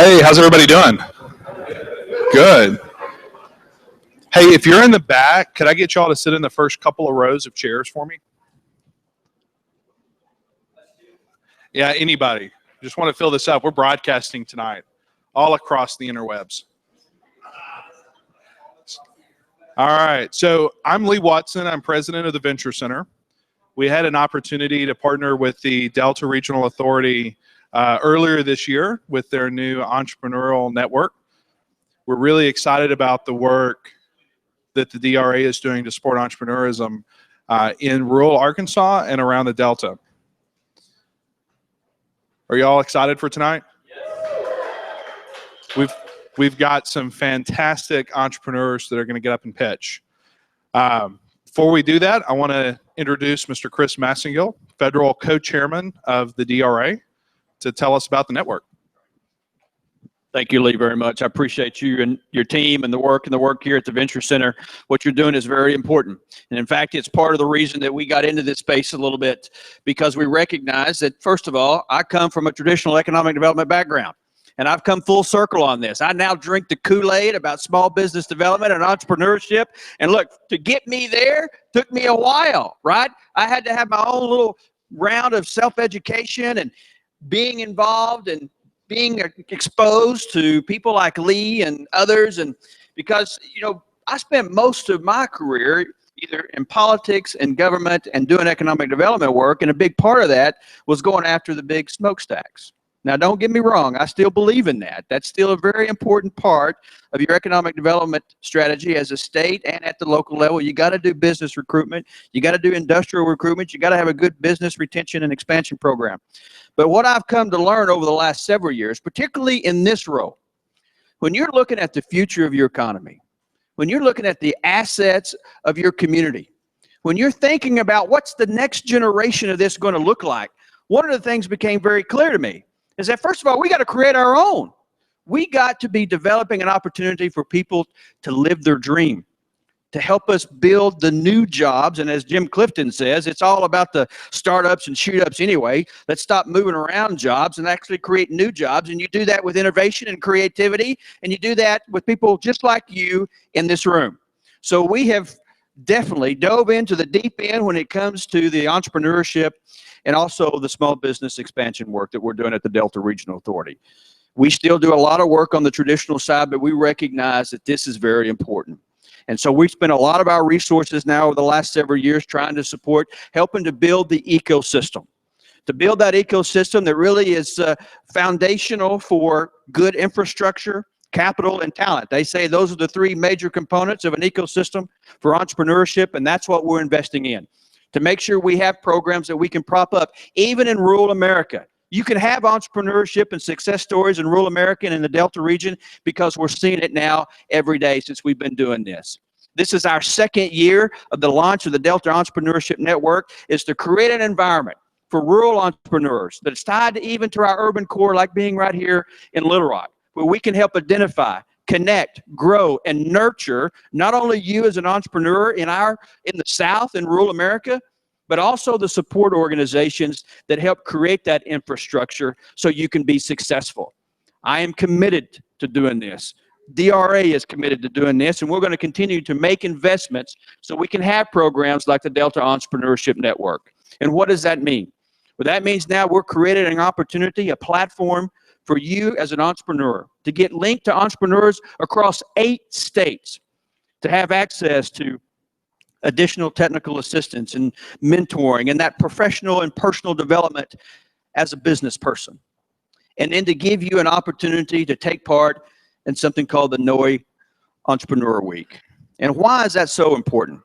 Hey, how's everybody doing? Good. Hey, if you're in the back, could I get y'all to sit in the first couple of rows of chairs for me? Yeah, anybody. Just want to fill this up. We're broadcasting tonight all across the interwebs. All right. So I'm Lee Watson. I'm president of the Venture Center. We had an opportunity to partner with the Delta Regional Authority earlier this year with their new entrepreneurial network. We're really excited about the work that the DRA is doing to support entrepreneurism in rural Arkansas and around the Delta. Are you all excited for tonight? Yes. We've got some fantastic entrepreneurs that are going to get up and pitch. Before we do that, I want to introduce Mr. Chris Massengill, federal co-chairman of the DRA, to tell us about the network. Thank you, Lee, very much. I appreciate you and your team and the work here at the Venture Center. What you're doing is very important. And in fact, it's part of the reason that we got into this space a little bit, because we recognize that, first of all, I come from a traditional economic development background. And I've come full circle on this. I now drink the Kool-Aid about small business development and entrepreneurship. And look, to get me there took me a while, right? I had to have my own little round of self-education and being involved and being exposed to people like Lee and others. And because, you know, I spent most of my career either in politics and government and doing economic development work. And a big part of that was going after the big smokestacks. Now, don't get me wrong, I still believe in that. That's still a very important part of your economic development strategy as a state and at the local level. You got to do business recruitment. You got to do industrial recruitment. You got to have a good business retention and expansion program. But what I've come to learn over the last several years, particularly in this role, when you're looking at the future of your economy, when you're looking at the assets of your community, when you're thinking about what's the next generation of this going to look like, one of the things became very clear to me is that, first of all, we got to create our own. We got to be developing an opportunity for people to live their dream, to help us build the new jobs. And as Jim Clifton says, it's all about the startups and shoot-ups anyway. Let's stop moving around jobs and actually create new jobs. And you do that with innovation and creativity, and you do that with people just like you in this room. So we have definitely dove into the deep end when it comes to the entrepreneurship and also the small business expansion work that we're doing at the Delta Regional Authority. We still do a lot of work on the traditional side, but we recognize that this is very important. And so we've spent a lot of our resources now over the last several years trying to support, helping to build the ecosystem. To build that ecosystem that really is foundational for good infrastructure, capital, and talent. They say those are the three major components of an ecosystem for entrepreneurship, and that's what we're investing in. To make sure we have programs that we can prop up, even in rural America. You can have entrepreneurship and success stories in rural America and in the Delta region because we're seeing it now every day since we've been doing this. This is our second year of the launch of the Delta Entrepreneurship Network, is to create an environment for rural entrepreneurs that's tied even to our urban core, like being right here in Little Rock, where we can help identify, connect, grow, and nurture not only you as an entrepreneur in the South and rural America, but also the support organizations that help create that infrastructure so you can be successful. I am committed to doing this. DRA is committed to doing this, and we're going to continue to make investments so we can have programs like the Delta Entrepreneurship Network. And what does that mean? Well, that means now we're creating an opportunity, a platform for you as an entrepreneur to get linked to entrepreneurs across 8 states, to have access to additional technical assistance and mentoring and that professional and personal development as a business person. And then to give you an opportunity to take part in something called the NOI Entrepreneur Week. And why is that so important?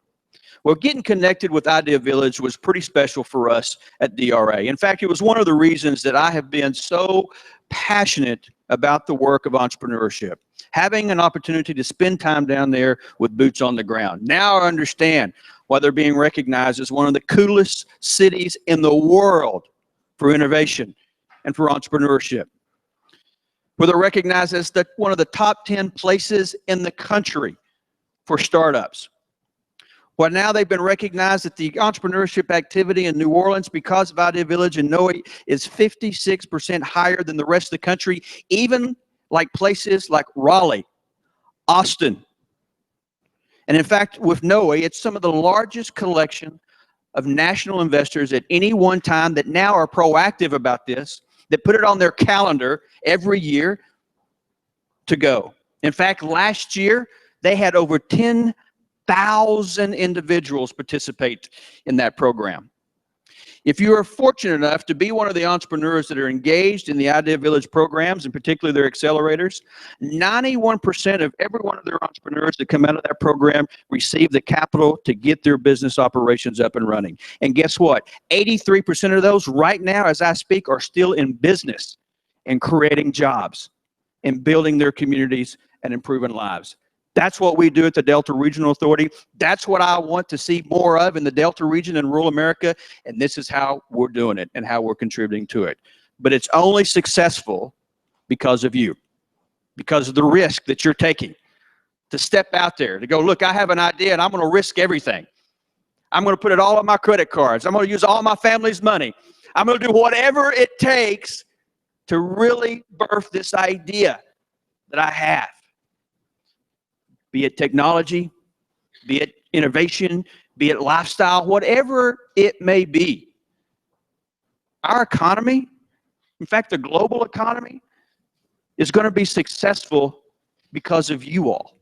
Well, getting connected with Idea Village was pretty special for us at DRA. In fact, it was one of the reasons that I have been so passionate about the work of entrepreneurship. Having an opportunity to spend time down there with boots on the ground. Now I understand why they're being recognized as one of the coolest cities in the world for innovation and for entrepreneurship. Where they're recognized as one of the top 10 places in the country for startups. Well, now they've been recognized that the entrepreneurship activity in New Orleans, because of Idea Village and NOI, is 56% higher than the rest of the country, even like places like Raleigh, Austin. And in fact, with NOE, it's some of the largest collection of national investors at any one time that now are proactive about this, that put it on their calendar every year to go. In fact, last year, they had over 10,000 individuals participate in that program. If you are fortunate enough to be one of the entrepreneurs that are engaged in the Idea Village programs, and particularly their accelerators, 91% of every one of their entrepreneurs that come out of that program receive the capital to get their business operations up and running. And guess what? 83% of those right now, as I speak, are still in business and creating jobs and building their communities and improving lives. That's what we do at the Delta Regional Authority. That's what I want to see more of in the Delta region and rural America. And this is how we're doing it and how we're contributing to it. But it's only successful because of you, because of the risk that you're taking to step out there, to go, look, I have an idea and I'm going to risk everything. I'm going to put it all on my credit cards. I'm going to use all my family's money. I'm going to do whatever it takes to really birth this idea that I have. Be it technology, be it innovation, be it lifestyle, whatever it may be. Our economy, in fact, the global economy, is going to be successful because of you all,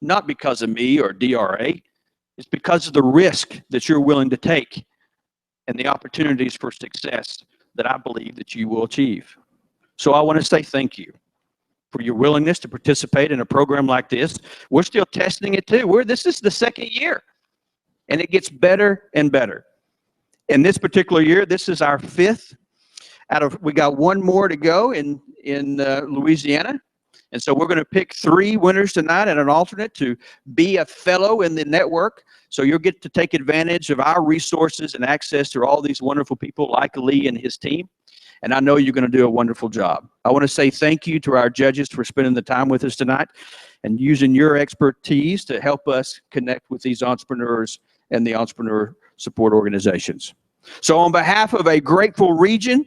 not because of me or DRA. It's because of the risk that you're willing to take and the opportunities for success that I believe that you will achieve. So I want to say thank you for your willingness to participate in a program like this. We're still testing it too. This is the second year, and it gets better and better. In this particular year, this is our fifth we got one more to go in Louisiana. And so we're going to pick 3 winners tonight and an alternate to be a fellow in the network. So you'll get to take advantage of our resources and access to all these wonderful people like Lee and his team. And I know you're going to do a wonderful job. I want to say thank you to our judges for spending the time with us tonight and using your expertise to help us connect with these entrepreneurs and the entrepreneur support organizations. So on behalf of a grateful region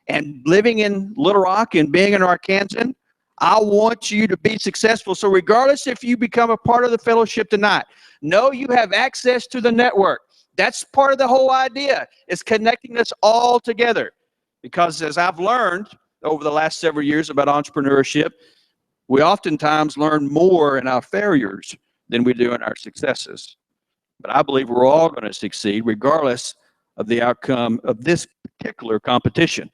and living in Little Rock and being an Arkansan, I want you to be successful. So regardless if you become a part of the fellowship tonight, know you have access to the network. That's part of the whole idea, is connecting us all together. Because as I've learned over the last several years about entrepreneurship, we oftentimes learn more in our failures than we do in our successes. But I believe we're all going to succeed regardless of the outcome of this particular competition.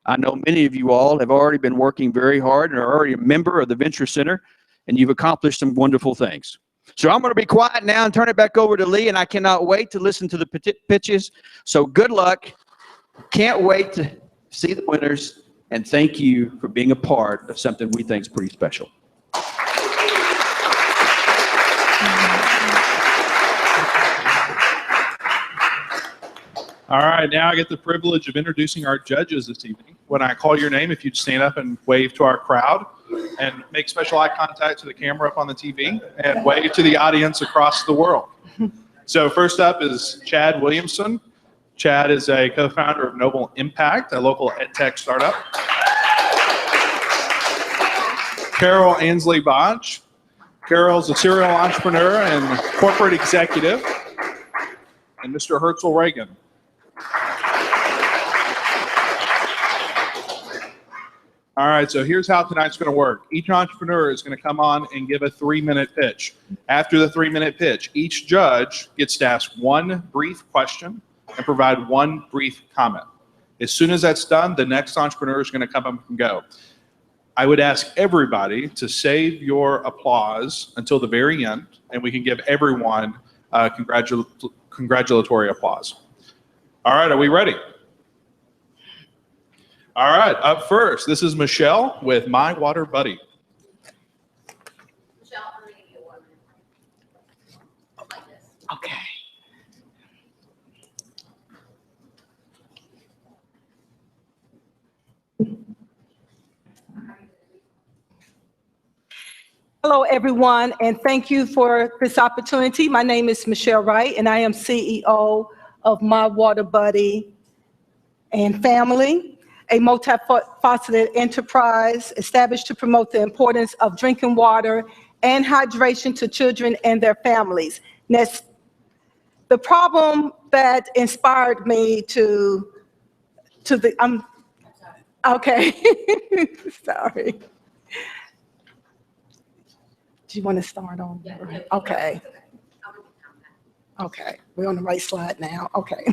I know many of you all have already been working very hard and are already a member of the Venture Center, and you've accomplished some wonderful things. So I'm going to be quiet now and turn it back over to Lee, and I cannot wait to listen to the pitches. So good luck. Can't wait to see the winners, and thank you for being a part of something we think is pretty special. All right, now I get the privilege of introducing our judges this evening. When I call your name, if you'd stand up and wave to our crowd and make special eye contact to the camera up on the TV and wave to the audience across the world. So first up is Chad Williamson. Chad is a co-founder of Noble Impact, a local edtech startup. Carol Ansley Bodge. Carol's a serial entrepreneur and corporate executive. And Mr. Herzl Reagan. All right, so here's how tonight's going to work. Each entrepreneur is going to come on and give a 3-minute pitch. After the 3-minute pitch, each judge gets to ask one brief question and provide one brief comment. As soon as that's done, the next entrepreneur is going to come up and go. I would ask everybody to save your applause until the very end, and we can give everyone congratulatory applause. All right, are we ready? All right, up first, this is Michelle with My Water Buddy. Michelle, I'm going to give you 1 minute. Like this. Okay. Hello, everyone, and thank you for this opportunity. My name is Michelle Wright, and I am CEO of My Water Buddy and Family. a multifaceted enterprise established to promote the importance of drinking water and hydration to children and their families. Next, the problem that inspired me okay, sorry. Do you want to start on? Okay. Okay, we're on the right slide now, okay.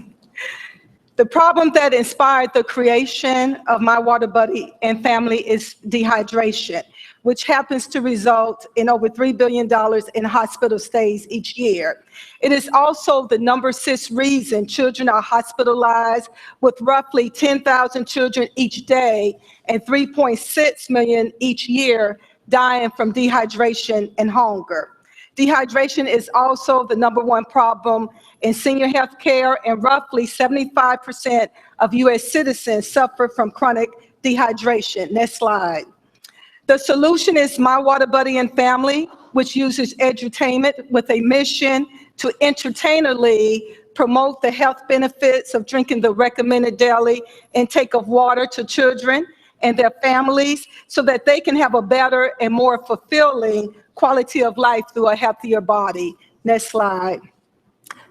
The problem that inspired the creation of My Water Buddy and Family is dehydration, which happens to result in over $3 billion in hospital stays each year. It is also the number 6 reason children are hospitalized, with roughly 10,000 children each day and 3.6 million each year dying from dehydration and hunger. Dehydration is also the number 1 problem in senior health care, and roughly 75% of U.S. citizens suffer from chronic dehydration. Next slide. The solution is My Water Buddy and Family, which uses edutainment with a mission to entertainingly promote the health benefits of drinking the recommended daily intake of water to children and their families so that they can have a better and more fulfilling quality of life through a healthier body. Next slide.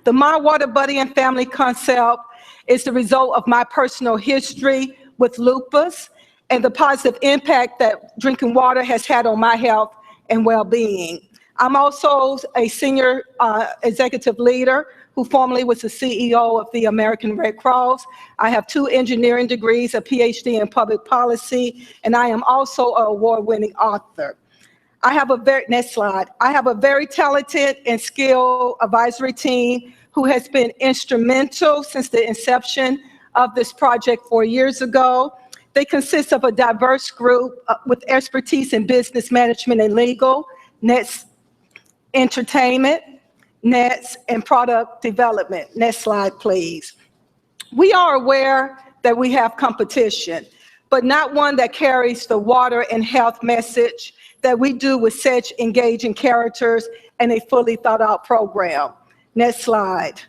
The My Water Buddy and Family concept is the result of my personal history with lupus and the positive impact that drinking water has had on my health and well-being. I'm also a senior executive leader who formerly was the CEO of the American Red Cross. I have 2 engineering degrees, a PhD in public policy, and I am also an award-winning author. Next slide. I have a very talented and skilled advisory team who has been instrumental since the inception of this project 4 years ago. They consist of a diverse group with expertise in business management and legal, next, entertainment, next, and product development. Next slide, please. We are aware that we have competition, but not one that carries the water and health message that we do with such engaging characters and a fully thought out program. Next slide.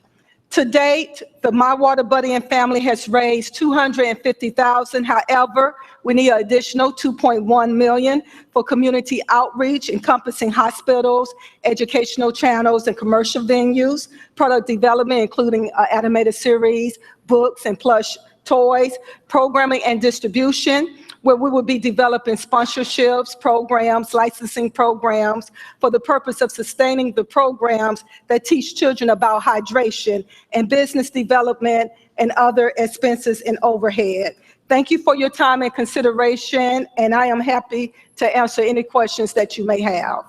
To date, the My Water Buddy and Family has raised $250,000. However, we need an additional $2.1 million for community outreach encompassing hospitals, educational channels, and commercial venues, product development, including animated series, books, and plush toys, programming and distribution, where we will be developing sponsorships, programs, licensing programs for the purpose of sustaining the programs that teach children about hydration, and business development and other expenses and overhead. Thank you for your time and consideration, and I am happy to answer any questions that you may have.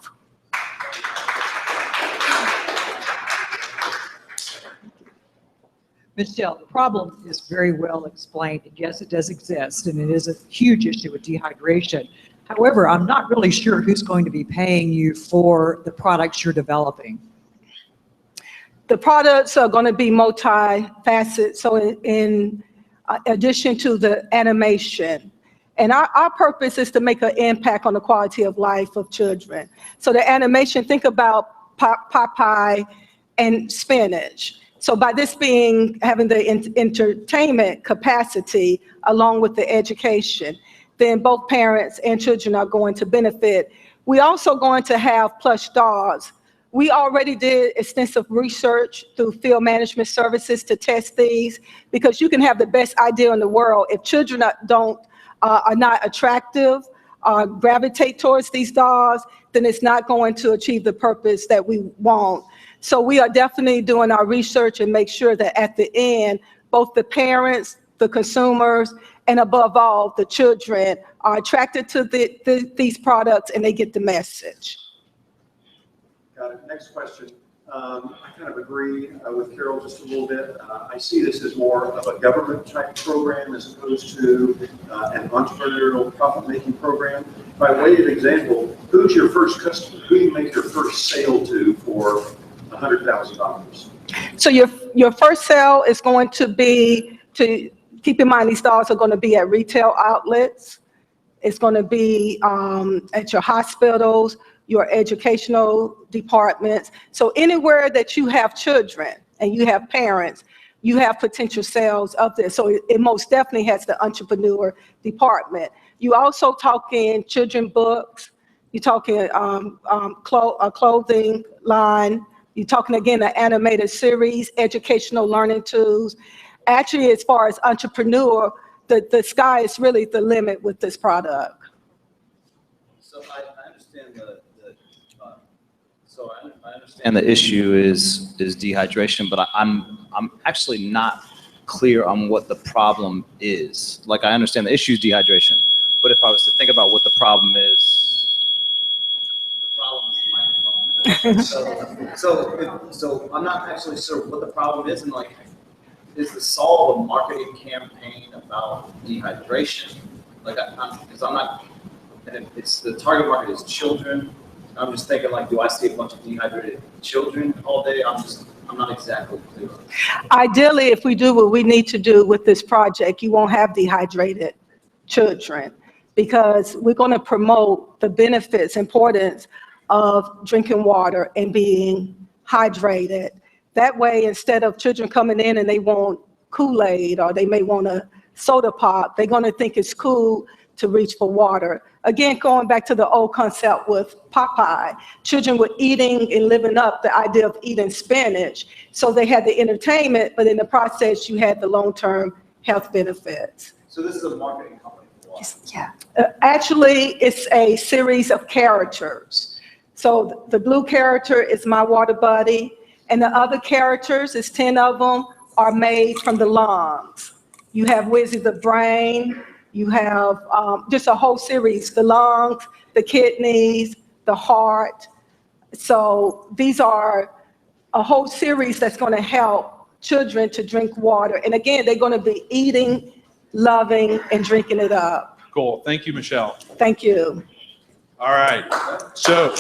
Michelle, the problem is very well explained, and yes, it does exist, and it is a huge issue with dehydration. However, I'm not really sure who's going to be paying you for the products you're developing. The products are going to be multifaceted, so in addition to the animation. And our purpose is to make an impact on the quality of life of children. So the animation, think about Popeye and spinach. So by this having the entertainment capacity along with the education, then both parents and children are going to benefit. We also going to have plush dolls. We already did extensive research through field management services to test these, because you can have the best idea in the world. If children are not attractive, gravitate towards these dolls, then it's not going to achieve the purpose that we want. So we are definitely doing our research and make sure that at the end, both the parents, the consumers, and above all, the children are attracted to these products and they get the message. Got it. Next question. I kind of agree with Carol just a little bit. I see this as more of a government type program as opposed to an entrepreneurial profit-making program. By way of example, who's your first customer? Who do you make your first sale to for $100,000? So your first sale is going to be, to keep in mind, these dolls are going to be at retail outlets. It's going to be at your hospitals, your educational departments. So anywhere that you have children and you have parents, you have potential sales of this. So it most definitely has the entrepreneur department. You also talking children books, you're talking a clothing line, you're talking again an animated series, educational learning tools. Actually, as far as entrepreneur, the sky is really the limit with this product. So I understand I understand the issue is dehydration, but I'm actually not clear on what the problem is. Like, I understand the issue is dehydration, but if I was to think about what the problem is the microphone. So I'm not actually sure what the problem is, and like, is the solve a marketing campaign about dehydration? Like, because I'm not, and it's the target market is children. I'm just thinking, like, do I see a bunch of dehydrated children all day? I'm not exactly clear. Ideally, if we do what we need to do with this project, you won't have dehydrated children, because we're going to promote the benefits, importance of drinking water and being hydrated. That way, instead of children coming in and they want Kool-Aid or they may want a soda pop, they're going to think it's cool to reach for water. Again, going back to the old concept with Popeye, children were eating and living up the idea of eating spinach. So they had the entertainment, but in the process, you had the long-term health benefits. So this is a marketing company. Yeah. Actually, it's a series of characters. So the blue character is My Water Buddy, and the other characters, is 10 of them, are made from the lungs. You have Wizzy the Brain, you have just a whole series, the lungs, the kidneys, the heart. So these are a whole series that's going to help children to drink water. And again, they're going to be eating, loving, and drinking it up. Cool. Thank you, Michelle. Thank you. All right. So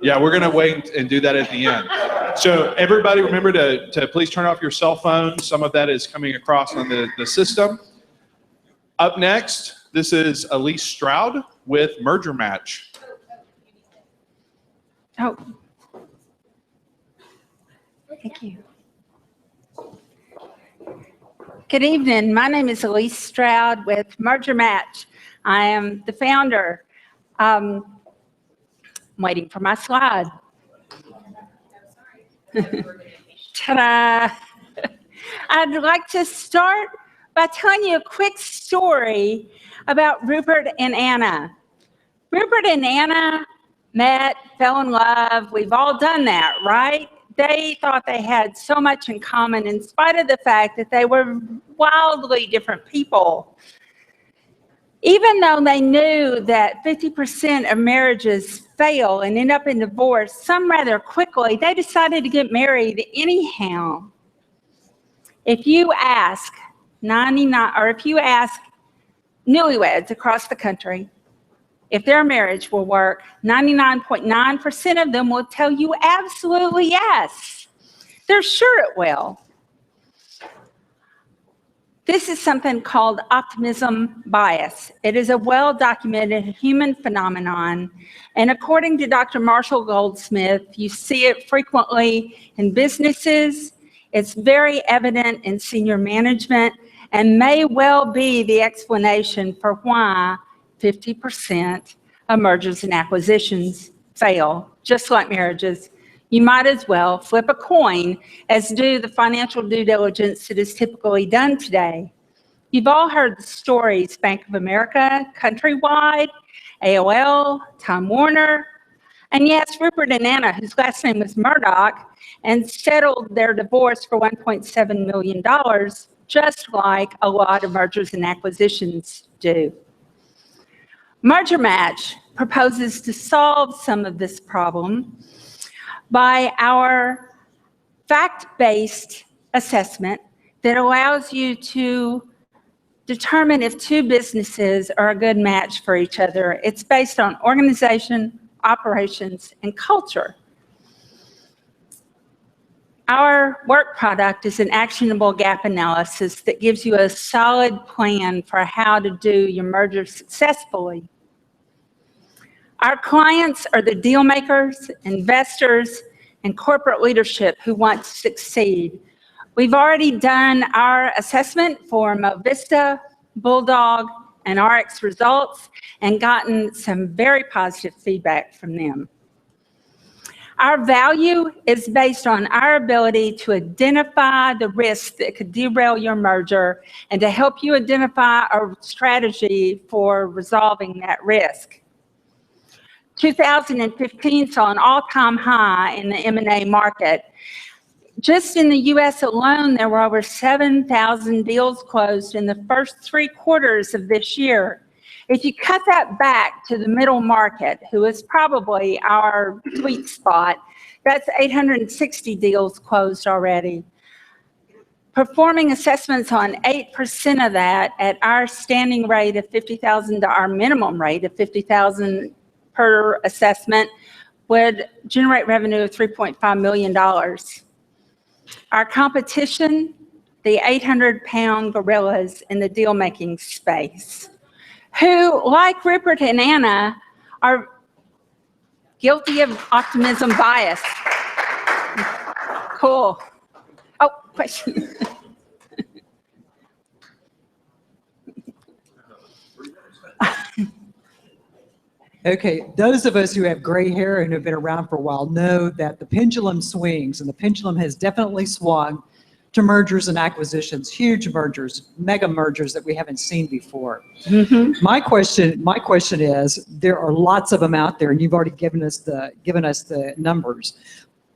yeah, we're going to wait and do that at the end. So everybody remember to please turn off your cell phone. Some of that is coming across on the system. Up next, this is Elise Stroud with Merger Match. Oh. Thank you. Good evening. My name is Elise Stroud with Merger Match. I am the founder. I'm waiting for my slide. Ta-da! I'd like to start by telling you a quick story about Rupert and Anna. Rupert and Anna met, fell in love. We've all done that, right? They thought they had so much in common in spite of the fact that they were wildly different people. Even though they knew that 50% of marriages fail and end up in divorce, some rather quickly, they decided to get married anyhow. If you ask newlyweds across the country if their marriage will work, 99.9% of them will tell you absolutely yes. They're sure it will. This is something called optimism bias. It is a well-documented human phenomenon, and according to Dr. Marshall Goldsmith, you see it frequently in businesses. It's very evident in senior management and may well be the explanation for why 50% of mergers and acquisitions fail, just like marriages. You might as well flip a coin as do the financial due diligence that is typically done today. You've all heard the stories, Bank of America, Countrywide, AOL, Time Warner, and yes, Rupert and Anna, whose last name was Murdoch, and settled their divorce for $1.7 million, just like a lot of mergers and acquisitions do. Merger Match proposes to solve some of this problem by our fact-based assessment that allows you to determine if two businesses are a good match for each other. It's based on organization, operations, and culture. Our work product is an actionable gap analysis that gives you a solid plan for how to do your merger successfully. Our clients are the deal makers, investors, and corporate leadership who want to succeed. We've already done our assessment for Movista, Bulldog, and RX results and gotten some very positive feedback from them. Our value is based on our ability to identify the risks that could derail your merger and to help you identify a strategy for resolving that risk. 2015 saw an all-time high in the M&A market. Just in the U.S. alone, there were over 7,000 deals closed in the first 3 quarters of this year. If you cut that back to the middle market, who is probably our sweet spot, that's 860 deals closed already. Performing assessments on 8% of that at our standing rate of $50,000 to our minimum rate of $50,000 per assessment would generate revenue of $3.5 million. Our competition, the 800-pound gorillas in the deal-making space, who, like Rupert and Anna, are guilty of optimism bias. Cool. Oh, question. Okay, those of us who have gray hair and have been around for a while know that the pendulum swings, and the pendulum has definitely swung to mergers and acquisitions, huge mergers, mega mergers that we haven't seen before. Mm-hmm. My question is, there are lots of them out there, and you've already given us the numbers.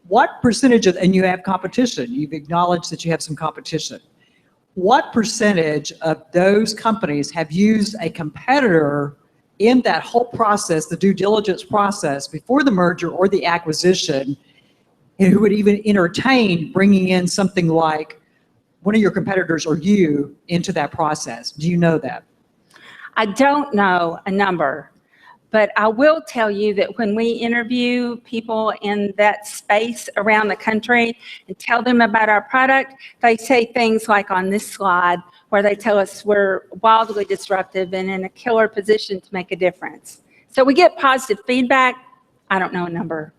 What percentage of, and you have competition, you've acknowledged that you have some competition. What percentage of those companies have used a competitor in that whole process, the due diligence process before the merger or the acquisition, and who would even entertain bringing in something like one of your competitors or you into that process? Do you know that? I don't know a number, but I will tell you that when we interview people in that space around the country and tell them about our product, they say things like on this slide, where they tell us we're wildly disruptive and in a killer position to make a difference. So we get positive feedback. I don't know a number.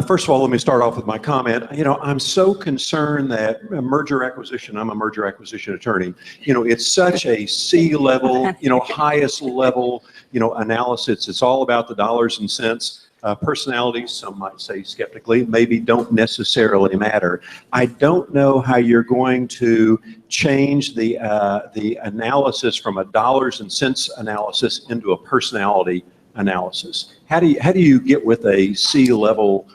First of all, let me start off with my comment. I'm so concerned that a merger acquisition, I'm a merger acquisition attorney, it's such a C-level, highest level, analysis. It's all about the dollars and cents. Personalities, some might say skeptically, maybe don't necessarily matter. I don't know how you're going to change the analysis from a dollars and cents analysis into a personality analysis. How do you get with a C-level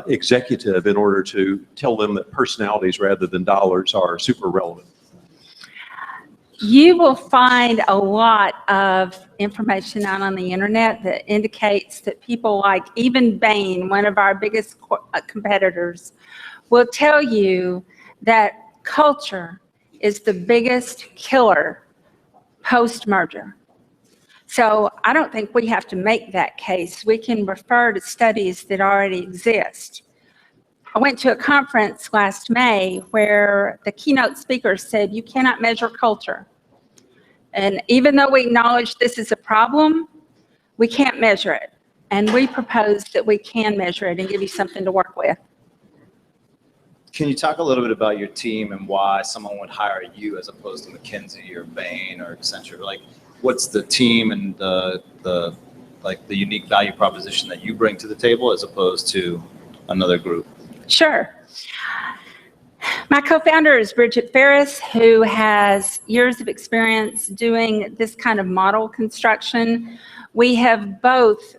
executive in order to tell them that personalities rather than dollars are super relevant? You will find a lot of information out on the internet that indicates that people like even Bain, one of our biggest competitors, will tell you that culture is the biggest killer post-merger. So I don't think we have to make that case. We can refer to studies that already exist. I went to a conference last May where the keynote speaker said, you cannot measure culture. And even though we acknowledge this is a problem, we can't measure it. And we propose that we can measure it and give you something to work with. Can you talk a little bit about your team and why someone would hire you as opposed to McKinsey or Bain or Accenture? Like, what's the team and the unique value proposition that you bring to the table as opposed to another group? Sure. My co-founder is Bridget Ferris, who has years of experience doing this kind of model construction. We have both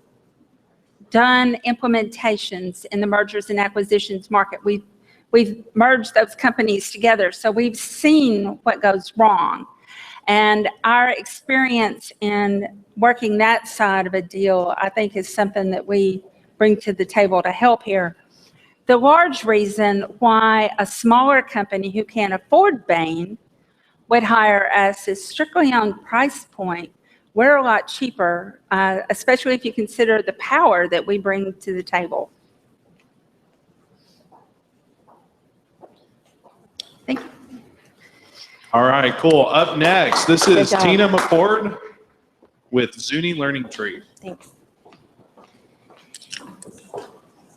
done implementations in the mergers and acquisitions market. We've merged those companies together, so we've seen what goes wrong. And our experience in working that side of a deal, I think, is something that we bring to the table to help here. The large reason why a smaller company who can't afford Bain would hire us is strictly on price point. We're a lot cheaper, especially if you consider the power that we bring to the table. Thank you. All right, cool. Up next, this Good is job. Tina McCord with Zuni Learning Tree. Thanks.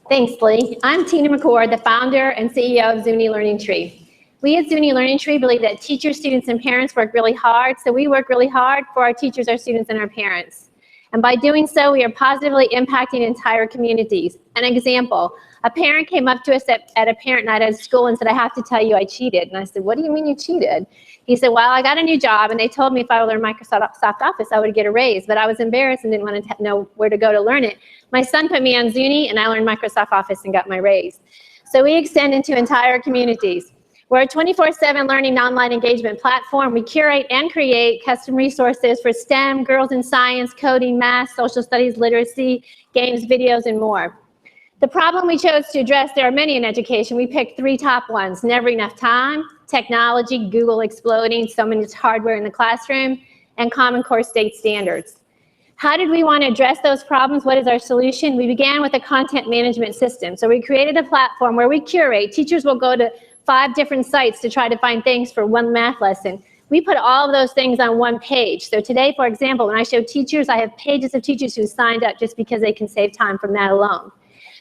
Thanks, Lee. I'm Tina McCord, the founder and CEO of Zuni Learning Tree. We at Zuni Learning Tree believe that teachers, students, and parents work really hard, so we work really hard for our teachers, our students, and our parents. And by doing so, we are positively impacting entire communities. An example, a parent came up to us at a parent night at school and said, I have to tell you I cheated. And I said, what do you mean you cheated? He said, well, I got a new job and they told me if I would learn Microsoft Office, I would get a raise, but I was embarrassed and didn't want to know where to go to learn it. My son put me on Zuni and I learned Microsoft Office and got my raise. So we extend into entire communities. We're a 24/7 learning online engagement platform. We curate and create custom resources for STEM, girls in science, coding, math, social studies, literacy, games, videos, and more. The problem we chose to address, there are many in education. We picked 3 top ones: never enough time, technology, Google exploding, so much hardware in the classroom, and Common Core state standards. How did we want to address those problems? What is our solution? We began with a content management system. So we created a platform where we curate. Teachers will go to 5 different sites to try to find things for one math lesson. We put all of those things on one page. So today, for example, when I show teachers, I have pages of teachers who signed up just because they can save time from that alone.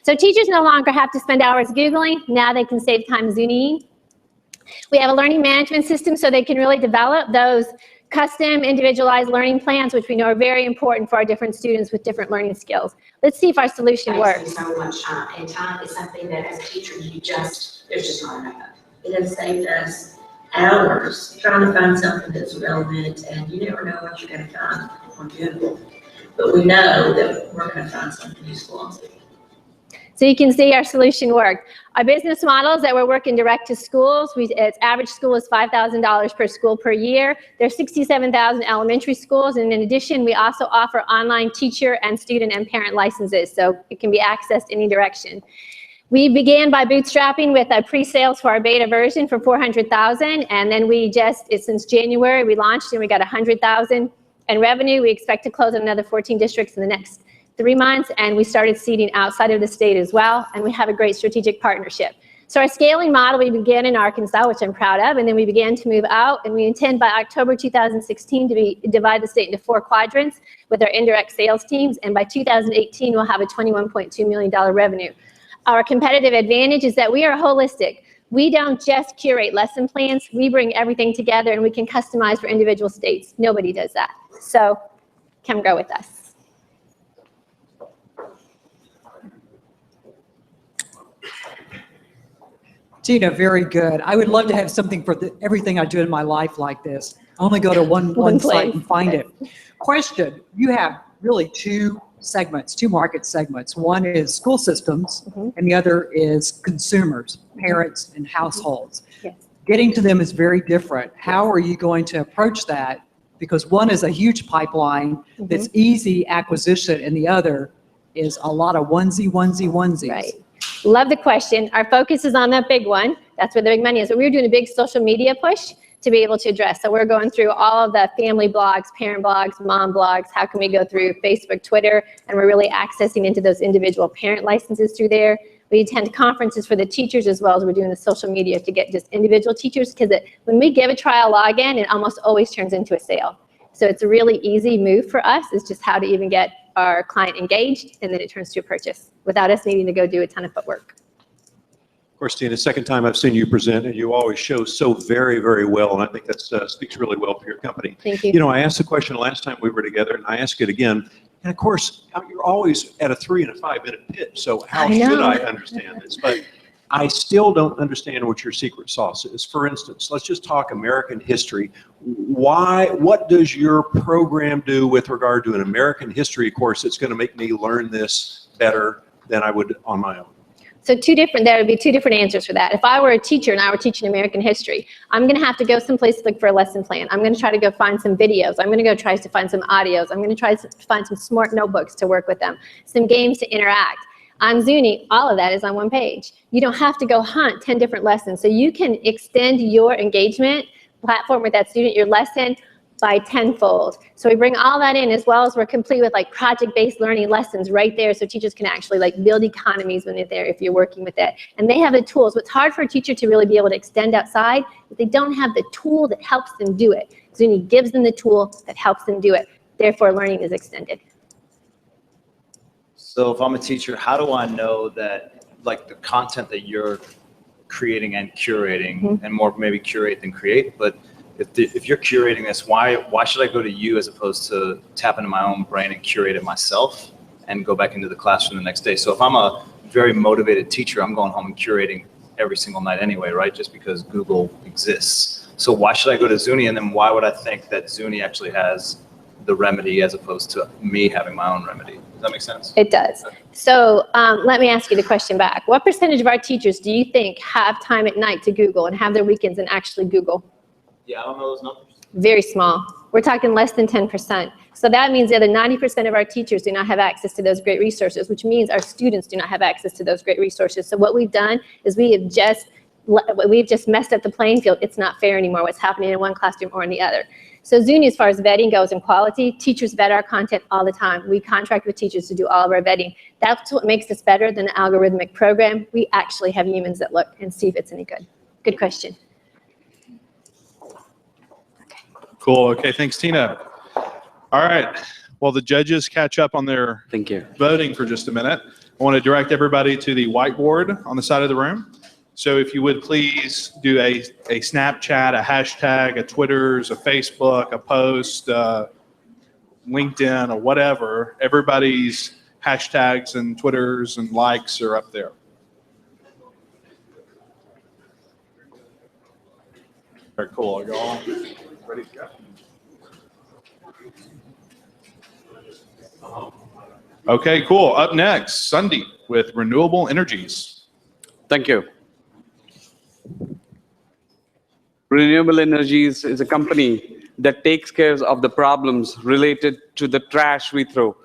So teachers no longer have to spend hours Googling. Now they can save time Zuni. We have a learning management system so they can really develop those custom individualized learning plans, which we know are very important for our different students with different learning skills. Let's see if our solution works. So much time, and time is something that as a teacher, there's just not enough. It has saved us hours trying to find something that's relevant, and you never know what you're going to find on Google. But we know that we're going to find something useful on Zuni. So you can see our solution worked. Our business model is that we're working direct to schools. Its average school is $5,000 per school per year. There's 67,000 elementary schools, and in addition, we also offer online teacher and student and parent licenses, so it can be accessed any direction. We began by bootstrapping with a pre-sales for our beta version for $400,000, and then since January, we launched and we got $100,000 in revenue. We expect to close on another 14 districts in the next 3 months, and we started seeding outside of the state as well, and we have a great strategic partnership. So our scaling model, we began in Arkansas, which I'm proud of, and then we began to move out, and we intend by October 2016 to divide the state into 4 quadrants with our indirect sales teams, and by 2018, we'll have a $21.2 million revenue. Our competitive advantage is that we are holistic. We don't just curate lesson plans, we bring everything together and we can customize for individual states. Nobody does that. So come grow with us. Tina, very good. I would love to have something for everything I do in my life like this. I only go to one site and find it. Question, you have really 2 market segments. One is school systems, and the other is consumers, parents and households. Yes. Getting to them is very different. How are you going to approach that? Because one is a huge pipeline that's easy acquisition, and the other is a lot of onesies. Right. Love the question. Our focus is on that big one. That's where the big money is. But we're doing a big social media push to be able to address. So we're going through all of the family blogs, parent blogs, mom blogs. How can we go through Facebook, Twitter? And we're really accessing into those individual parent licenses through there. We attend conferences for the teachers as well as we're doing the social media to get just individual teachers, because when we give a trial login, it almost always turns into a sale. So it's a really easy move for us. It's just how to even get our client engaged, and then it turns to a purchase without us needing to go do a ton of footwork. Of course, Tina, second time I've seen you present, and you always show so very, very well, and I think that speaks really well for your company. Thank you. You know, I asked the question last time we were together, and I ask it again. And of course, you're always at a 3 and a 5 minute pitch, so how should I understand this? But I still don't understand what your secret sauce is. For instance, let's just talk American history. What does your program do with regard to an American history course that's going to make me learn this better than I would on my own? So there would be 2 different answers for that. If I were a teacher and I were teaching American history, I'm going to have to go someplace to look for a lesson plan. I'm going to try to go find some videos. I'm going to go try to find some audios. I'm going to try to find some smart notebooks to work with them, some games to interact. On Zuni, all of that is on one page. You don't have to go hunt 10 different lessons. So you can extend your engagement platform with that student, your lesson, by tenfold. So we bring all that in, as well as we're complete with like project-based learning lessons right there, so teachers can actually like build economies when they're there if you're working with that. And they have the tools. What's hard for a teacher to really be able to extend outside is they don't have the tool that helps them do it. Zuni gives them the tool that helps them do it. Therefore, learning is extended. So if I'm a teacher, how do I know that, like, the content that you're creating and curating, and more maybe curate than create, but if you're curating this, why should I go to you as opposed to tap into my own brain and curate it myself and go back into the classroom the next day? So if I'm a very motivated teacher, I'm going home and curating every single night anyway, right? Just because Google exists. So why should I go to Zuni, and then why would I think that Zuni actually has the remedy as opposed to me having my own remedy? Does that make sense? It does. So let me ask you the question back. What percentage of our teachers do you think have time at night to Google and have their weekends and actually Google? Yeah, I don't know those numbers. Very small. We're talking less than 10%. So that means the other 90% of our teachers do not have access to those great resources, which means our students do not have access to those great resources. So what we've done is we've just messed up the playing field. It's not fair anymore what's happening in one classroom or in the other. So Zuni, as far as vetting goes and quality, teachers vet our content all the time. We contract with teachers to do all of our vetting. That's what makes us better than an algorithmic program. We actually have humans that look and see if it's any good. Good question. Cool. Okay, thanks, Tina. All right. While the judges catch up on their Thank you. voting for just a minute, I want to direct everybody to the whiteboard on the side of the room. So if you would please do a Snapchat, a hashtag, a Twitters, a Facebook, a post, LinkedIn, or whatever. Everybody's hashtags and Twitters and likes are up there. Very cool. Are you all ready to go? Okay, cool. Up next, Sundeep with Renewable Energies. Thank you. Renewable Energies is a company that takes care of the problems related to the trash we throw.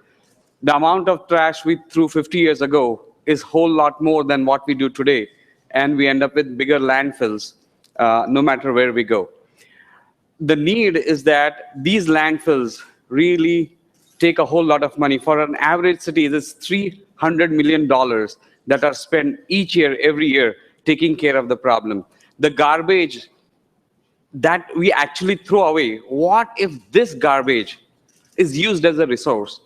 The amount of trash we threw 50 years ago is a whole lot more than what we do today, and we end up with bigger landfills no matter where we go. The need is that these landfills really take a whole lot of money. For an average city, there's $300 million that are spent each year, every year, taking care of the problem. The garbage that we actually throw away, what if this garbage is used as a resource?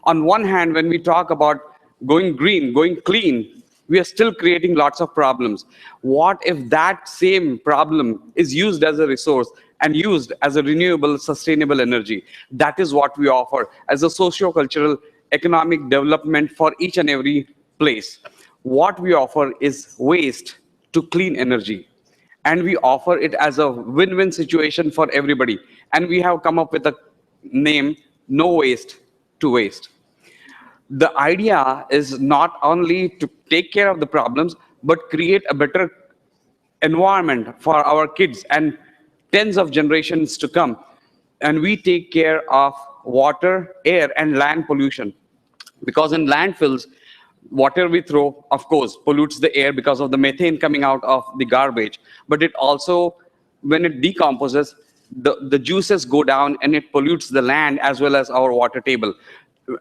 On one hand, when we talk about going green, going clean, we are still creating lots of problems. What if that same problem is used as a resource and used as a renewable, sustainable energy? That is what we offer as a socio-cultural economic development for each and every place. What we offer is waste to clean energy. And we offer it as a win-win situation for everybody. And we have come up with a name, No Waste to Waste. The idea is not only to take care of the problems, but create a better environment for our kids and tens of generations to come. And we take care of water, air, and land pollution. Because in landfills, water we throw, of course, pollutes the air because of the methane coming out of the garbage. But it also, when it decomposes, the juices go down and it pollutes the land as well as our water table.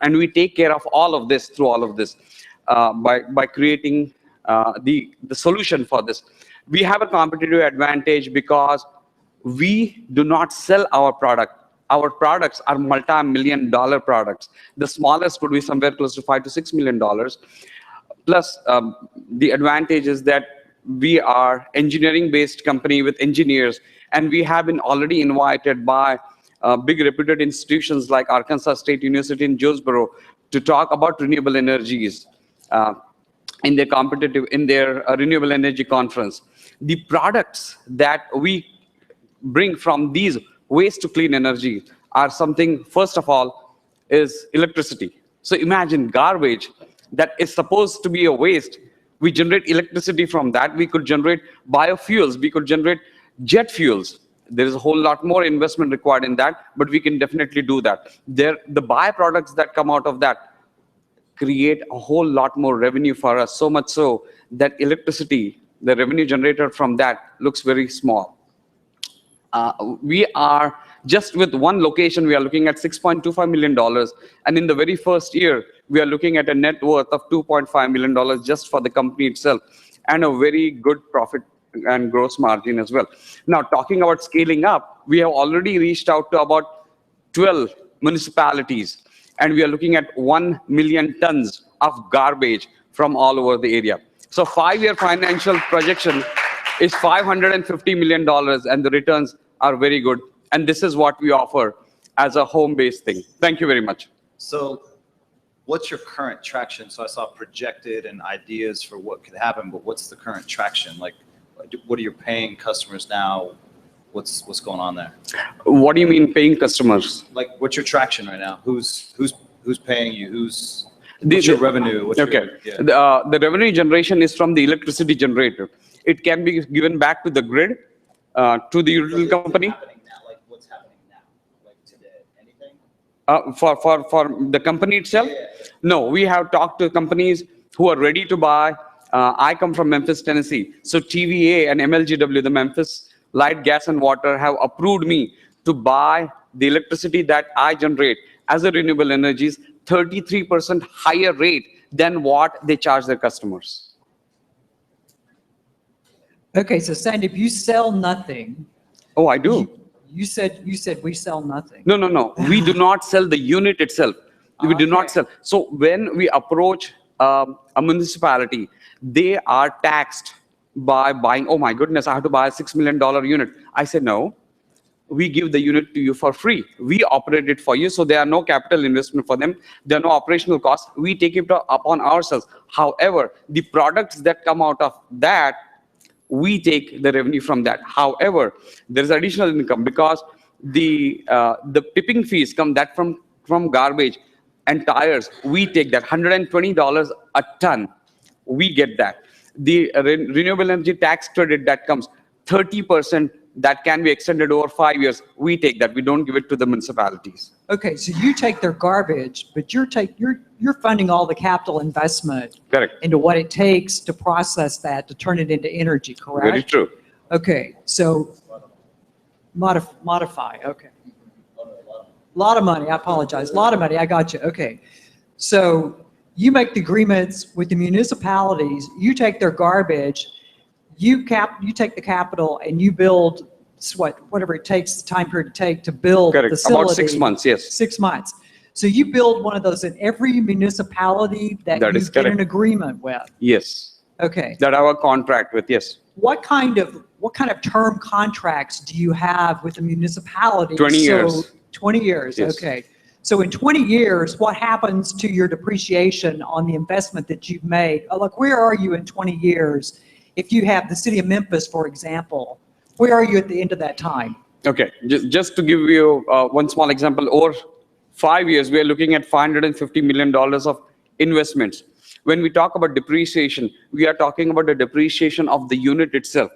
And we take care of all of this through all of this by creating the solution for this. We have a competitive advantage because we do not sell our product. Our products are multi-million-dollar products. The smallest would be somewhere close to $5 to $6 million. Plus, the advantage is that we are engineering-based company with engineers, and we have been already invited by big reputed institutions like Arkansas State University in Jonesboro to talk about renewable energies in their renewable energy conference. The products that we bring from these waste to clean energy are something, first of all, is electricity. So imagine garbage that is supposed to be a waste. We generate electricity from that. We could generate biofuels. We could generate jet fuels. There is a whole lot more investment required in that, but we can definitely do that. The byproducts that come out of that create a whole lot more revenue for us, so much so that electricity, the revenue generated from that, looks very small. We are just with one location, we are looking at $6.25 million. And in the very first year, we are looking at a net worth of $2.5 million just for the company itself, and a very good profit and gross margin as well. Now, talking about scaling up, we have already reached out to about 12 municipalities, and we are looking at 1 million tons of garbage from all over the area. So 5-year financial projection is $550 million, and the returns are very good. And this is what we offer as a home-based thing. Thank you very much. So what's your current traction? So I saw projected and ideas for what could happen, but what's the current traction? Like, what are your paying customers now? What's going on there? What do you mean paying customers? Like, what's your traction right now? Who's paying you? What's The- your revenue? What's Okay. Your, yeah. The revenue generation is from the electricity generator. It can be given back to the grid, to the utility company. Happening now, like what's happening now, like today? Anything? For the company itself? Yeah. No, we have talked to companies who are ready to buy. I come from Memphis, Tennessee. So TVA and MLGW, the Memphis Light, Gas and Water, have approved me to buy the electricity that I generate as a renewable energies 33% higher rate than what they charge their customers. Okay, so Sandeep, you sell nothing. Oh, I do. You said we sell nothing. No. We do not sell the unit itself. We do not Okay. sell. So when we approach a municipality, they are taxed by buying, oh my goodness, I have to buy a $6 million unit. I said, no, we give the unit to you for free. We operate it for you. So there are no capital investment for them. There are no operational costs. We take it upon ourselves. However, the products that come out of that, we take the revenue from that. However, there is additional income because the tipping fees come that from garbage and tires. We take that $120 a ton. We get that. The renewable energy tax credit that comes 30% that can be extended over 5 years. We take that. We don't give it to the municipalities. Okay, so you take their garbage, but you're funding all the capital investment Correct. into what it takes to process that, to turn it into energy, correct? Very true. Okay, so modify, okay. A lot of money, I apologize. A lot of money, I got you, okay. So you make the agreements with the municipalities, you take their garbage, you take the capital and you build whatever it takes, the time period to take to build the Correct. facility. About 6 months, yes. 6 months. So you build one of those in every municipality that That you is get correct. an agreement with. Yes. Okay. That our contract with, yes. What kind of term contracts do you have with the municipality? 20 years. 20 years, Yes. okay. So in 20 years, what happens to your depreciation on the investment that you've made? Like, where are you in 20 years? If you have the city of Memphis, for example, where are you at the end of that time? Okay, just to give you one small example, over 5 years, we are looking at $550 million of investments. When we talk about depreciation, we are talking about the depreciation of the unit itself.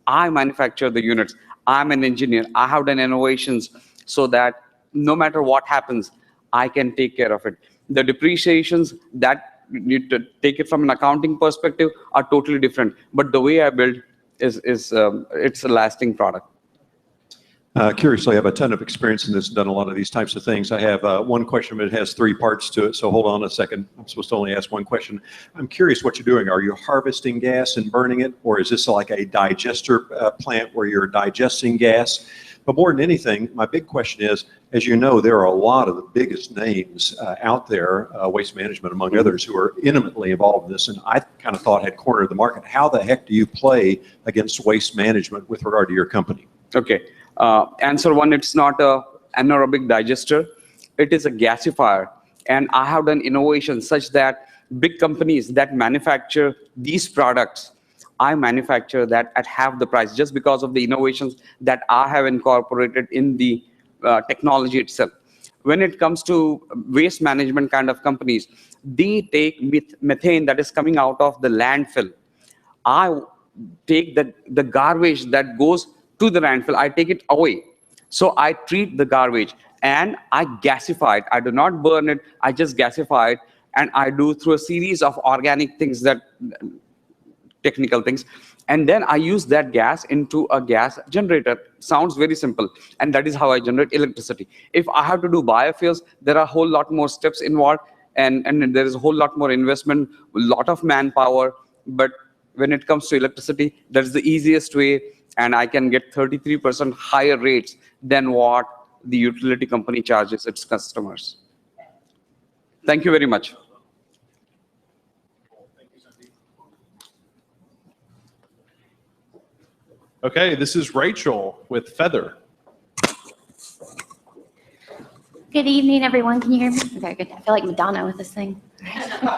I manufacture the units. I'm an engineer. I have done innovations so that no matter what happens, I can take care of it. The depreciations that you need to take it from an accounting perspective are totally different. But the way I build is it's a lasting product. Curiously, I have a ton of experience in this, done a lot of these types of things. I have one question, but it has 3 parts to it, so hold on a second. I'm supposed to only ask one question. I'm curious what you're doing. Are you harvesting gas and burning it, or is this like a digester plant where you're digesting gas? But more than anything, my big question is, as you know, there are a lot of the biggest names out there, Waste Management among others, who are intimately involved in this, and I kind of thought had cornered the market. How the heck do you play against Waste Management with regard to your company? Okay. Answer 1, it's not a anaerobic digester. It is a gasifier. And I have done innovations such that big companies that manufacture these products, I manufacture that at half the price just because of the innovations that I have incorporated in the technology itself. When it comes to waste management kind of companies, they take methane that is coming out of the landfill. I take the garbage that goes to the landfill, I take it away. So I treat the garbage and I gasify it. I do not burn it, I just gasify it, and I do through a series of organic things, technical things, and then I use that gas into a gas generator. Sounds very simple, and that is how I generate electricity. If I have to do biofuels, there are a whole lot more steps involved, and there is a whole lot more investment, a lot of manpower, but when it comes to electricity, that's the easiest way, and I can get 33% higher rates than what the utility company charges its customers. Thank you very much. Okay, this is Rachel with Feather. Good evening, everyone. Can you hear me? Okay, good. I feel like Madonna with this thing. All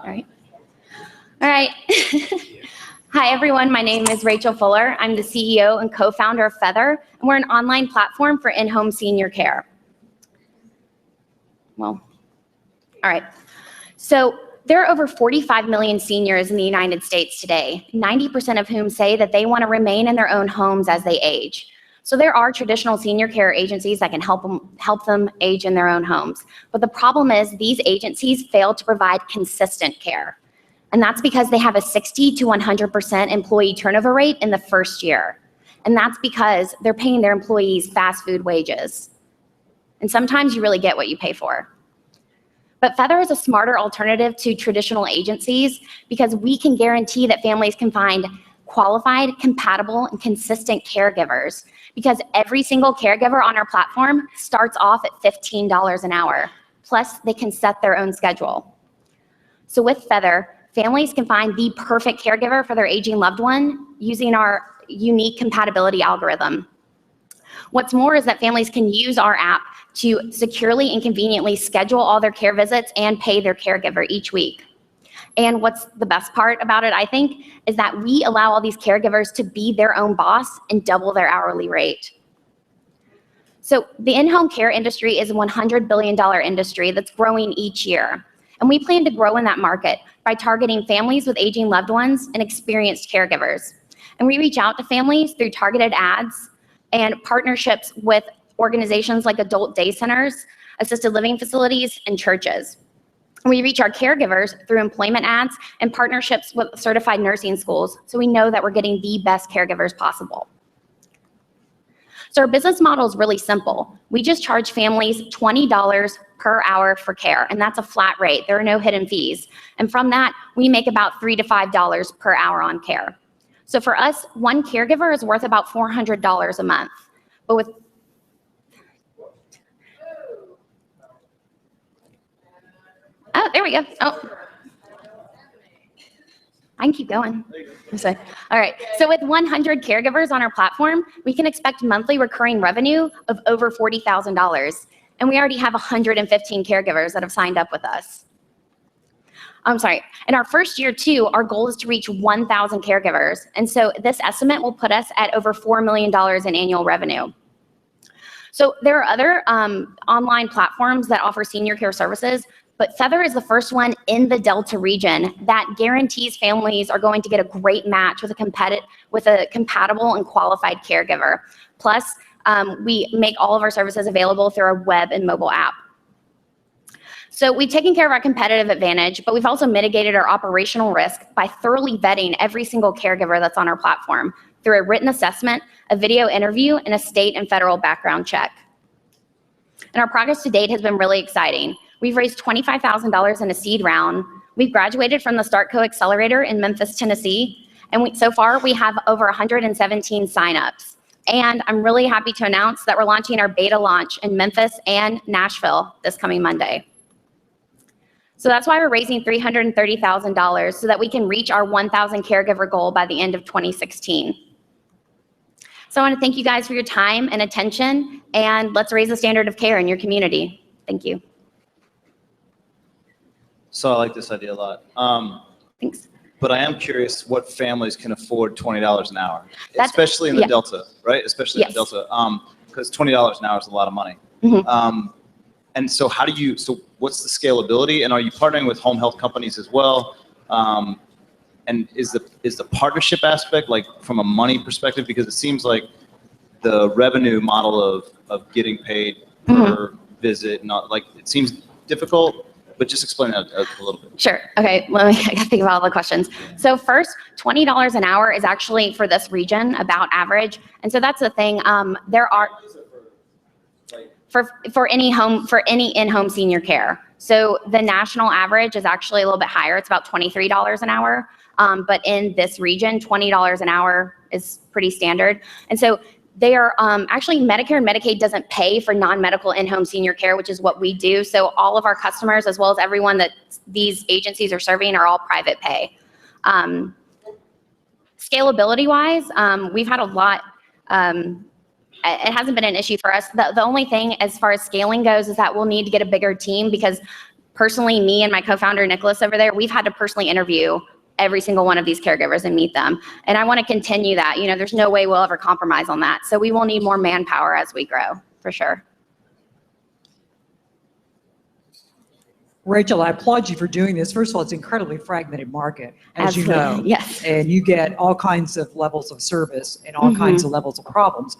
right. All right. Hi, everyone. My name is Rachel Fuller. I'm the CEO and co-founder of Feather, and we're an online platform for in-home senior care. Well, all right. So there are over 45 million seniors in the United States today, 90% of whom say that they want to remain in their own homes as they age. So there are traditional senior care agencies that can help them age in their own homes. But the problem is these agencies fail to provide consistent care. And that's because they have a 60 to 100% employee turnover rate in the first year. And that's because they're paying their employees fast food wages. And sometimes you really get what you pay for. But Feather is a smarter alternative to traditional agencies because we can guarantee that families can find qualified, compatible, and consistent caregivers, because every single caregiver on our platform starts off at $15 an hour. Plus, they can set their own schedule. So with Feather, families can find the perfect caregiver for their aging loved one using our unique compatibility algorithm. What's more is that families can use our app to securely and conveniently schedule all their care visits and pay their caregiver each week. And what's the best part about it, I think, is that we allow all these caregivers to be their own boss and double their hourly rate. So the in-home care industry is a $100 billion industry that's growing each year. And we plan to grow in that market by targeting families with aging loved ones and experienced caregivers. And we reach out to families through targeted ads and partnerships with organizations like adult day centers, assisted living facilities, and churches. We reach our caregivers through employment ads and partnerships with certified nursing schools, so we know that we're getting the best caregivers possible. So our business model is really simple. We just charge families $20 per hour for care, and that's a flat rate. There are no hidden fees. And from that, we make about $3 to $5 per hour on care. So for us, one caregiver is worth about $400 a month. But with oh, there we go. Oh, I can keep going. All right. So with 100 caregivers on our platform, we can expect monthly recurring revenue of over $40,000. And we already have 115 caregivers that have signed up with us. I'm sorry. In our first year, too, our goal is to reach 1,000 caregivers. And so this estimate will put us at over $4 million in annual revenue. So there are other online platforms that offer senior care services, but Feather is the first one in the Delta region that guarantees families are going to get a great match with a compatible and qualified caregiver. Plus, we make all of our services available through our web and mobile app. So we've taken care of our competitive advantage, but we've also mitigated our operational risk by thoroughly vetting every single caregiver that's on our platform through a written assessment, a video interview, and a state and federal background check. And our progress to date has been really exciting. We've raised $25,000 in a seed round. We've graduated from the StartCo Accelerator in Memphis, Tennessee. And so far, we have over 117 signups. And I'm really happy to announce that we're launching our beta launch in Memphis and Nashville this coming Monday. So that's why we're raising $330,000 so that we can reach our 1,000 caregiver goal by the end of 2016. So I want to thank you guys for your time and attention, and let's raise the standard of care in your community. Thank you. So I like this idea a lot. Thanks. But I am curious what families can afford $20 an hour, That's, especially in the yeah. Delta, right? Especially in the Yes. Delta, because $20 an hour is a lot of money. Mhm. And so so what's the scalability? And are you partnering with home health companies as well? And is the partnership aspect, like from a money perspective, because it seems like the revenue model of getting paid per visit, not like, it seems difficult, but just explain that a little bit. Sure. Okay. Let me I gotta think about all the questions. So first, $20 an hour is actually for this region about average. And so that's the thing. There are for any in-home senior care. So the national average is actually a little bit higher. It's about $23 an hour. But in this region, $20 an hour is pretty standard. And so they are actually Medicare and Medicaid doesn't pay for non-medical in-home senior care, which is what we do. So all of our customers, as well as everyone that these agencies are serving, are all private pay. Scalability wise, we've had a lot, it hasn't been an issue for us. The only thing as far as scaling goes is that we'll need to get a bigger team, because personally, me and my co-founder Nicholas over there, we've had to personally interview every single one of these caregivers and meet them. And I want to continue that. You know, there's no way we'll ever compromise on that. So we will need more manpower as we grow, for sure. Rachel, I applaud you for doing this. First of all, it's an incredibly fragmented market, as you Absolutely, know. yes. And you get all kinds of levels of service and all kinds of levels of problems.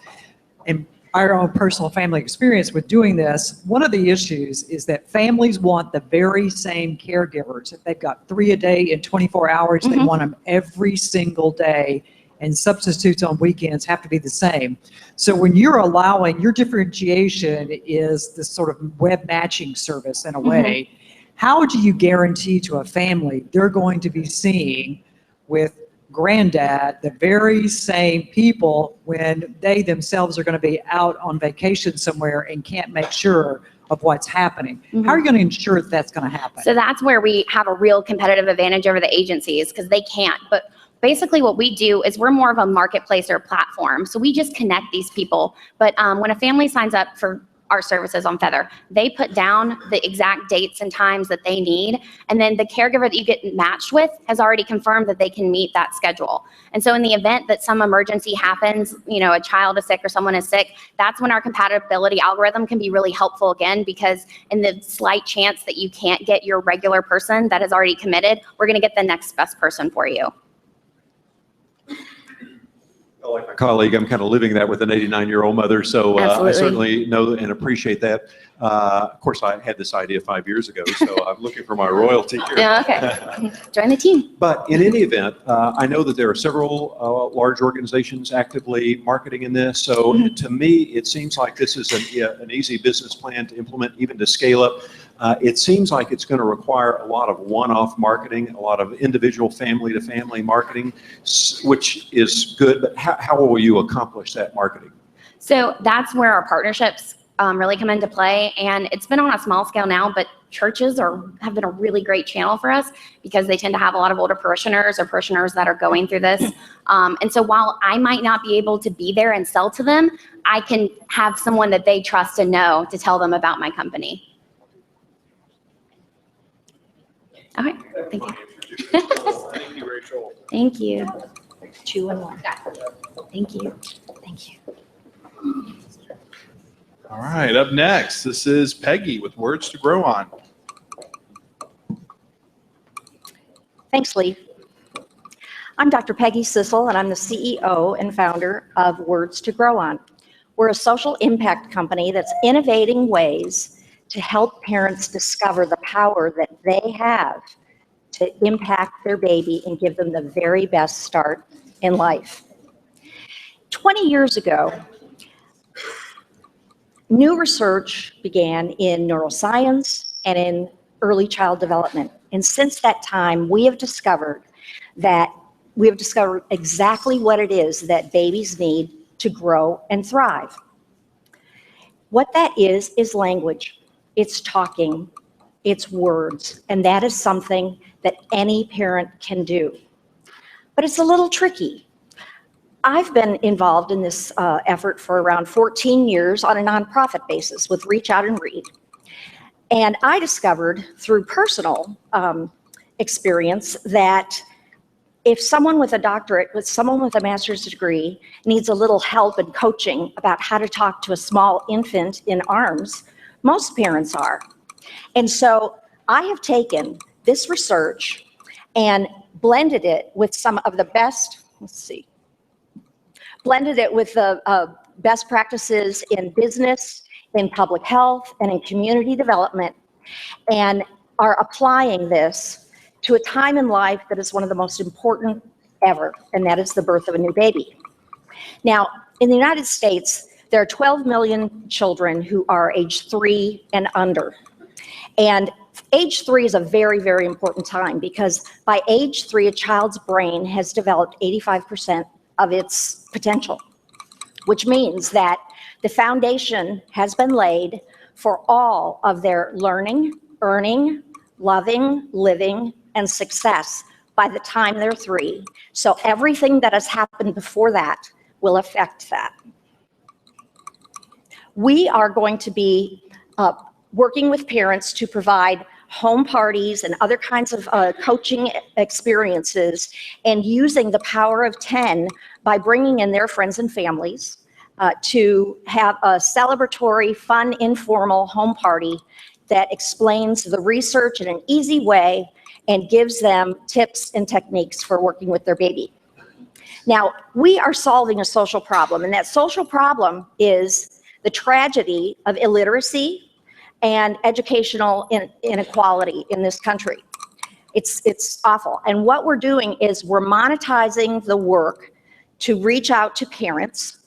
And our own personal family experience with doing this, one of the issues is that families want the very same caregivers. If they've got 3 a day in 24 hours, they want them every single day, and substitutes on weekends have to be the same. So when you're allowing, your differentiation is this sort of web matching service in a way. How do you guarantee to a family they're going to be seeing with granddad the very same people when they themselves are going to be out on vacation somewhere and can't make sure of what's happening? How are you going to ensure that that's going to happen? So that's where we have a real competitive advantage over the agencies, because they can't. But basically what we do is we're more of a marketplace or platform. So we just connect these people. But when a family signs up for our services on Feather, they put down the exact dates and times that they need. And then the caregiver that you get matched with has already confirmed that they can meet that schedule. And so in the event that some emergency happens, you know, a child is sick or someone is sick, that's when our compatibility algorithm can be really helpful again, because in the slight chance that you can't get your regular person that is already committed, we're going to get the next best person for you. Like my colleague, I'm kind of living that with an 89-year-old mother, so I certainly know and appreciate that. Of course, I had this idea 5 years ago, so I'm looking for my royalty here. Yeah, okay. Join the team. But in any event, I know that there are several large organizations actively marketing in this. So to me, it seems like this is an easy business plan to implement, even to scale up. It seems like it's going to require a lot of one-off marketing, a lot of individual family-to-family marketing, which is good. But how will you accomplish that marketing? So that's where our partnerships really come into play. And it's been on a small scale now, but churches have been a really great channel for us, because they tend to have a lot of older parishioners or parishioners that are going through this. And so while I might not be able to be there and sell to them, I can have someone that they trust and know to tell them about my company. Okay, thank you. Thank you, Rachel. Thank you. 2 and 1. Thank you. Thank you. All right, up next, this is Peggy with Words to Grow On. Thanks, Lee. I'm Dr. Peggy Sissel, and I'm the CEO and founder of Words to Grow On. We're a social impact company that's innovating ways to help parents discover the power that they have to impact their baby and give them the very best start in life. 20 years ago, new research began in neuroscience and in early child development. And since that time, we have discovered exactly what it is that babies need to grow and thrive. What that is language. It's talking, it's words, and that is something that any parent can do. But it's a little tricky. I've been involved in this effort for around 14 years on a nonprofit basis with Reach Out and Read. And I discovered through personal experience that if someone with a doctorate, with someone with a master's degree needs a little help and coaching about how to talk to a small infant in arms, most parents are. And so I have taken this research and blended it with some of the best, blended it with the best practices in business, in public health, and in community development, and are applying this to a time in life that is one of the most important ever, and that is the birth of a new baby. Now, in the United States, there are 12 million children who are age 3 and under. And age 3 is a very, very important time, because by age 3, a child's brain has developed 85% of its potential, which means that the foundation has been laid for all of their learning, earning, loving, living, and success by the time they're 3. So everything that has happened before that will affect that. We are going to be working with parents to provide home parties and other kinds of coaching experiences, and using the power of 10 by bringing in their friends and families to have a celebratory, fun, informal home party that explains the research in an easy way and gives them tips and techniques for working with their baby. Now, we are solving a social problem, and that social problem is the tragedy of illiteracy and educational inequality in this country. It's awful. And what we're doing is we're monetizing the work to reach out to parents,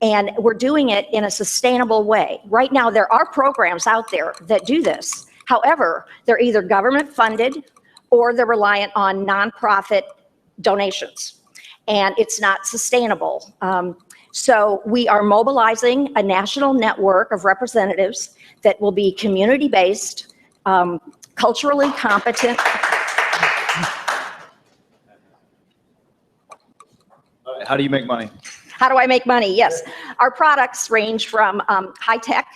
and we're doing it in a sustainable way. Right now, there are programs out there that do this. However, they're either government funded or they're reliant on nonprofit donations, and it's not sustainable. So we are mobilizing a national network of representatives that will be community-based, culturally competent. How do you make money? How do I make money? Yes. Our products range from high-tech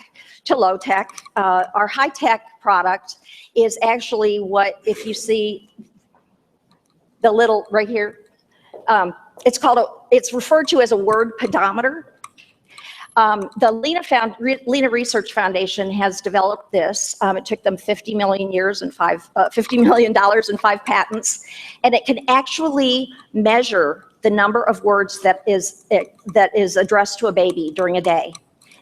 to low-tech. Our high-tech product is actually what, if you see the little right here, it's referred to as a word pedometer. The Lena Research Foundation has developed this. It took them $50 million and 5 patents, and it can actually measure the number of words that is addressed to a baby during a day.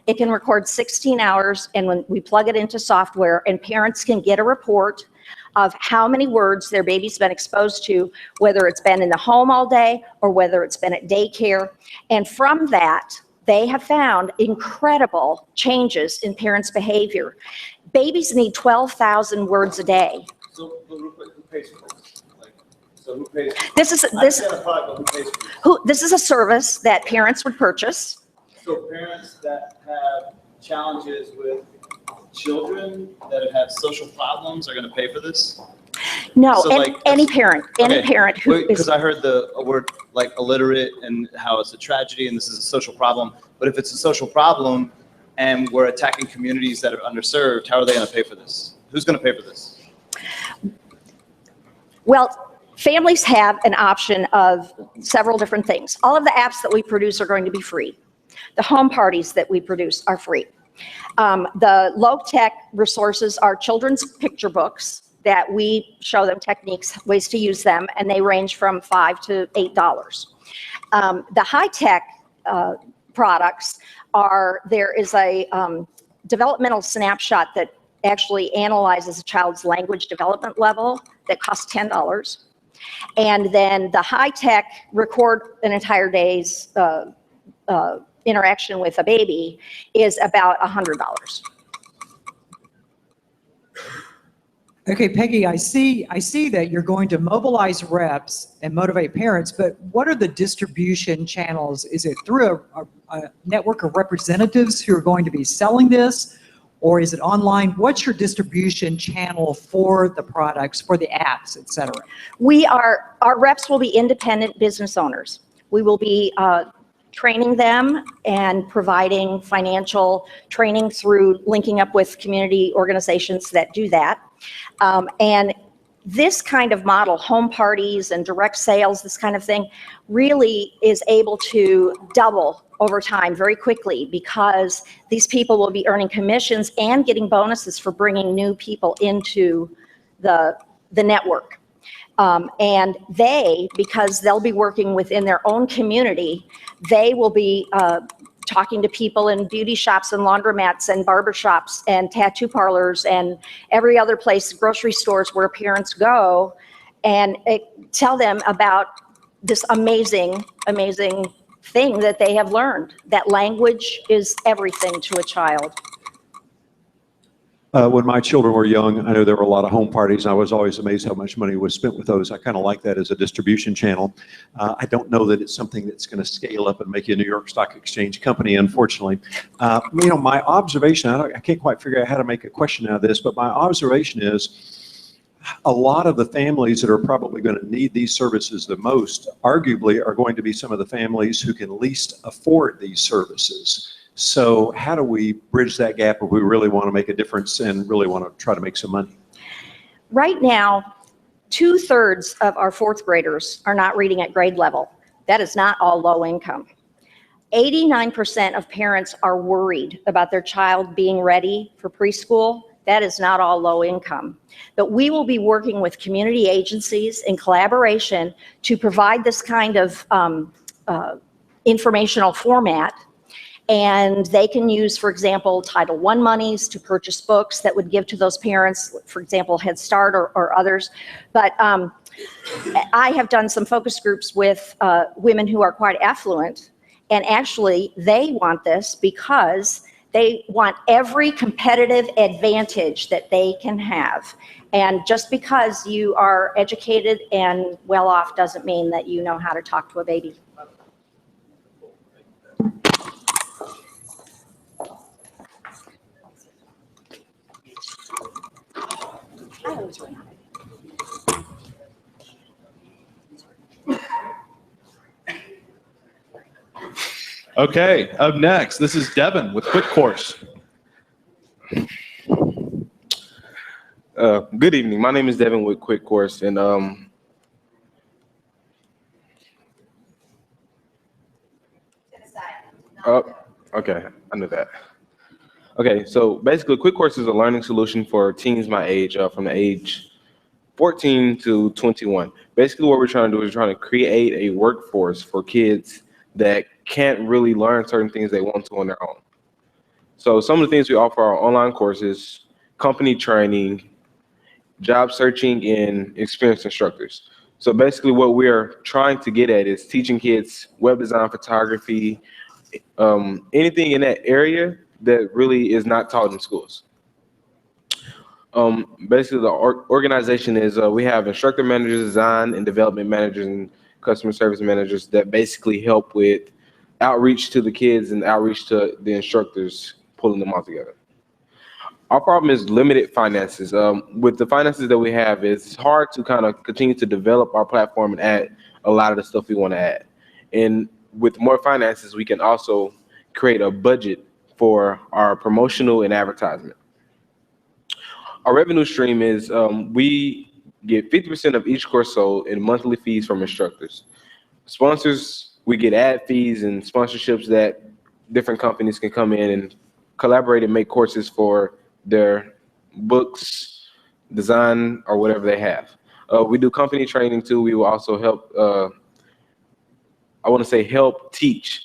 It can record 16 hours, and when we plug it into software, and parents can get a report of how many words their baby's been exposed to, whether it's been in the home all day or whether it's been at daycare. And from that, they have found incredible changes in parents' behavior. Babies need 12,000 words a day. So who pays for this? So who pays? This is this is a service that parents would purchase. So parents that have challenges with children that have social problems are going to pay for this? No, So, like, any parent who is. Because I heard the word like illiterate and how it's a tragedy and this is a social problem. But if it's a social problem and we're attacking communities that are underserved, how are they going to pay for this? Who's going to pay for this? Well, families have an option of several different things. All of the apps that we produce are going to be free. The home parties that we produce are free. The low-tech resources are children's picture books that we show them techniques, ways to use them, and they range from $5 to $8. The high-tech products are, there is a developmental snapshot that actually analyzes a child's language development level that costs $10. And then the high-tech record an entire day's interaction with a baby is about $100. Okay, Peggy, I see that you're going to mobilize reps and motivate parents, but what are the distribution channels? Is it through a network of representatives who are going to be selling this, or is it online? What's your distribution channel for the products, for the apps, et cetera? Our reps will be independent business owners. We will be training them and providing financial training through linking up with community organizations that do that. And this kind of model, home parties and direct sales, this kind of thing, really is able to double over time very quickly because these people will be earning commissions and getting bonuses for bringing new people into the network. And because they'll be working within their own community, they will be talking to people in beauty shops and laundromats and barber shops and tattoo parlors and every other place, grocery stores where parents go, and tell them about this amazing, amazing thing that they have learned, that language is everything to a child. When my children were young, I know there were a lot of home parties, and I was always amazed how much money was spent with those. I kind of like that as a distribution channel. I don't know that it's something that's going to scale up and make you a New York Stock Exchange company, unfortunately. My observation, I can't quite figure out how to make a question out of this, but my observation is a lot of the families that are probably going to need these services the most, arguably, are going to be some of the families who can least afford these services. So how do we bridge that gap if we really want to make a difference and really want to try to make some money? Right now, 2/3 of our fourth graders are not reading at grade level. That is not all low income. 89% of parents are worried about their child being ready for preschool. That is not all low income. But we will be working with community agencies in collaboration to provide this kind of informational format. And they can use, for example, Title I monies to purchase books that would give to those parents, for example, Head Start or others. But I have done some focus groups with women who are quite affluent, and actually they want this because they want every competitive advantage that they can have. And just because you are educated and well off doesn't mean that you know how to talk to a baby. Okay, up next, this is Devin with Quick Course. Good evening. My name is Devin with Quick Course, and okay, I knew that. Okay, so basically, Quick Course is a learning solution for teens my age, from the age 14 to 21. Basically, what we're trying to do is trying to create a workforce for kids that can't really learn certain things they want to on their own. So some of the things we offer are online courses, company training, job searching, and experienced instructors. So basically what we're trying to get at is teaching kids web design, photography, anything in that area that really is not taught in schools. Basically the organization is we have instructor managers, design and development managers, and customer service managers that basically help with outreach to the kids and outreach to the instructors, pulling them all together. Our problem is limited finances. With the finances that we have, it's hard to kind of continue to develop our platform and add a lot of the stuff we want to add. And with more finances, we can also create a budget for our promotional and advertisement. Our revenue stream is we get 50% of each course sold in monthly fees from instructors. Sponsors, we get ad fees and sponsorships that different companies can come in and collaborate and make courses for their books, design, or whatever they have. We do company training too. We will also help, help teach.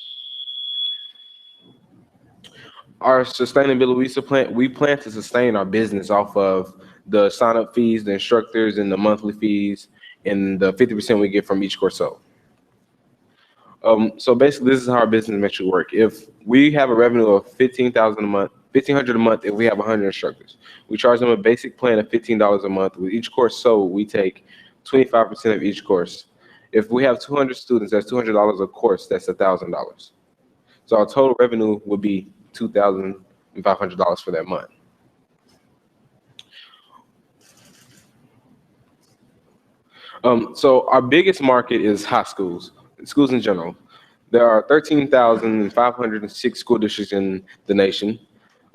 Our sustainability, we plan to sustain our business off of the sign-up fees, the instructors, and the monthly fees, and the 50% we get from each course sold. So basically, this is how our business metric work. If we have a revenue of $15,000 a month, $1,500 a month, if we have 100 instructors, we charge them a basic plan of $15 a month. With each course sold, we take 25% of each course. If we have 200 students, that's $200 a course. That's $1,000. So our total revenue would be $2,500 for that month. So our biggest market is high schools, schools in general. There are 13,506 school districts in the nation.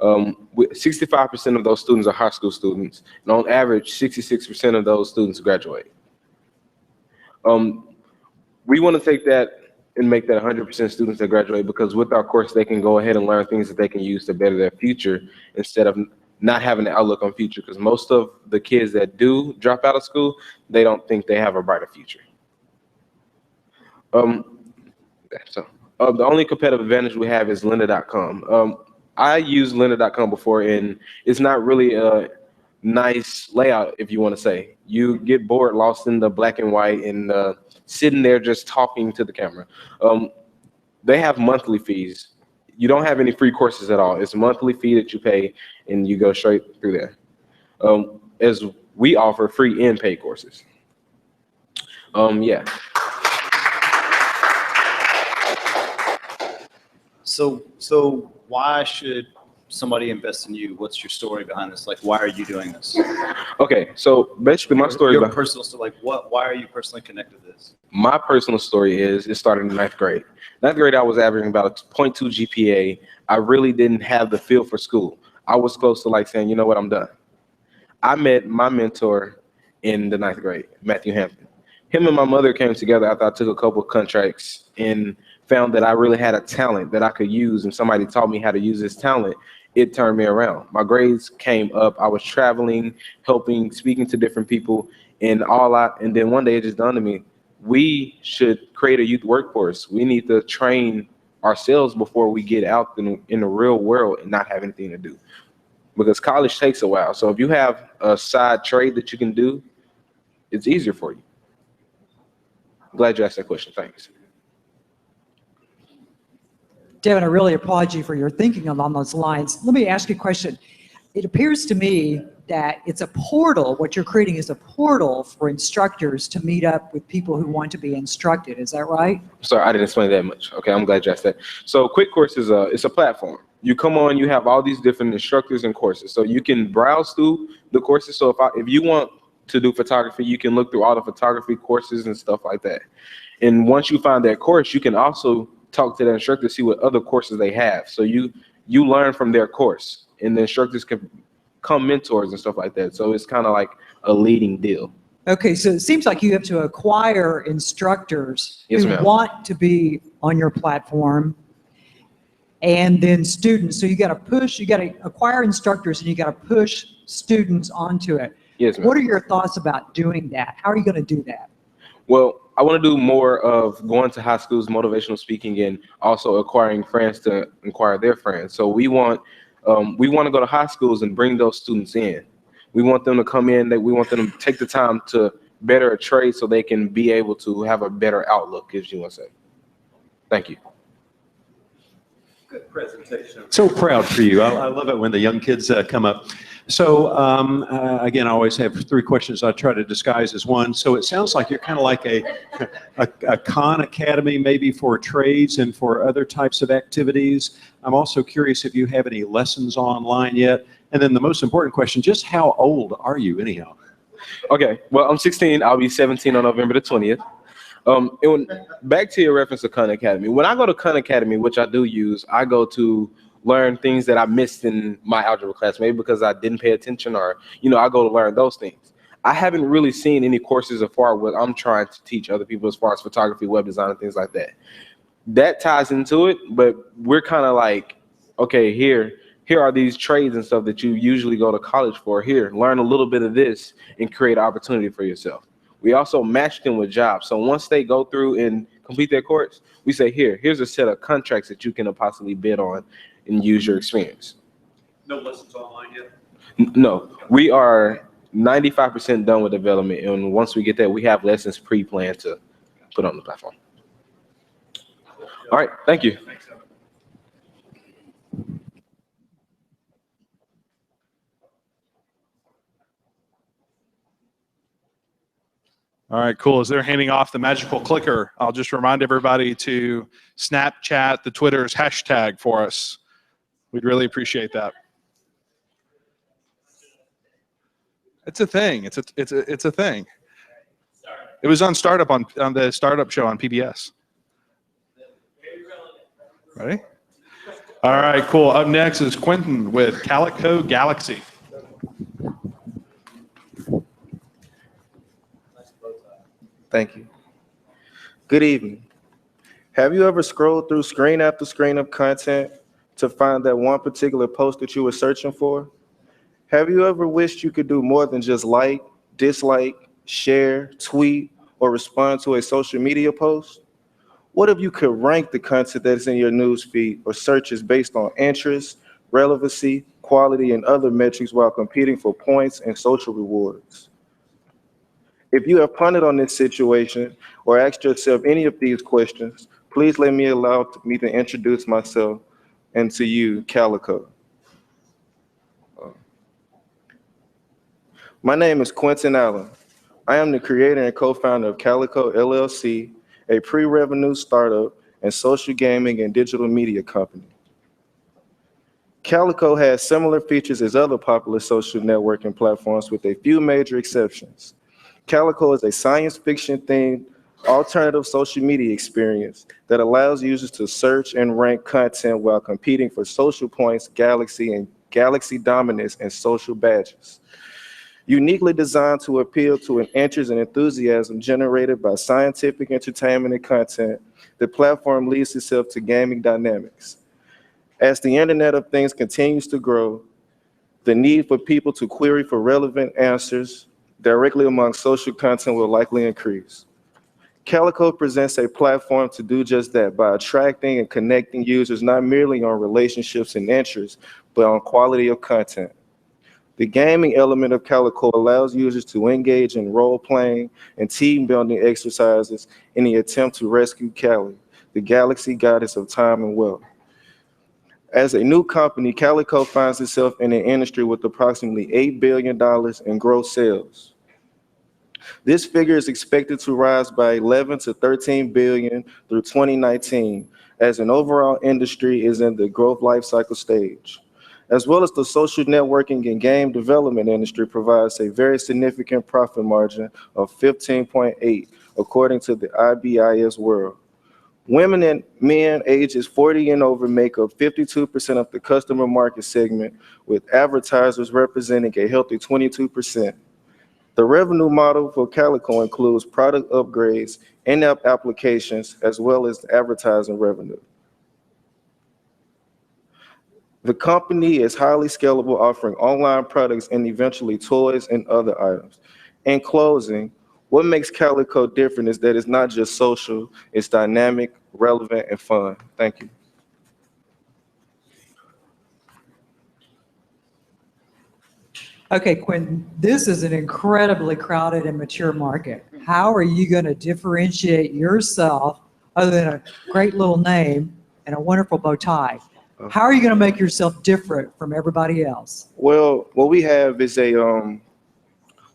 65% of those students are high school students, and on average, 66% of those students graduate. We want to take that and make that 100% students that graduate, because with our course, they can go ahead and learn things that they can use to better their future instead of not having an outlook on future, because most of the kids that do drop out of school, they don't think they have a brighter future. The only competitive advantage we have is lynda.com. I used lynda.com before, and it's not really a nice layout, if you want to say. You get bored, lost in the black and white, and sitting there just talking to the camera. They have monthly fees. You don't have any free courses at all. It's a monthly fee that you pay, and you go straight through there. As we offer free and paid courses. Yeah. So why should somebody invests in you, what's your story behind this? Like, why are you doing this? Okay, so basically my story. Your personal story, like why are you personally connected to this? My personal story is it started in ninth grade. Ninth grade, I was averaging about a 0.2 GPA. I really didn't have the feel for school. I was close to like saying, you know what, I'm done. I met my mentor in the ninth grade, Matthew Hampton. Him and my mother came together after I took a couple of contracts and found that I really had a talent that I could use, and somebody taught me how to use this talent. It turned me around. My grades came up. I was traveling, helping, speaking to different people, and then one day it just dawned on me, we should create a youth workforce. We need to train ourselves before we get out in the real world and not have anything to do. Because college takes a while. So if you have a side trade that you can do, it's easier for you. I'm glad you asked that question. Thanks. Devin, I really applaud you for your thinking along those lines. Let me ask you a question. It appears to me that it's a portal. What you're creating is a portal for instructors to meet up with people who want to be instructed. Is that right? Sorry, I didn't explain that much. Okay, I'm glad you asked that. So Quick Course is it's a platform. You come on, you have all these different instructors and courses. So you can browse through the courses. So if you want to do photography, you can look through all the photography courses and stuff like that. And once you find that course, you can also talk to the instructor, see what other courses they have. So you learn from their course, and the instructors can become mentors and stuff like that. So it's kind of like a leading deal. Okay, so it seems like you have to acquire instructors Yes, who ma'am. want to be on your platform, and then students. So you got to acquire instructors, and you got to push students onto it. Yes, ma'am. What are your thoughts about doing that? How are you going to do that? Well, I want to do more of going to high schools, motivational speaking, and also acquiring friends to acquire their friends. So we want to go to high schools and bring those students in. We want them to come in. We want them to take the time to better a trade so they can be able to have a better outlook, as you want to say. Thank you. Good presentation. So proud for you. I love it when the young kids come up. So again, I always have three questions I try to disguise as one. So it sounds like you're kind of like a Khan Academy maybe for trades and for other types of activities. I'm also curious if you have any lessons online yet. And then the most important question, just how old are you anyhow? Okay, well, I'm 16. I'll be 17 on November the 20th. Back to your reference to Khan Academy. When I go to Khan Academy, which I do use, I go to learn things that I missed in my algebra class, maybe because I didn't pay attention, or, I go to learn those things. I haven't really seen any courses as far as what I'm trying to teach other people as far as photography, web design, and things like that. That ties into it, but we're kind of like, okay, here are these trades and stuff that you usually go to college for. Here, learn a little bit of this and create opportunity for yourself. We also match them with jobs. So once they go through and complete their course, we say, here's a set of contracts that you can possibly bid on and use your experience. No lessons online yet? No, we are 95% done with development. And once we get that, we have lessons pre-planned to put on the platform. All right, thank you. Thanks, Evan. All right, cool. As they're handing off the magical clicker, I'll just remind everybody to Snapchat the Twitter's hashtag for us. We'd really appreciate that. It's a thing. It's a thing. It was on the startup show on PBS. Ready? All right, cool. Up next is Quentin with Calico Galaxy. Thank you. Good evening. Have you ever scrolled through screen after screen of content to find that one particular post that you were searching for? Have you ever wished you could do more than just like, dislike, share, tweet, or respond to a social media post? What if you could rank the content that's in your newsfeed or searches based on interest, relevancy, quality, and other metrics while competing for points and social rewards? If you have pondered on this situation or asked yourself any of these questions, please let me allow me to introduce myself and to you, Calico. My name is Quentin Allen. I am the creator and co-founder of Calico LLC, a pre-revenue startup and social gaming and digital media company. Calico has similar features as other popular social networking platforms with a few major exceptions. Calico is a science fiction themed alternative social media experience that allows users to search and rank content while competing for social points, galaxy dominance, and social badges. Uniquely designed to appeal to an interest and enthusiasm generated by scientific entertainment and content, the platform leads itself to gaming dynamics. As the Internet of Things continues to grow, the need for people to query for relevant answers directly among social content will likely increase. Calico presents a platform to do just that by attracting and connecting users not merely on relationships and interests, but on quality of content. The gaming element of Calico allows users to engage in role-playing and team-building exercises in the attempt to rescue Callie, the galaxy goddess of time and wealth. As a new company, Calico finds itself in an industry with approximately $8 billion in gross sales. This figure is expected to rise by 11 to 13 billion through 2019, as an overall industry is in the growth life cycle stage. As well as the social networking and game development industry provides a very significant profit margin of 15.8, according to the IBIS World. Women and men ages 40 and over make up 52% of the customer market segment, with advertisers representing a healthy 22%. The revenue model for Calico includes product upgrades, in-app applications, as well as advertising revenue. The company is highly scalable, offering online products and eventually toys and other items. In closing, what makes Calico different is that it's not just social, it's dynamic, relevant, and fun. Thank you. Okay, Quentin, this is an incredibly crowded and mature market. How are you going to differentiate yourself other than a great little name and a wonderful bow tie? How are you going to make yourself different from everybody else? Well, what we have is a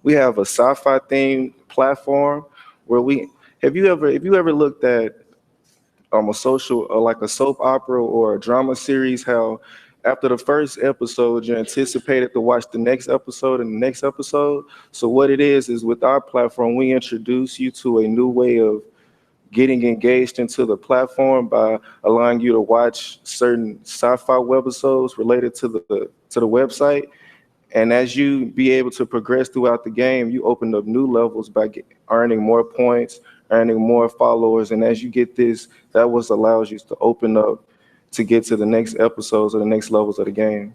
sci-fi themed platform where have you ever looked at a social like a soap opera or a drama series, how after the first episode you anticipated to watch the next episode and the next episode? So what it is with our platform, we introduce you to a new way of getting engaged into the platform by allowing you to watch certain sci-fi webisodes related to the website. And as you be able to progress throughout the game, you open up new levels by earning more points, earning more followers. And as you get this, that what allows you to open up to get to the next episodes or the next levels of the game.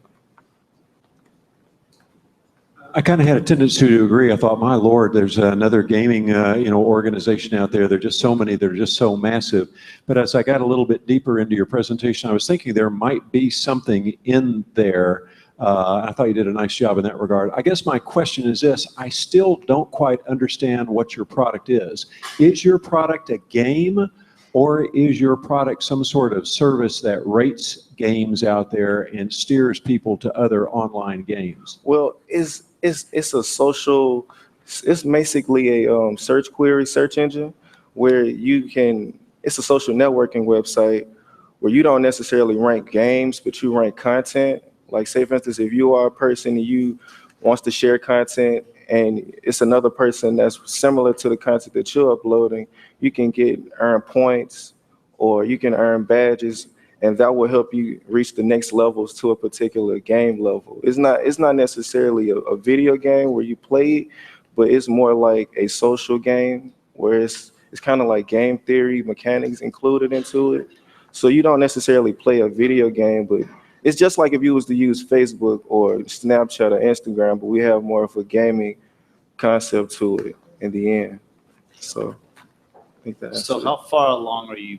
I kind of had a tendency to agree. I thought, my Lord, there's another gaming, organization out there. There are just so many. They're just so massive. But as I got a little bit deeper into your presentation, I was thinking there might be something in there. I thought you did a nice job in that regard. I guess my question is this: I still don't quite understand what your product is. Is your product a game, or is your product some sort of service that rates games out there and steers people to other online games? Well, it's a social, it's basically a search engine where it's a social networking website where you don't necessarily rank games, but you rank content. Like, say for instance, if you are a person and you wants to share content and it's another person that's similar to the content that you're uploading, you can earn points or you can earn badges, and that will help you reach the next levels to a particular game level. It's not necessarily a video game where you play it, but it's more like a social game where it's kind of like game theory mechanics included into it. So you don't necessarily play a video game, but it's just like if you was to use Facebook or Snapchat or Instagram, but we have more of a gaming concept to it in the end. So I think that's So how far along are you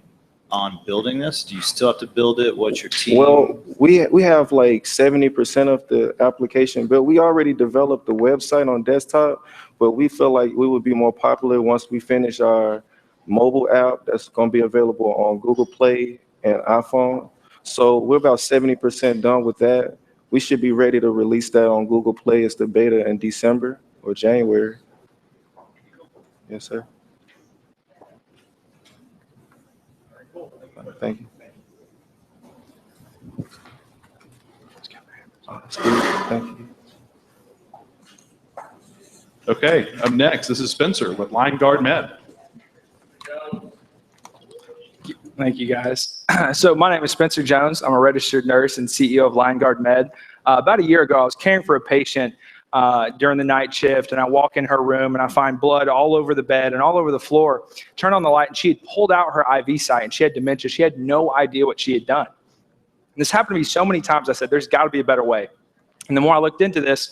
on building this? Do you still have to build it? What's your team? Well, we have like 70% of the application built. We already developed the website on desktop, but we feel like we would be more popular once we finish our mobile app that's going to be available on Google Play and iPhone. So we're about 70% done with that. We should be ready to release that on Google Play as the beta in December or January. Yes, sir. Thank you. That's good. Thank you. Okay, up next, this is Spencer with Line Guard Med. Thank you, guys. So my name is Spencer Jones. I'm a registered nurse and CEO of Line Guard Med. About a year ago, I was caring for a patient during the night shift, and I walk in her room and I find blood all over the bed and all over the floor. Turn on the light, and she had pulled out her IV site, and she had dementia. She had no idea what she had done. And this happened to me so many times. I said, there's got to be a better way. And the more I looked into this,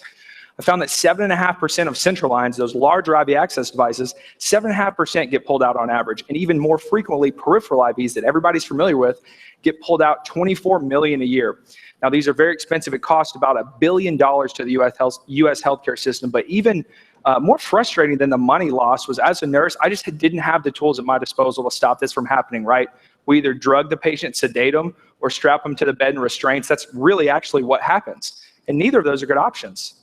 I found that 7.5% of central lines, those larger IV access devices, 7.5% get pulled out on average. And even more frequently, peripheral IVs that everybody's familiar with get pulled out 24 million a year. Now, these are very expensive. It costs about $1 billion to the US healthcare system. But even more frustrating than the money loss was, as a nurse, I just didn't have the tools at my disposal to stop this from happening, right? We either drug the patient, sedate them, or strap them to the bed in restraints. That's really actually what happens. And neither of those are good options.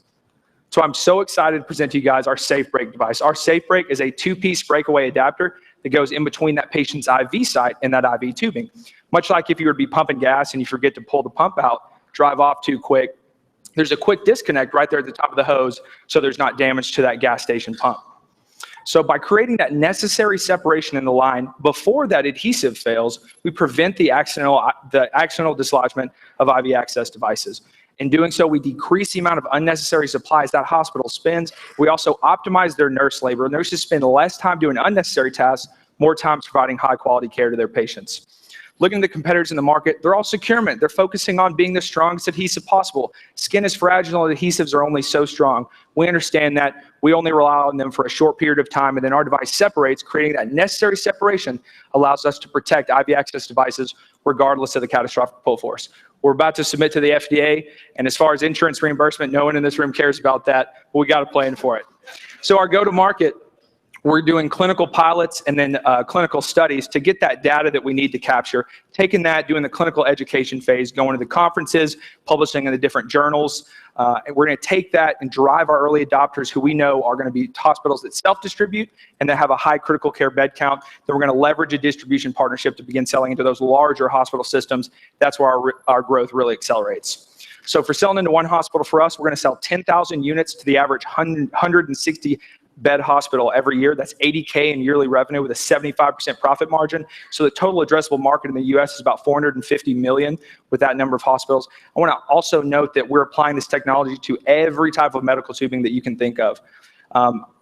So I'm so excited to present to you guys our SafeBreak device. Our SafeBreak is a 2-piece breakaway adapter that goes in between that patient's IV site and that IV tubing. Much like if you were to be pumping gas and you forget to pull the pump out, drive off too quick, there's a quick disconnect right there at the top of the hose so there's not damage to that gas station pump. So by creating that necessary separation in the line before that adhesive fails, we prevent the accidental dislodgement of IV access devices. In doing so, we decrease the amount of unnecessary supplies that hospital spends. We also optimize their nurse labor. Nurses spend less time doing unnecessary tasks, more time providing high quality care to their patients. Looking at the competitors in the market, they're all securement. They're focusing on being the strongest adhesive possible. Skin is fragile and adhesives are only so strong. We understand that. We only rely on them for a short period of time, and then our device separates. Creating that necessary separation allows us to protect IV access devices regardless of the catastrophic pull force. We're about to submit to the FDA, and as far as insurance reimbursement, no one in this room cares about that, but we got to plan for it. So our go-to-market, we're doing clinical pilots and then clinical studies to get that data that we need to capture. Taking that, doing the clinical education phase, going to the conferences, publishing in the different journals. And we're going to take that and drive our early adopters who we know are going to be hospitals that self-distribute and that have a high critical care bed count. Then we're going to leverage a distribution partnership to begin selling into those larger hospital systems. That's where our growth really accelerates. So for selling into one hospital for us, we're going to sell 10,000 units to the average 160 bed hospital every year. That's $80K in yearly revenue with a 75% profit margin. So the total addressable market in the US is about 450 million with that number of hospitals. I want to also note that we're applying this technology to every type of medical tubing that you can think of.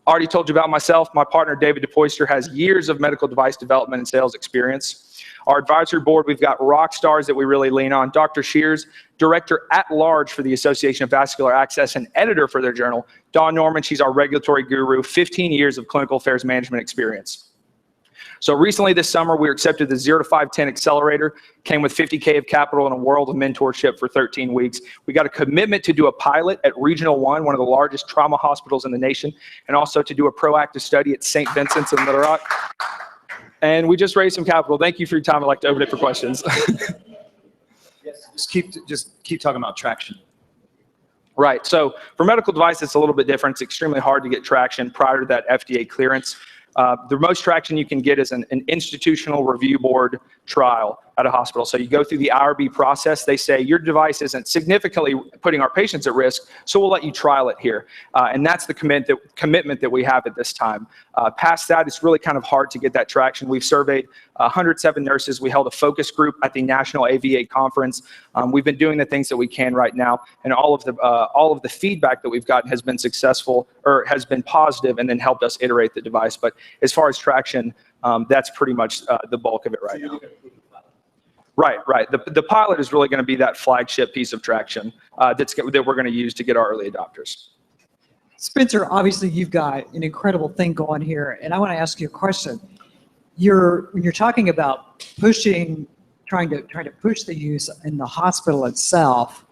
Already told you about myself. My partner, David DePoyster, has years of medical device development and sales experience. Our advisory board, we've got rock stars that we really lean on. Dr. Shears, director at large for the Association of Vascular Access and editor for their journal. Dawn Norman, she's our regulatory guru, 15 years of clinical affairs management experience. So recently this summer, we were accepted the 0 to 510 accelerator, came with 50K of capital and a world of mentorship for 13 weeks. We got a commitment to do a pilot at Regional 1, one of the largest trauma hospitals in the nation, and also to do a proactive study at St. Vincent's in Little Rock. And we just raised some capital. Thank you for your time. I'd like to open it for questions. Yes, just keep talking about traction. Right. So for medical devices, it's a little bit different. It's extremely hard to get traction prior to that FDA clearance. The most traction you can get is an institutional review board trial at a hospital. So you go through the IRB process. They say your device isn't significantly putting our patients at risk, so we'll let you trial it here. And that's the commitment that we have at this time. Past that, it's really kind of hard to get that traction. We've surveyed 107 nurses. We held a focus group at the National AVA conference. We've been doing the things that we can right now, and all of the feedback that we've gotten has been successful or has been positive, and then helped us iterate the device. But as far as traction, that's pretty much the bulk of it right now. Right. The pilot is really going to be that flagship piece of traction that we're going to use to get our early adopters. Spencer, obviously you've got an incredible thing going here, and I want to ask you a question. When you're talking about trying to push the use in the hospital itself,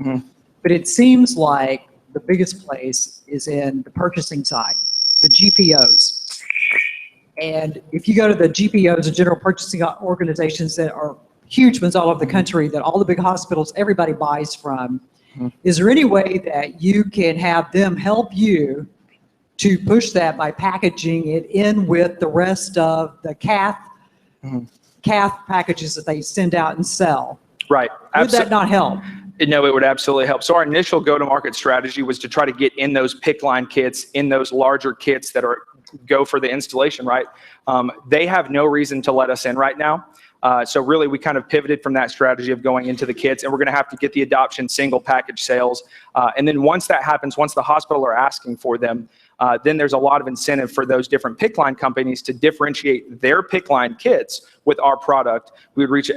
but it seems like the biggest place is in the purchasing side, the GPOs. And if you go to the GPOs, the general purchasing organizations that are huge ones all over the country, that all the big hospitals, everybody buys from, is there any way that you can have them help you to push that by packaging it in with the rest of the cath packages that they send out and sell? Right. Would that not help? No, it would absolutely help. So our initial go-to-market strategy was to try to get in those PICC line kits, in those larger kits that go for the installation, right? They have no reason to let us in right now. So really, we kind of pivoted from that strategy of going into the kits, and we're going to have to get the adoption single package sales. And then once that happens, once the hospital are asking for them, then there's a lot of incentive for those different PICC line companies to differentiate their PICC line kits with our product. We would reach,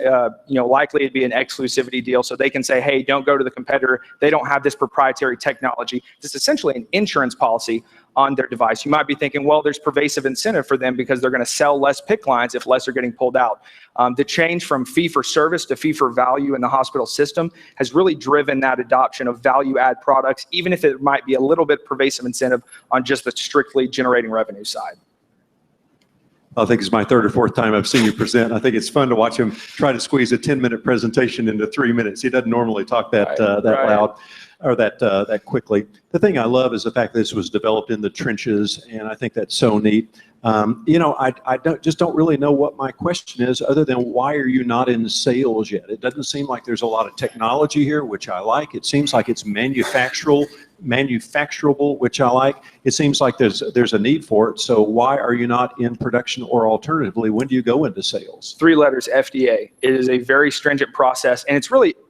likely it'd be an exclusivity deal, so they can say, hey, don't go to the competitor. They don't have this proprietary technology. It's essentially an insurance policy on their device. You might be thinking, well, there's pervasive incentive for them because they're going to sell less PICC lines if less are getting pulled out. The change from fee for service to fee for value in the hospital system has really driven that adoption of value add products, even if it might be a little bit pervasive incentive on just the strictly generating revenue side. I think it's my third or fourth time I've seen you present. I think it's fun to watch him try to squeeze a 10-minute presentation into 3 minutes. He doesn't normally talk that loud or that quickly. The thing I love is the fact that this was developed in the trenches, and I think that's so neat. I don't really know what my question is, other than why are you not in sales yet? It doesn't seem like there's a lot of technology here, which I like. It seems like it's manufacturable, which I like. It seems like there's a need for it. So why are you not in production, or alternatively, when do you go into sales? 3 letters, FDA. It is a very stringent process, and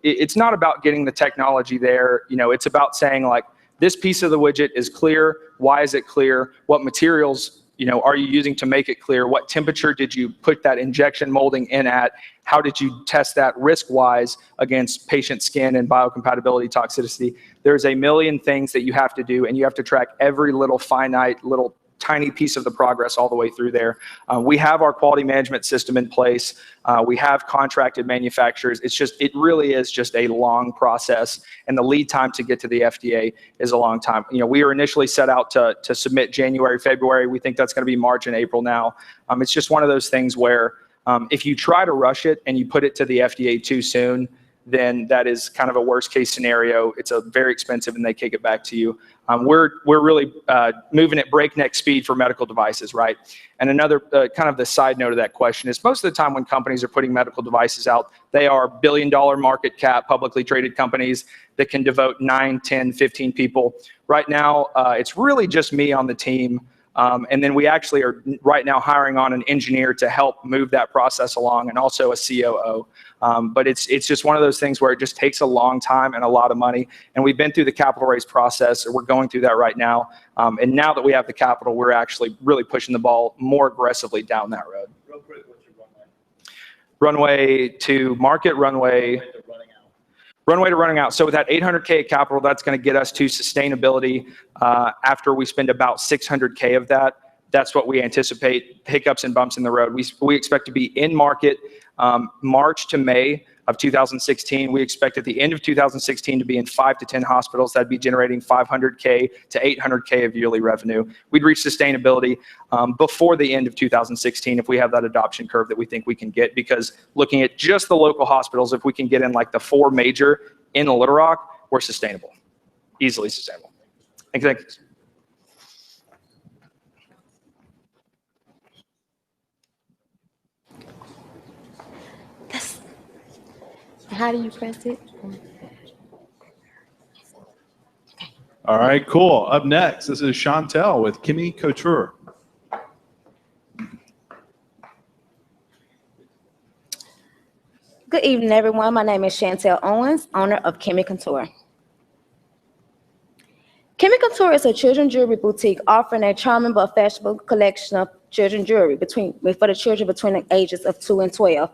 it's not about getting the technology there. It's about saying, like, this piece of the widget is clear. Why is it clear? What materials are you using to make it clear? What temperature did you put that injection molding in at? How did you test that risk-wise against patient skin and biocompatibility toxicity? There's a million things that you have to do, and you have to track every little finite, little tiny piece of the progress all the way through there. We have our quality management system in place. We have contracted manufacturers. It really is just a long process, and the lead time to get to the FDA is a long time. We were initially set out to submit January, February. We think that's going to be March and April now. It's just one of those things where if you try to rush it and you put it to the FDA too soon, then that is kind of a worst case scenario. It's very expensive, and they kick it back to you. We're really moving at breakneck speed for medical devices, right? And another kind of the side note of that question is, most of the time when companies are putting medical devices out, they are billion-dollar market cap, publicly traded companies that can devote 9, 10, 15 people. Right now, it's really just me on the team. And then we actually are right now hiring on an engineer to help move that process along, and also a COO. But it's just one of those things where it just takes a long time and a lot of money. And we've been through the capital raise process. We're going through that right now. And now that we have the capital, we're actually really pushing the ball more aggressively down that road. Real quick, what's your runway? Runway to market, runway to running out. So with that $800K capital, that's going to get us to sustainability. After we spend about $600K of that, that's what we anticipate hiccups and bumps in the road. We expect to be in market March to May of 2016. We expect at the end of 2016 to be in 5 to 10 hospitals. That'd be generating $500K to $800K of yearly revenue. We'd reach sustainability before the end of 2016 if we have that adoption curve that we think we can get, because looking at just the local hospitals, if we can get in like the 4 major in Little Rock, we're sustainable, easily sustainable. Thank you. How do you press it? All right, cool. Up next, this is Chantel with Kimmy Couture. Good evening, everyone. My name is Chantel Owens, owner of Kimmy Couture. Kimmy Couture is a children's jewelry boutique offering a charming but fashionable collection of children's jewelry for the children between the ages of 2 and 12.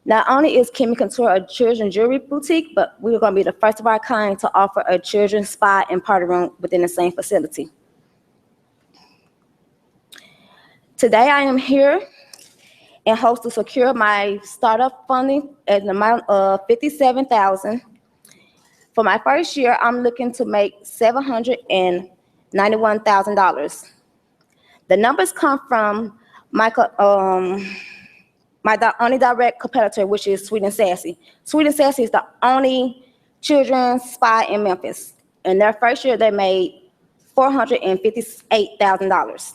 Not only is Kimmy Couture a children's jewelry boutique, but we're going to be the first of our kind to offer a children's spa and party room within the same facility. Today, I am here in hopes to secure my startup funding at an amount of $57,000. For my first year, I'm looking to make $791,000. The numbers come from my only direct competitor, which is Sweet and Sassy. Sweet and Sassy is the only children's spa in Memphis. In their first year, they made $458,000.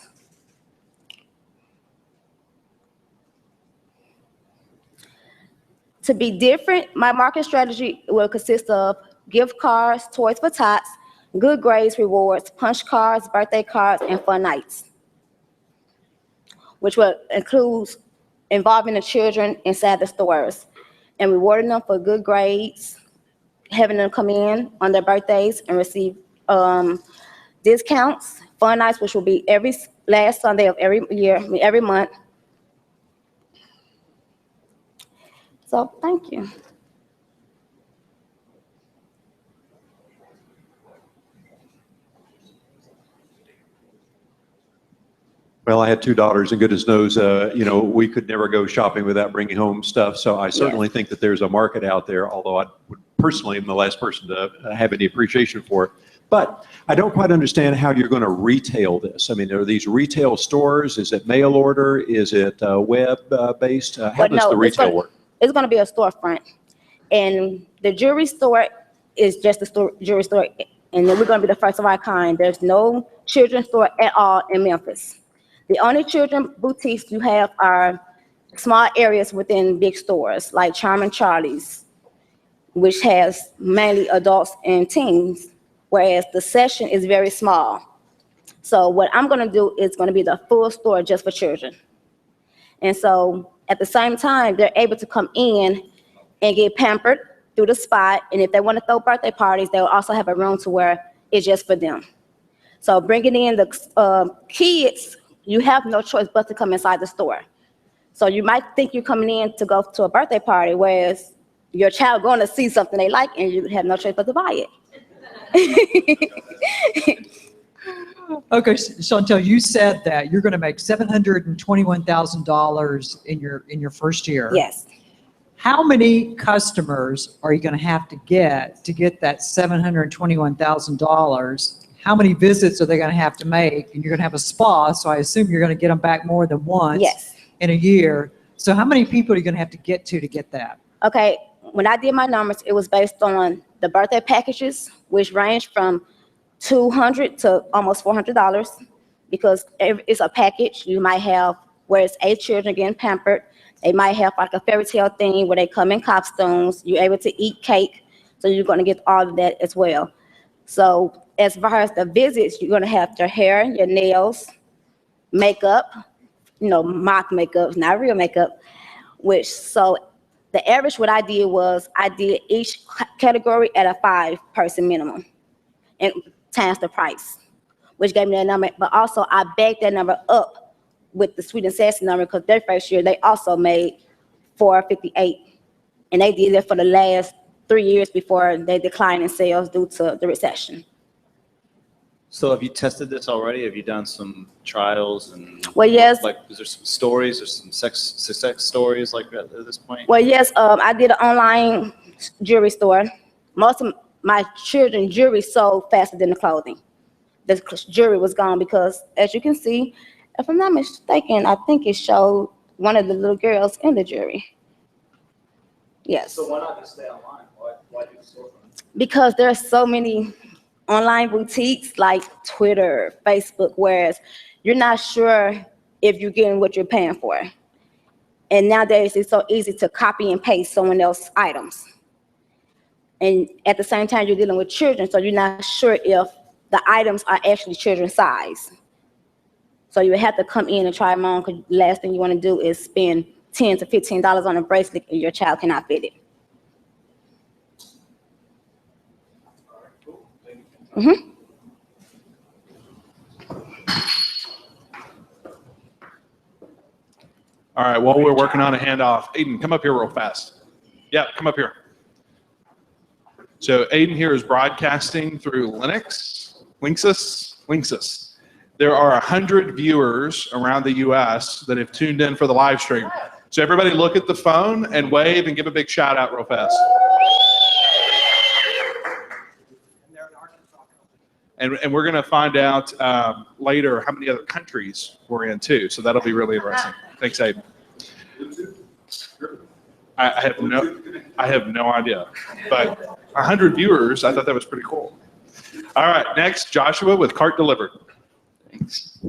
To be different, my marketing strategy will consist of gift cards, toys for tots, good grades rewards, punch cards, birthday cards, and fun nights, which will include involving the children inside the stores and rewarding them for good grades, having them come in on their birthdays and receive discounts, fun nights, which will be every last Sunday of every year, every month. So, thank you. Well, I had two daughters, and goodness knows, we could never go shopping without bringing home stuff. So I certainly think that there's a market out there, although I would personally am the last person to have any appreciation for it. But I don't quite understand how you're going to retail this. I mean, are these retail stores? Is it mail order? Is it web-based? How does the retail work? It's going to be a storefront. And the jewelry store is just a jewelry store. And then we're going to be the first of our kind. There's no children's store at all in Memphis. The only children boutiques you have are small areas within big stores like Charm and Charlie's, which has mainly adults and teens, whereas the Session is very small. So what I'm going to do is going to be the full store just for children. And so at the same time, they're able to come in and get pampered through the spot. And if they want to throw birthday parties, they'll also have a room to where it's just for them. So bringing in the kids, you have no choice but to come inside the store. So you might think you're coming in to go to a birthday party, whereas your child going to see something they like and you have no choice but to buy it. Okay, Chantel, you said that you're going to make $721,000 in your first year. Yes. How many customers are you going to have to get that $721,000? How many visits are they going to have to make? And you're going to have a spa, so I assume you're going to get them back more than once in a year. So how many people are you going to have to get that? Okay, when I did my numbers, it was based on the birthday packages, which range from $200 to almost $400, because it's a package. You might have where it's 8 children getting pampered. They might have like a fairy tale thing where they come in costumes. You're able to eat cake, so you're going to get all of that as well. So as far as the visits, you're going to have your hair, your nails, makeup, mock makeup, not real makeup, so the average what I did was I did each category at a 5-person minimum and times the price, which gave me that number. But also I backed that number up with the Sweet and Sassy number, because their first year they also made $458, and they did it for the last 3 years before they declined in sales due to the recession. So have you tested this already? Have you done some trials and? Well, yes. Like, is there some stories or some success stories like that at this point? Well, yes, I did an online jewelry store. Most of my children's jewelry sold faster than the clothing. The jewelry was gone because, as you can see, if I'm not mistaken, I think it showed one of the little girls in the jewelry. Yes. So why not just stay online? Why do the storefront? Because there are so many online boutiques like Twitter, Facebook, whereas you're not sure if you're getting what you're paying for. And nowadays it's so easy to copy and paste someone else's items. And at the same time, you're dealing with children, so you're not sure if the items are actually children's size. So you have to come in and try them on, because the last thing you want to do is spend $10 to $15 on a bracelet and your child cannot fit it. Mm-hmm. All right, while we're working on a handoff, Aiden, come up here real fast. Yeah, come up here. So Aiden here is broadcasting through Linksys. There are 100 viewers around the US that have tuned in for the live stream. So everybody look at the phone and wave and give a big shout out real fast. And we're going to find out later how many other countries we're in too. So that'll be really interesting. Thanks, Aiden. I have no idea, but 100 viewers, I thought that was pretty cool. All right, next, Joshua with Cart Delivered. Thanks.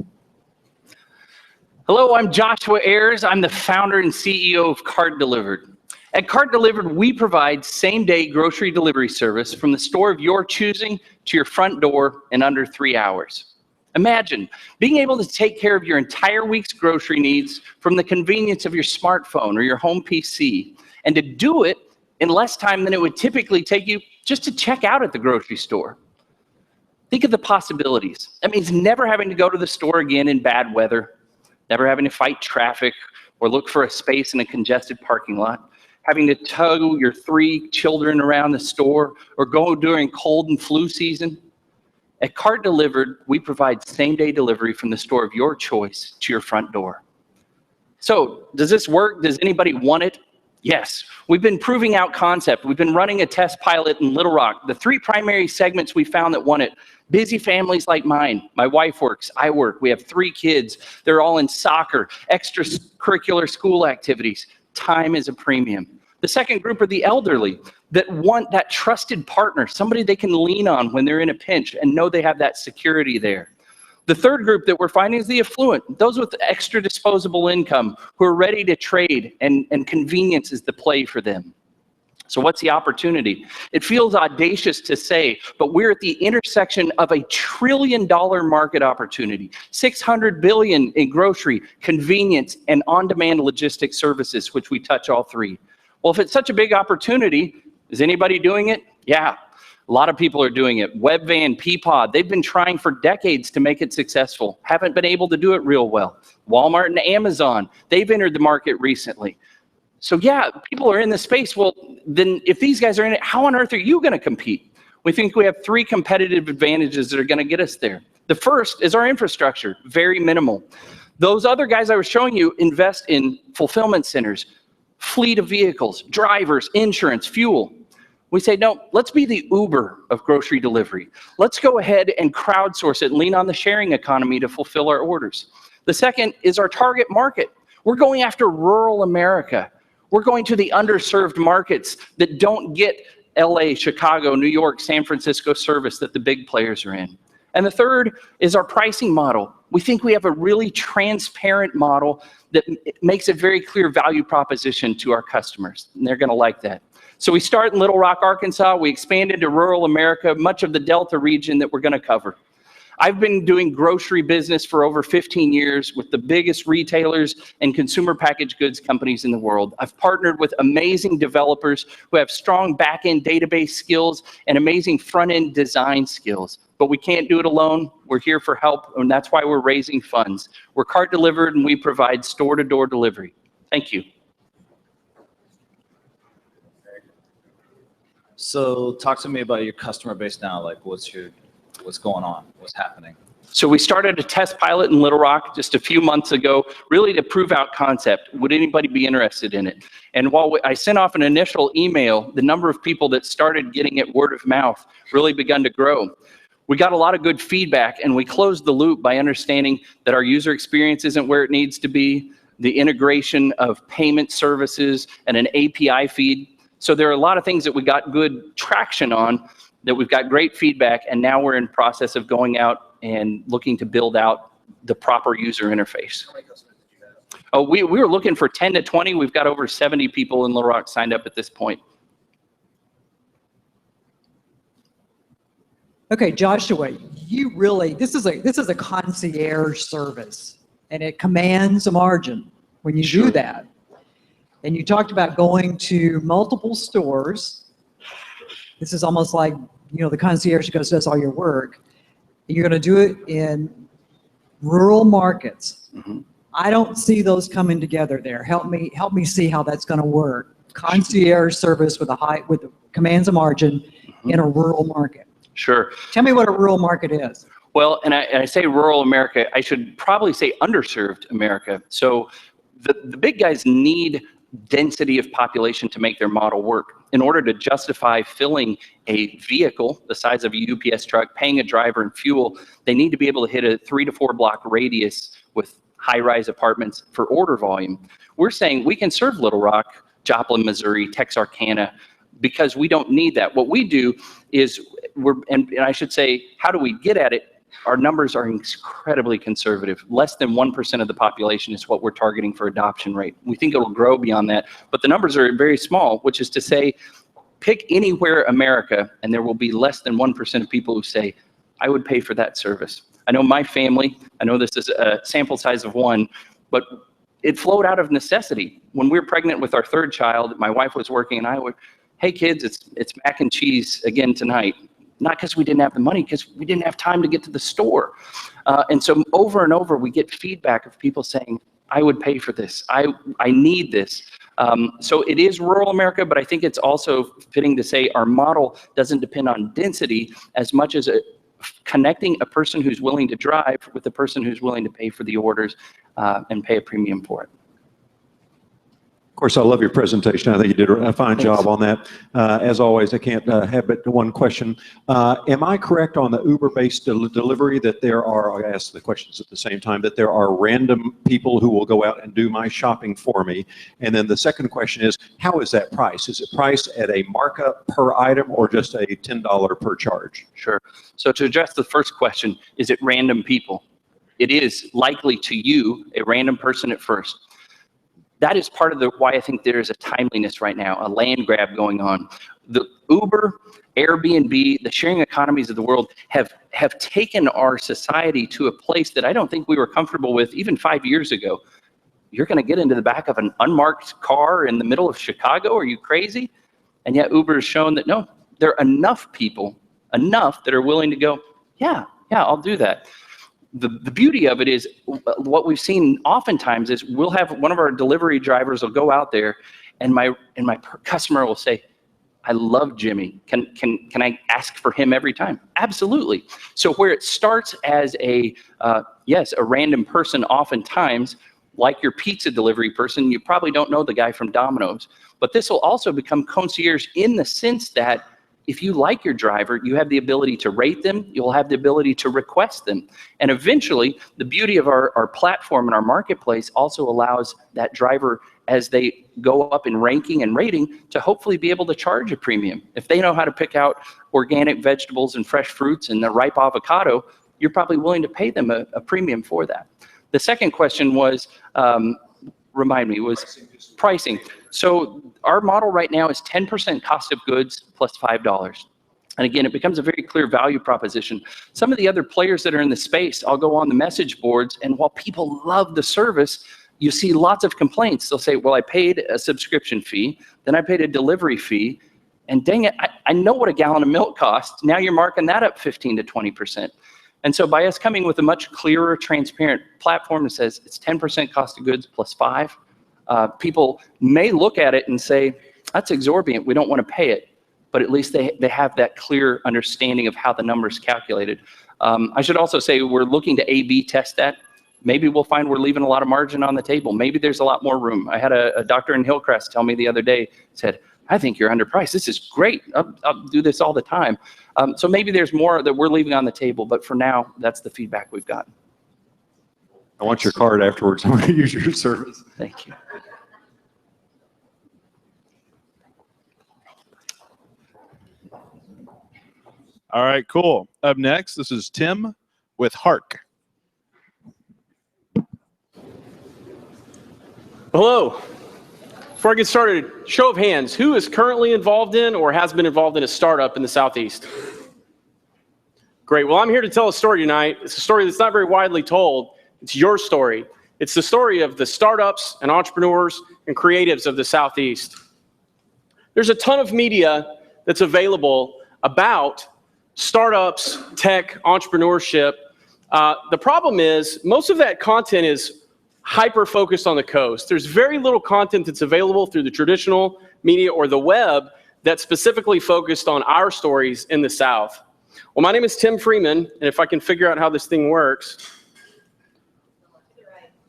Hello, I'm Joshua Ayers. I'm the founder and CEO of Cart Delivered. At Cart Delivered, we provide same-day grocery delivery service from the store of your choosing to your front door in under 3 hours. Imagine being able to take care of your entire week's grocery needs from the convenience of your smartphone or your home PC, and to do it in less time than it would typically take you just to check out at the grocery store. Think of the possibilities. That means never having to go to the store again in bad weather, never having to fight traffic or look for a space in a congested parking lot, having to tow your 3 children around the store, or go during cold and flu season. At Cart Delivered, we provide same-day delivery from the store of your choice to your front door. So, does this work? Does anybody want it? Yes. We've been proving out concept. We've been running a test pilot in Little Rock. The 3 primary segments we found that want it: busy families like mine. My wife works, I work. We have 3 kids. They're all in soccer, extracurricular school activities. Time is a premium. The second group are the elderly that want that trusted partner, somebody they can lean on when they're in a pinch and know they have that security there. The third group that we're finding is the affluent, those with extra disposable income who are ready to trade, and convenience is the play for them. So what's the opportunity? It feels audacious to say, but we're at the intersection of a $1 trillion market opportunity, $600 billion in grocery, convenience, and on-demand logistics services, which we touch all 3. Well, if it's such a big opportunity, is anybody doing it? Yeah, a lot of people are doing it. Webvan, Peapod, they've been trying for decades to make it successful, haven't been able to do it real well. Walmart and Amazon, they've entered the market recently. So yeah, people are in the space. Well, then if these guys are in it, how on earth are you going to compete? We think we have 3 competitive advantages that are going to get us there. The first is our infrastructure, very minimal. Those other guys I was showing you invest in fulfillment centers, fleet of vehicles, drivers, insurance, fuel. We say, no, let's be the Uber of grocery delivery. Let's go ahead and crowdsource it and lean on the sharing economy to fulfill our orders. The second is our target market. We're going after rural America. We're going to the underserved markets that don't get LA, Chicago, New York, San Francisco service that the big players are in. And the third is our pricing model. We think we have a really transparent model that makes a very clear value proposition to our customers, and they're going to like that. So we start in Little Rock, Arkansas. We expand into rural America, much of the Delta region that we're going to cover. I've been doing grocery business for over 15 years with the biggest retailers and consumer packaged goods companies in the world. I've partnered with amazing developers who have strong back-end database skills and amazing front-end design skills. But we can't do it alone. We're here for help, and that's why we're raising funds. We're Cart Delivered, and we provide store-to-door delivery. Thank you. So talk to me about your customer base now. Like, what's going on? What's happening? So we started a test pilot in Little Rock just a few months ago, really to prove out concept. Would anybody be interested in it? And while I sent off an initial email, the number of people that started getting it word of mouth really begun to grow. We got a lot of good feedback, and we closed the loop by understanding that our user experience isn't where it needs to be, the integration of payment services and an API feed. So there are a lot of things that we got good traction on, that we've got great feedback, and now we're in process of going out and looking to build out the proper user interface. How many customers did you have? Oh, we were looking for 10 to 20. We've got over 70 people in Little Rock signed up at this point. Okay, Joshua, you really, this is a concierge service, and it commands a margin when you do that. And you talked about going to multiple stores. This is almost like, the concierge goes, does all your work. And you're going to do it in rural markets. Mm-hmm. I don't see those coming together there. Help me see how that's going to work. Concierge service with commands a margin in a rural market. Sure. Tell me what a rural market is. Well, and I say rural America, I should probably say underserved America. So the big guys need density of population to make their model work. In order to justify filling a vehicle the size of a UPS truck, paying a driver and fuel, they need to be able to hit a 3 to 4 block radius with high-rise apartments for order volume. We're saying we can serve Little Rock, Joplin, Missouri, Texarkana, because we don't need that. What we do is and I should say, how do we get at it? our numbers are incredibly conservative. Less than 1% of the population is what we're targeting for adoption rate. We think it will grow beyond that, but the numbers are very small, which is to say, pick anywhere America, and there will be less than 1% of people who say, I would pay for that service. I know my family, I know this is a sample size of one, but it flowed out of necessity. When we were pregnant with our third child, my wife was working and I would, hey kids, it's mac and cheese again tonight. Not because we didn't have the money, because we didn't have time to get to the store. And so over and over, we get feedback of people saying, I would pay for this. I need this. So it is rural America, but I think it's also fitting to say our model doesn't depend on density as much as connecting a person who's willing to drive with a person who's willing to pay for the orders and pay a premium for it. Of course, I love your presentation. I think you did a fine job on that. As always, I can't have but one question. Am I correct on the Uber-based delivery that there are, I ask the questions at the same time, that there are random people who will go out and do my shopping for me? And then the second question is, how is that priced? Is it priced at a markup per item or just a $10 per charge? Sure. So to address the first question, is it random people? It is likely to you, a random person at first. That is part of why I think there is a timeliness right now, a land grab going on. The Uber, Airbnb, the sharing economies of the world have taken our society to a place that I don't think we were comfortable with even 5 years ago. You're going to get into the back of an unmarked car in the middle of Chicago? Are you crazy? And yet Uber has shown that no, there are enough people, enough that are willing to go, yeah, I'll do that. The beauty of it is what we've seen oftentimes is we'll have one of our delivery drivers will go out there and my customer will say, I love Jimmy. Can I ask for him every time? Absolutely. So where it starts as yes, a random person oftentimes, like your pizza delivery person, you probably don't know the guy from Domino's. But this will also become concierge in the sense that if you like your driver, you have the ability to rate them, you'll have the ability to request them. And eventually, the beauty of our platform and our marketplace also allows that driver, as they go up in ranking and rating, to hopefully be able to charge a premium. If they know how to pick out organic vegetables and fresh fruits and the ripe avocado, you're probably willing to pay them a premium for that. The second question was, remind me, was pricing. So our model right now is 10% cost of goods plus $5. And again, it becomes a very clear value proposition. Some of the other players that are in the space, I'll go on the message boards, and while people love the service, you see lots of complaints. They'll say, well, I paid a subscription fee, then I paid a delivery fee, and dang it, I know what a gallon of milk costs. Now you're marking that up 15 to 20%. And so by us coming with a much clearer, transparent platform that says it's 10% cost of goods plus $5, people may look at it and say, that's exorbitant, we don't want to pay it. But at least they have that clear understanding of how the number's calculated. I should also say we're looking to A/B test that. Maybe we'll find we're leaving a lot of margin on the table. Maybe there's a lot more room. I had a doctor in Hillcrest tell me the other day, said, I think you're underpriced. This is great. I'll do this all the time. So maybe there's more that we're leaving on the table, but for now, that's the feedback we've gotten. I want your card afterwards. I want to use your service. Thank you. All right, cool. Up next, this is Tim with Hark. Hello. Before I get started, show of hands, who is currently involved in or has been involved in a startup in the Southeast? Great. Well, I'm here to tell a story tonight. It's a story that's not very widely told. It's your story. It's the story of the startups and entrepreneurs and creatives of the Southeast. There's a ton of media that's available about startups, tech, entrepreneurship. The problem is most of that content is hyper-focused on the coast. There's very little content that's available through the traditional media or the web that's specifically focused on our stories in the South. Well, my name is Tim Freeman, and if I can figure out how this thing works.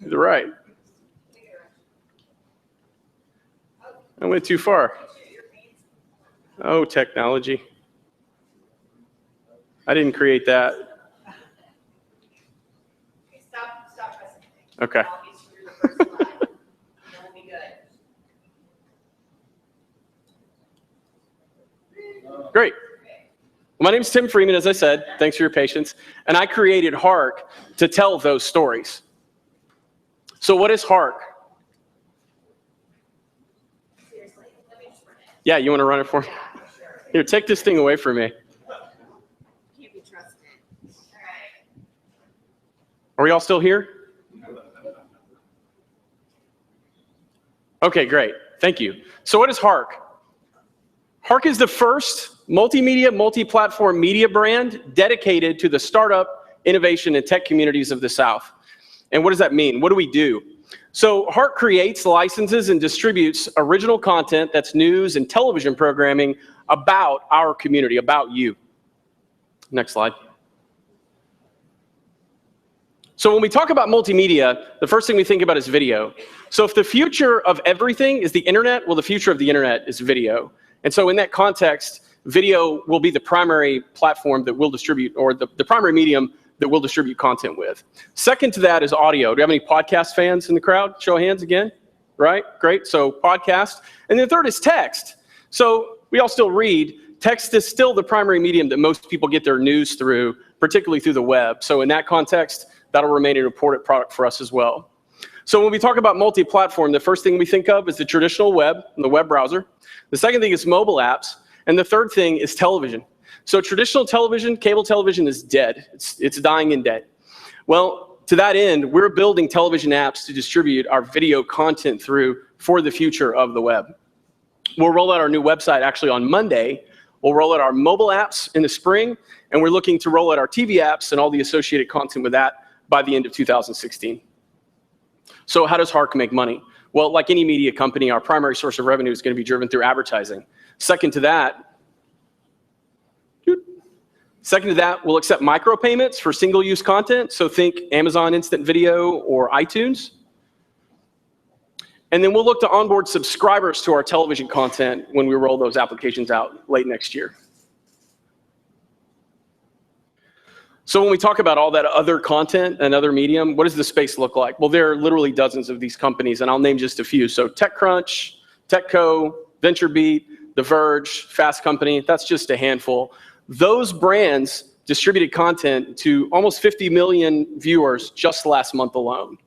To the right. I went too far. Oh, technology. I didn't create that. Stop pressing. Okay. Great. Well, My name is Tim Freeman, as I said. Thanks for your patience. And I created Hark to tell those stories. So what is Hark? Yeah, you want to run it for me? Here, take this thing away from me. Are we all still here? Okay, great. Thank you. So what is Hark? Hark is the first multimedia, multi-platform media brand dedicated to the startup, innovation, and tech communities of the South. And what does that mean? What do we do? So Hark creates, licenses, and distributes original content that's news and television programming about our community, about you. Next slide. So when we talk about multimedia, the first thing we think about is video. So if the future of everything is the internet, well, the future of the internet is video. And so in that context, video will be the primary platform that we'll distribute, or the primary medium that we'll distribute content with. Second to that is audio. Do you have any podcast fans in the crowd? Show of hands again. Right? Great. So podcast. And then third is text. So we all still read. Text is still the primary medium that most people get their news through, particularly through the web. So in that context, that'll remain an important product for us as well. So when we talk about multi-platform, the first thing we think of is the traditional web and the web browser. The second thing is mobile apps. And the third thing is television. So traditional television, cable television is dead. It's dying and dead. Well, to that end, we're building television apps to distribute our video content through for the future of the web. We'll roll out our new website actually on Monday. We'll roll out our mobile apps in the spring, and we're looking to roll out our TV apps and all the associated content with that by the end of 2016. So how does Hark make money? Well, like any media company, our primary source of revenue is going to be driven through advertising. Second to that, we'll accept micropayments for single-use content. So think Amazon Instant Video or iTunes. And then we'll look to onboard subscribers to our television content when we roll those applications out late next year. So when we talk about all that other content and other medium, what does the space look like? Well, there are literally dozens of these companies, and I'll name just a few. So TechCrunch, TechCo, VentureBeat, The Verge, Fast Company, that's just a handful. Those brands distributed content to almost 50 million viewers just last month alone.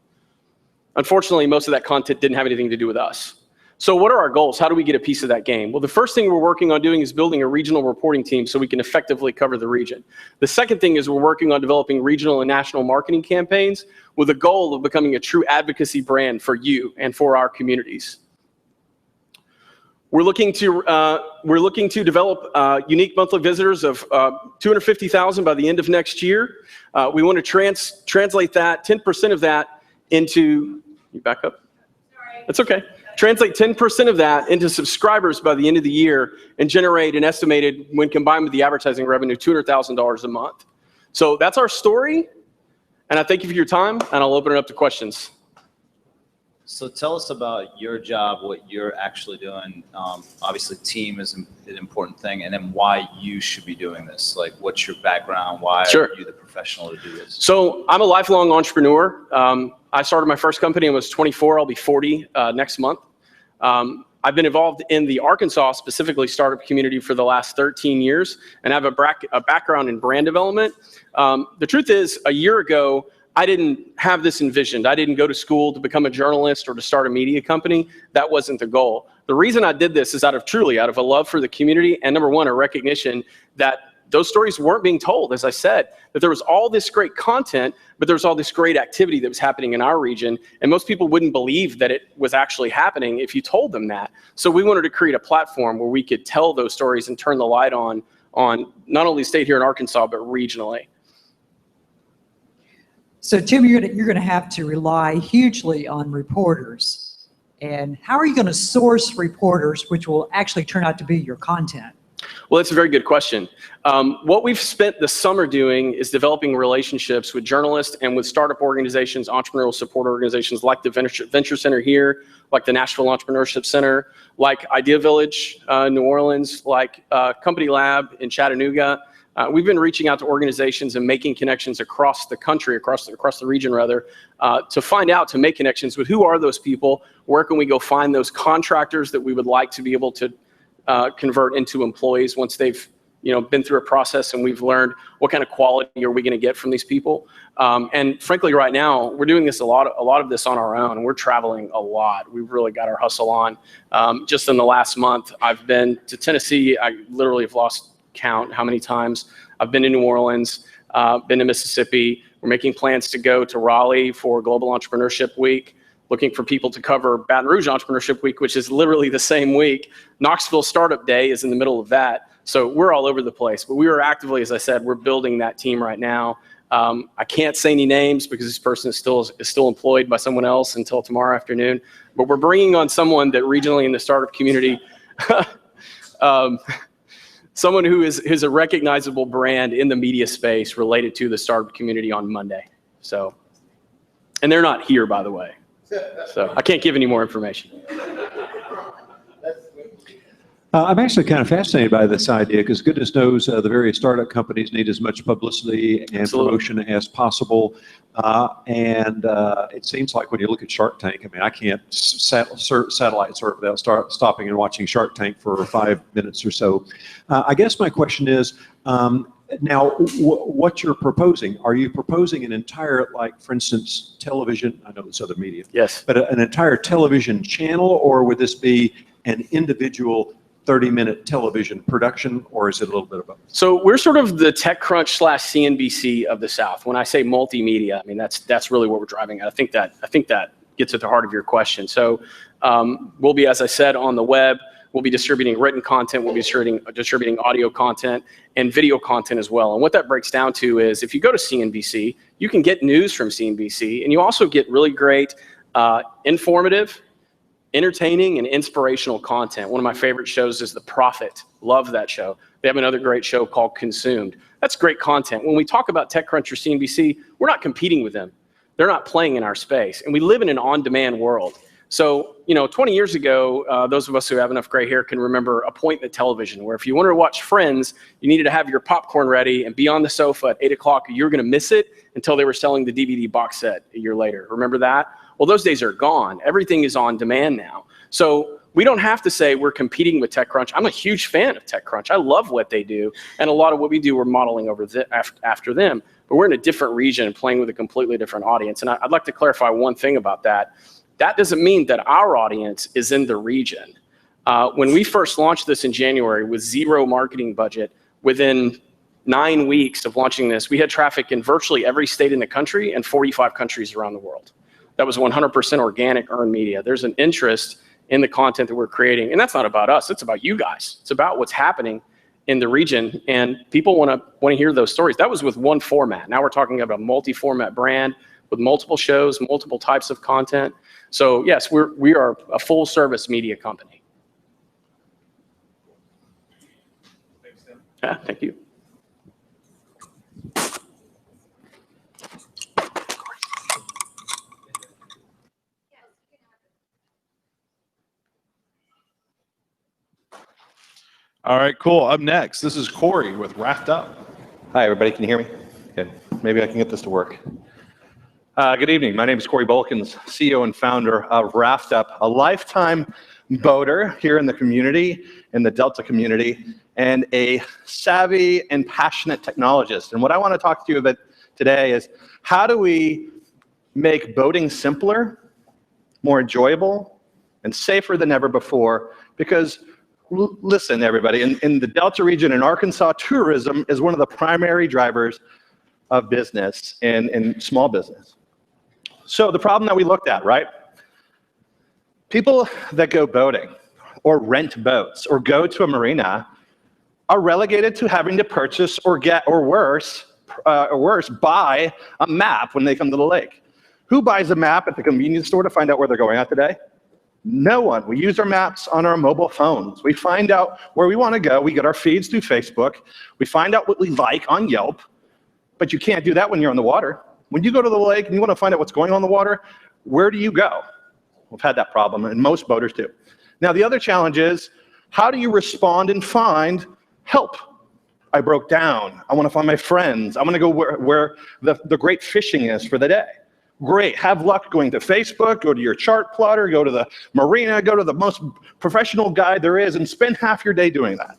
Unfortunately, most of that content didn't have anything to do with us. So what are our goals? How do we get a piece of that game? Well, the first thing we're working on doing is building a regional reporting team so we can effectively cover the region. The second thing is we're working on developing regional and national marketing campaigns with a goal of becoming a true advocacy brand for you and for our communities. We're looking to develop unique monthly visitors of 250,000 by the end of next year. We want to translate that, 10% of that into, you back up? Sorry. That's okay. Translate 10% of that into subscribers by the end of the year and generate an estimated, when combined with the advertising revenue, $200,000 a month. So that's our story. And I thank you for your time, and I'll open it up to questions. So tell us about your job, what you're actually doing. Obviously, team is an important thing, and then why you should be doing this. Like, what's your background? Why are you the professional to do this? So I'm a lifelong entrepreneur. I started my first company when I was 24. I'll be 40 next month. I've been involved in the Arkansas, specifically startup community, for the last 13 years, and I have a background in brand development. The truth is, a year ago, I didn't have this envisioned. I didn't go to school to become a journalist or to start a media company. That wasn't the goal. The reason I did this is out of a love for the community, and number one, a recognition that those stories weren't being told, as I said, that there was all this great content, but there was all this great activity that was happening in our region, and most people wouldn't believe that it was actually happening if you told them that. So we wanted to create a platform where we could tell those stories and turn the light on not only state here in Arkansas, but regionally. So Tim, you're going to have to rely hugely on reporters. And how are you going to source reporters which will actually turn out to be your content? Well, that's a very good question. What we've spent the summer doing is developing relationships with journalists and with startup organizations, entrepreneurial support organizations like the Venture Center here, like the Nashville Entrepreneurship Center, like Idea Village in New Orleans, like Company Lab in Chattanooga. We've been reaching out to organizations and making connections across the country, across the region rather, to make connections with who are those people, where can we go find those contractors that we would like to be able to convert into employees once they've been through a process and we've learned what kind of quality are we going to get from these people. And frankly, right now, we're doing this a lot of this on our own. We're traveling a lot. We've really got our hustle on. Just in the last month, I've been to Tennessee. I literally have lost count how many times. I've been to New Orleans, been to Mississippi. We're making plans to go to Raleigh for Global Entrepreneurship Week, looking for people to cover Baton Rouge Entrepreneurship Week, which is literally the same week. Knoxville Startup Day is in the middle of that. So we're all over the place. But we are actively, as I said, we're building that team right now. I can't say any names because this person is still employed by someone else until tomorrow afternoon. But we're bringing on someone that regionally in the startup community, someone who is a recognizable brand in the media space related to the startup community on Monday. So, and they're not here, by the way. So I can't give any more information. I'm actually kind of fascinated by this idea because goodness knows the various startup companies need as much publicity and promotion as possible. And it seems like when you look at Shark Tank, I mean, I can't satellite surf without stopping and watching Shark Tank for 5 minutes or so. I guess my question is, now, what you're proposing, are you proposing an entire, like, for instance, television, I know it's other media. Yes. But an entire television channel, or would this be an individual 30-minute television production, or is it a little bit of both? So we're sort of the TechCrunch / CNBC of the South. When I say multimedia, I mean, that's really what we're driving at. I think that gets at the heart of your question. So we'll be, as I said, on the web. We'll be distributing written content. We'll be distributing audio content and video content as well. And what that breaks down to is if you go to CNBC, you can get news from CNBC, and you also get really great informative, entertaining, and inspirational content. One of my favorite shows is The Profit. Love that show. They have another great show called Consumed. That's great content. When we talk about TechCrunch or CNBC, we're not competing with them. They're not playing in our space. And we live in an on-demand world. So, 20 years ago, those of us who have enough gray hair can remember appointment television, where if you wanted to watch Friends, you needed to have your popcorn ready and be on the sofa at 8 o'clock. You were going to miss it until they were selling the DVD box set a year later. Remember that? Well, those days are gone. Everything is on demand now. So we don't have to say we're competing with TechCrunch. I'm a huge fan of TechCrunch. I love what they do. And a lot of what we do, we're modeling over after them. But we're in a different region and playing with a completely different audience. And I'd like to clarify one thing about that. That doesn't mean that our audience is in the region. When we first launched this in January with zero marketing budget, within 9 weeks of launching this, we had traffic in virtually every state in the country and 45 countries around the world. That was 100% organic earned media. There's an interest in the content that we're creating. And that's not about us. It's about you guys. It's about what's happening in the region. And people want to hear those stories. That was with one format. Now we're talking about a multi-format brand with multiple shows, multiple types of content. So yes, we are a full service media company. Thanks, Tim. Yeah, thank you. All right, cool. Up next, this is Corey with Raft Up. Hi, everybody. Can you hear me? Good. Maybe I can get this to work. Good evening. My name is Corey Bolkins, CEO and founder of Raft Up, a lifetime boater here in the community, in the Delta community, and a savvy and passionate technologist. And what I want to talk to you about today is how do we make boating simpler, more enjoyable, and safer than ever before? Because listen, everybody, in the Delta region in Arkansas, tourism is one of the primary drivers of business and small business. So the problem that we looked at, right? People that go boating or rent boats or go to a marina are relegated to having to purchase or worse, buy a map when they come to the lake. Who buys a map at the convenience store to find out where they're going out today? No one. We use our maps on our mobile phones. We find out where we want to go. We get our feeds through Facebook. We find out what we like on Yelp, but you can't do that when you're on the water. When you go to the lake and you want to find out what's going on in the water, where do you go? We've had that problem, and most boaters do. Now, the other challenge is, how do you respond and find help? I broke down. I want to find my friends. I want to go where the great fishing is for the day. Great. Have luck going to Facebook, go to your chart plotter, go to the marina, go to the most professional guide there is, and spend half your day doing that.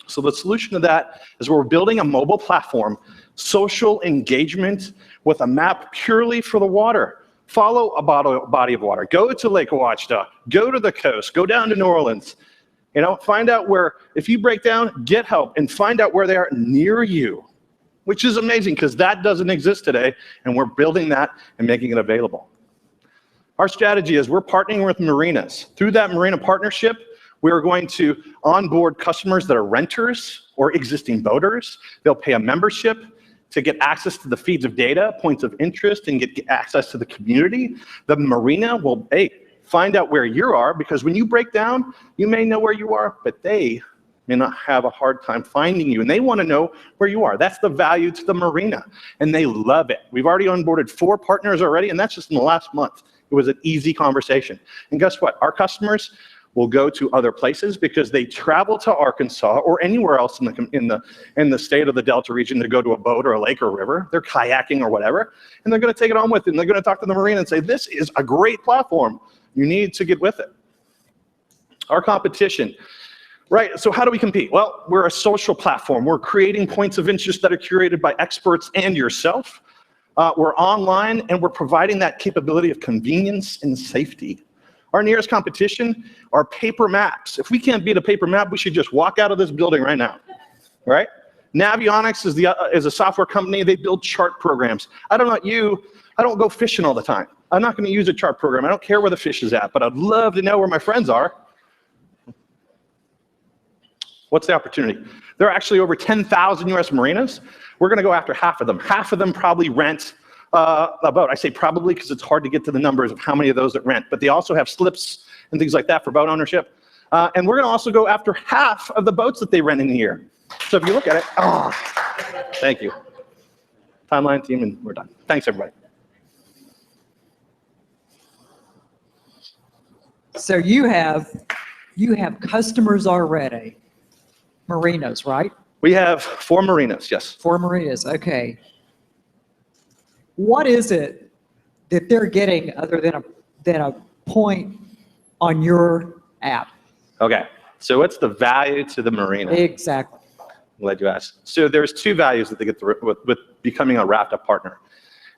So the solution to that is we're building a mobile platform, social engagement with a map purely for the water. Follow a body of water. Go to Lake Ouachita. Go to the coast. Go down to New Orleans. Find out where, if you break down, get help and find out where they are near you, which is amazing because that doesn't exist today, and we're building that and making it available. Our strategy is we're partnering with marinas. Through that marina partnership, we are going to onboard customers that are renters or existing boaters. They'll pay a membership to get access to the feeds of data, points of interest, and get access to the community. The marina will, find out where you are, because when you break down, you may know where you are, but they may not have a hard time finding you, and they want to know where you are. That's the value to the marina, and they love it. We've already onboarded 4 partners already, and that's just in the last month. It was an easy conversation. And guess what? Our customers will go to other places because they travel to Arkansas or anywhere else in the state of the Delta region to go to a boat or a lake or a river. They're kayaking or whatever, and they're going to take it on with them. They're going to talk to the marina and say, this is a great platform. You need to get with it. Our competition. Right, so how do we compete? Well, we're a social platform. We're creating points of interest that are curated by experts and yourself. We're online, and we're providing that capability of convenience and safety. Our nearest competition are paper maps. If we can't beat a paper map, we should just walk out of this building right now, right? Navionics is a software company. They build chart programs. I don't know about you, I don't go fishing all the time. I'm not going to use a chart program. I don't care where the fish is at, but I'd love to know where my friends are. What's the opportunity? There are actually over 10,000 US marinas. We're going to go after half of them. Half of them probably rent a boat. I say probably because it's hard to get to the numbers of how many of those that rent, but they also have slips and things like that for boat ownership. And we're going to also go after half of the boats that they rent in a year. So if you look at it, thank you. Timeline team, and we're done. Thanks, everybody. So you have customers already, marinas, right? We have 4 marinas, yes. 4 marinas, okay. What is it that they're getting other than a point on your app? Okay, so what's the value to the marina? Exactly. I'm glad you asked. So there's 2 values that they get with becoming a Raft-Up partner.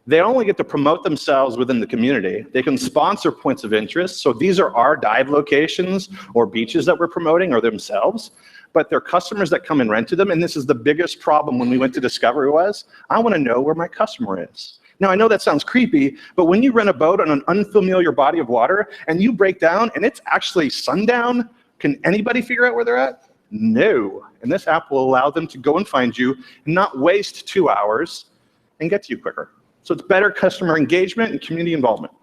They only get to promote themselves within the community. They can sponsor points of interest. So these are our dive locations or beaches that we're promoting, or themselves. But they're customers that come and rent to them. And this is the biggest problem when we went to Discovery was, I want to know where my customer is. Now, I know that sounds creepy, but when you rent a boat on an unfamiliar body of water and you break down and it's actually sundown, can anybody figure out where they're at? No. And this app will allow them to go and find you and not waste 2 hours and get to you quicker. So it's better customer engagement and community involvement.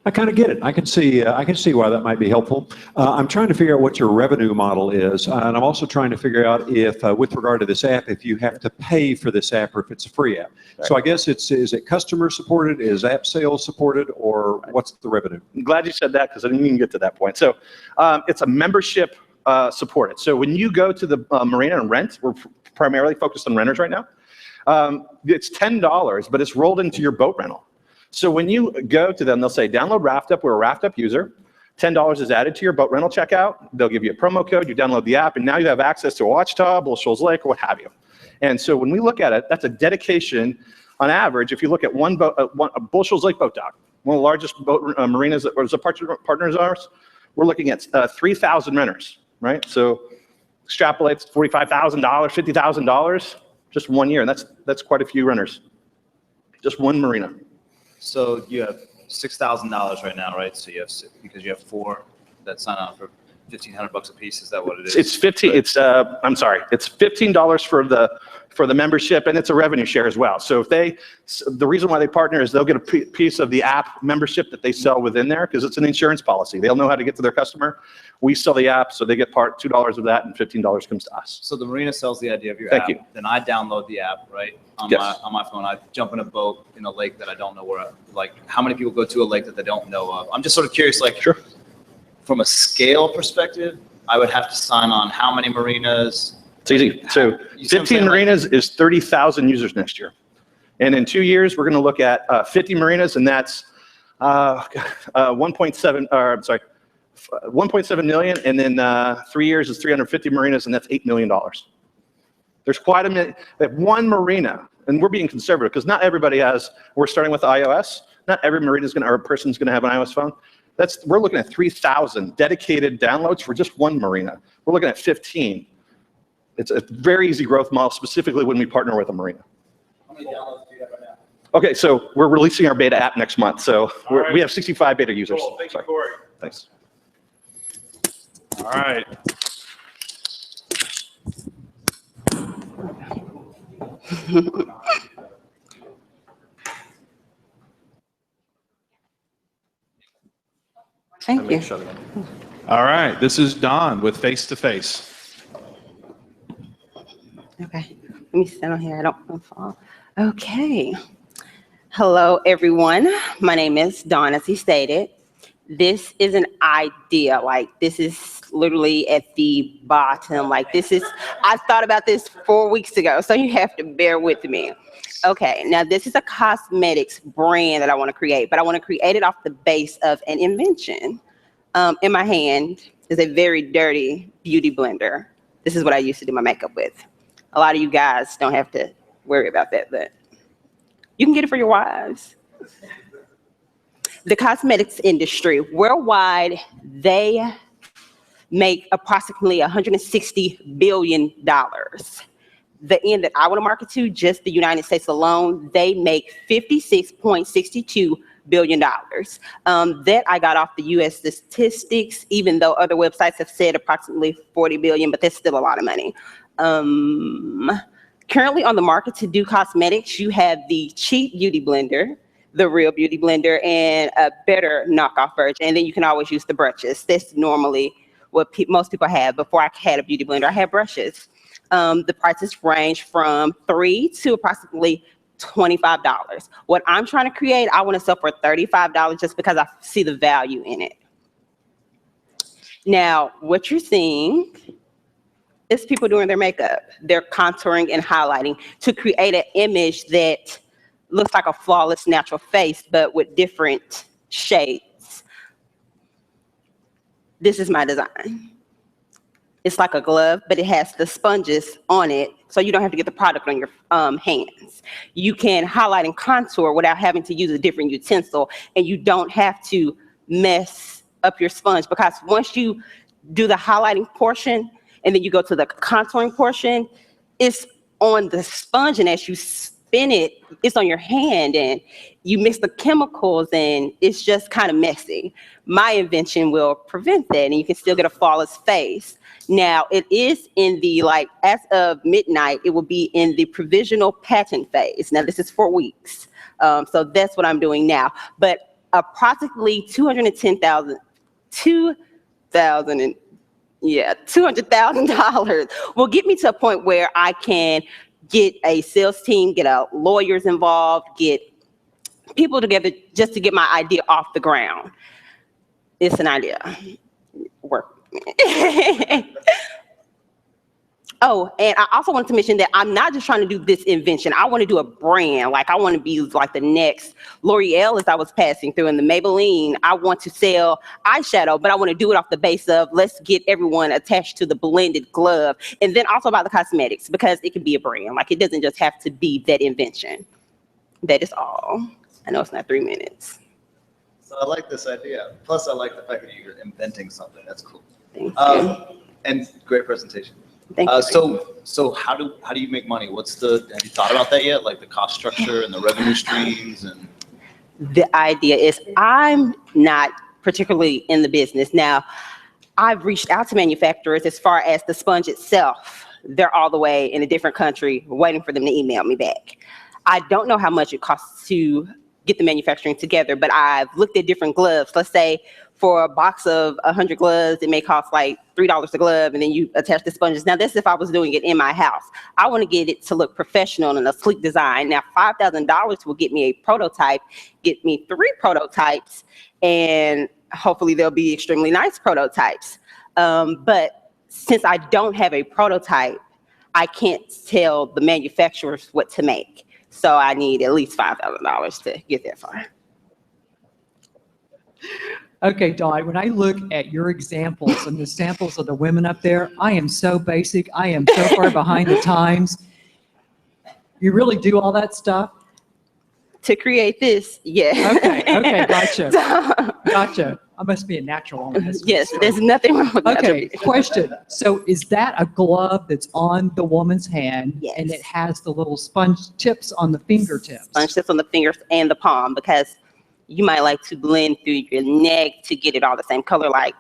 I kind of get it. I can see why that might be helpful. I'm trying to figure out what your revenue model is, and I'm also trying to figure out if, with regard to this app, if you have to pay for this app or if it's a free app. Right. So I guess is it customer supported, is app sales supported, or what's the revenue? I'm glad you said that because I didn't even get to that point. So it's a membership supported. So when you go to the marina and rent, we're primarily focused on renters right now. It's $10, but it's rolled into your boat rental. So when you go to them, they'll say, download Raft-Up. We're a Raft-Up user. $10 is added to your boat rental checkout. They'll give you a promo code. You download the app, and now you have access to Ouachita, Bull Shoals Lake, or what have you. And so when we look at it, that's a dedication. On average, if you look at one boat, a Bull Shoals Lake boat dock, one of the largest boat marinas that was a partners of ours, we're looking at 3,000 renters, right? So extrapolates $45,000, $50,000, just 1 year. And that's quite a few renters, just one marina. So you have $6,000 right now, right? So you have, because you have 4 that sign on for $1,500 a piece. Is that what it is? It's 15. Right. It's I'm sorry. It's $15 for the membership, and it's a revenue share as well. So if the reason why they partner is they'll get a piece of the app membership that they sell within there because it's an insurance policy. They'll know how to get to their customer. We sell the app, so they get $2 of that, and $15 comes to us. So the marina sells the idea of your Thank app. you. Then I download the app, right? On my phone. I jump in a boat in a lake that I don't know where. Like, how many people go to a lake that they don't know of? I'm just sort of curious. Like, sure. From a scale perspective, I would have to sign on how many marinas. It's easy. So 15 marinas is 30,000 users next year. And in 2 years, we're going to look at 50 marinas, and that's 1.7, or I'm sorry, 1.7 million, and then 3 years is 350 marinas, and that's $8 million. There's quite a minute. They have one marina, and we're being conservative because not everybody has. We're starting with iOS. Not every marina is going to, or person's going to have an iOS phone. We're looking at 3,000 dedicated downloads for just one marina. We're looking at 15. It's a very easy growth model, specifically when we partner with a marina. How many downloads do you have right now? Okay, so we're releasing our beta app next month. So right. we have 65 beta users. Cool. Thank you, Sorry. Corey. Thanks. All right. Thank you. All right. This is Don with Face to Face. Okay, let me sit on here. I don't want to fall. Okay. Hello, everyone. My name is Dawn, as he stated. This is an idea. Like, this is literally at the bottom. Like, I thought about this 4 weeks ago, so you have to bear with me. Okay, now this is a cosmetics brand that I want to create, but I want to create it off the base of an invention. In my hand is a very dirty beauty blender. This is what I used to do my makeup with. A lot of you guys don't have to worry about that, but you can get it for your wives. The cosmetics industry, worldwide, they make approximately $160 billion. The end that I want to market to, just the United States alone, they make $56.62 billion. That I got off the US statistics, even though other websites have said approximately 40 billion, but that's still a lot of money. Currently on the market to do cosmetics, you have the cheap beauty blender, the real beauty blender, and a better knockoff version. And then you can always use the brushes. That's normally what most people have. Before I had a beauty blender, I had brushes. The prices range from $3 to approximately $25. What I'm trying to create, I want to sell for $35 just because I see the value in it. Now, what you're seeing is people doing their makeup. They're contouring and highlighting to create an image that looks like a flawless natural face, but with different shades. This is my design. It's like a glove, but it has the sponges on it, so you don't have to get the product on your hands. You can highlight and contour without having to use a different utensil, and you don't have to mess up your sponge, because once you do the highlighting portion and then you go to the contouring portion, it's on the sponge, and as you spin it, it's on your hand, and you mix the chemicals, and it's just kind of messy. My invention will prevent that, and you can still get a flawless face. Now, it is in the, as of midnight, it will be in the provisional patent phase. Now, this is 4 weeks. So that's what I'm doing now. But approximately $200,000 will get me to a point where I can get a sales team, get lawyers involved, get people together just to get my idea off the ground. It's an idea. Work. Oh, and I also wanted to mention that I'm not just trying to do this invention. I want to do a brand. Like, I want to be like the next L'Oreal as I was passing through, and the Maybelline. I want to sell eyeshadow, but I want to do it off the base of, let's get everyone attached to the blended glove. And then also about the cosmetics, because it can be a brand. Like, it doesn't just have to be that invention. That is all. I know it's not 3 minutes. So I like this idea. Plus, I like the fact that you're inventing something. That's cool. Thank you. And great presentation. Thank you. So how do you make money? Have you thought about that yet? Like the cost structure and the revenue streams and. The idea is, I'm not particularly in the business. Now, I've reached out to manufacturers as far as the sponge itself. They're all the way in a different country waiting for them to email me back. I don't know how much it costs to get the manufacturing together, but I've looked at different gloves. Let's say for a box of 100 gloves, it may cost like $3 a glove, and then you attach the sponges. Now, that's if I was doing it in my house. I want to get it to look professional and a sleek design. Now, $5,000 will get me a prototype, get me 3 prototypes, and hopefully they'll be extremely nice prototypes. But since I don't have a prototype, I can't tell the manufacturers what to make. So I need at least $5,000 to get that far. Okay, Dawn, when I look at your examples and the samples of the women up there, I am so basic. I am so far behind the times. You really do all that stuff? To create this, yeah. Okay, gotcha. Gotcha. I must be a natural on this. Yes, there's nothing wrong with that. Okay, question. So is that a glove that's on the woman's hand? Yes. And it has the little sponge tips on the fingertips? Sponge tips on the fingers and the palm, because you might like to blend through your neck to get it all the same color. Like,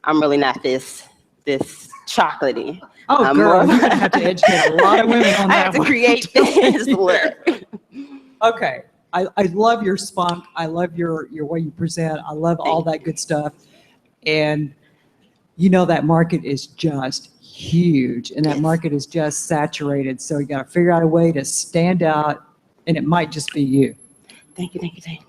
I'm really not this chocolatey. Oh, girl, you're gonna have to educate a lot of women on that. I have to one. create this look. Okay, I love your spunk. I love your way you present. I love all that good stuff. And you know that market is just huge, and that market is just saturated. So you got to figure out a way to stand out, and it might just be you. Thank you, thank you, thank you.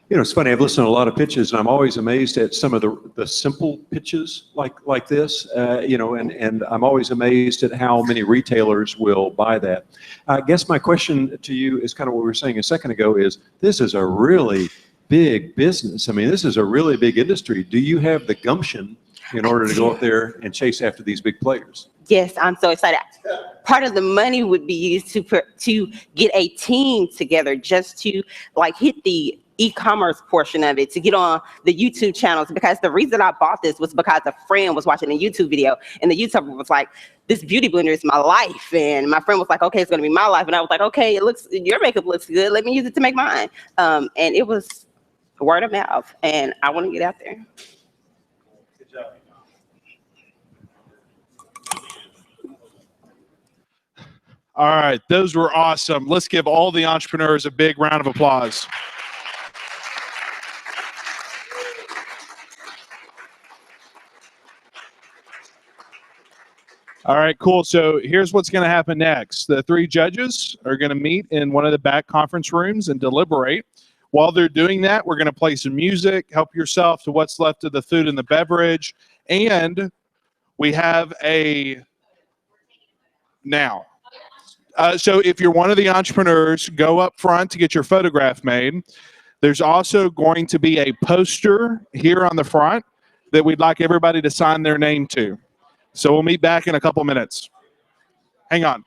You know, it's funny, I've listened to a lot of pitches, and I'm always amazed at some of the simple pitches like this, you know, and I'm always amazed at how many retailers will buy that. I guess my question to you is kind of what we were saying a second ago is, this is a really big business. I mean, this is a really big industry. Do you have the gumption in order to go up there and chase after these big players? Yes, I'm so excited. Part of the money would be used to get a team together, just to like hit the e-commerce portion of it, to get on the YouTube channels, because the reason I bought this was because a friend was watching a YouTube video, and the YouTuber was like, this beauty blender is my life. And my friend was like, okay, it's gonna be my life. And I was like, okay, your makeup looks good. Let me use it to make mine. And it was word of mouth, and I want to get out there. Good job. All right, those were awesome. Let's give all the entrepreneurs a big round of applause. All right, cool. So here's what's going to happen next. The three judges are going to meet in one of the back conference rooms and deliberate. While they're doing that, we're going to play some music, help yourself to what's left of the food and the beverage. And we have a now. So if you're one of the entrepreneurs, go up front to get your photograph made. There's also going to be a poster here on the front that we'd like everybody to sign their name to. So we'll meet back in a couple minutes. Hang on.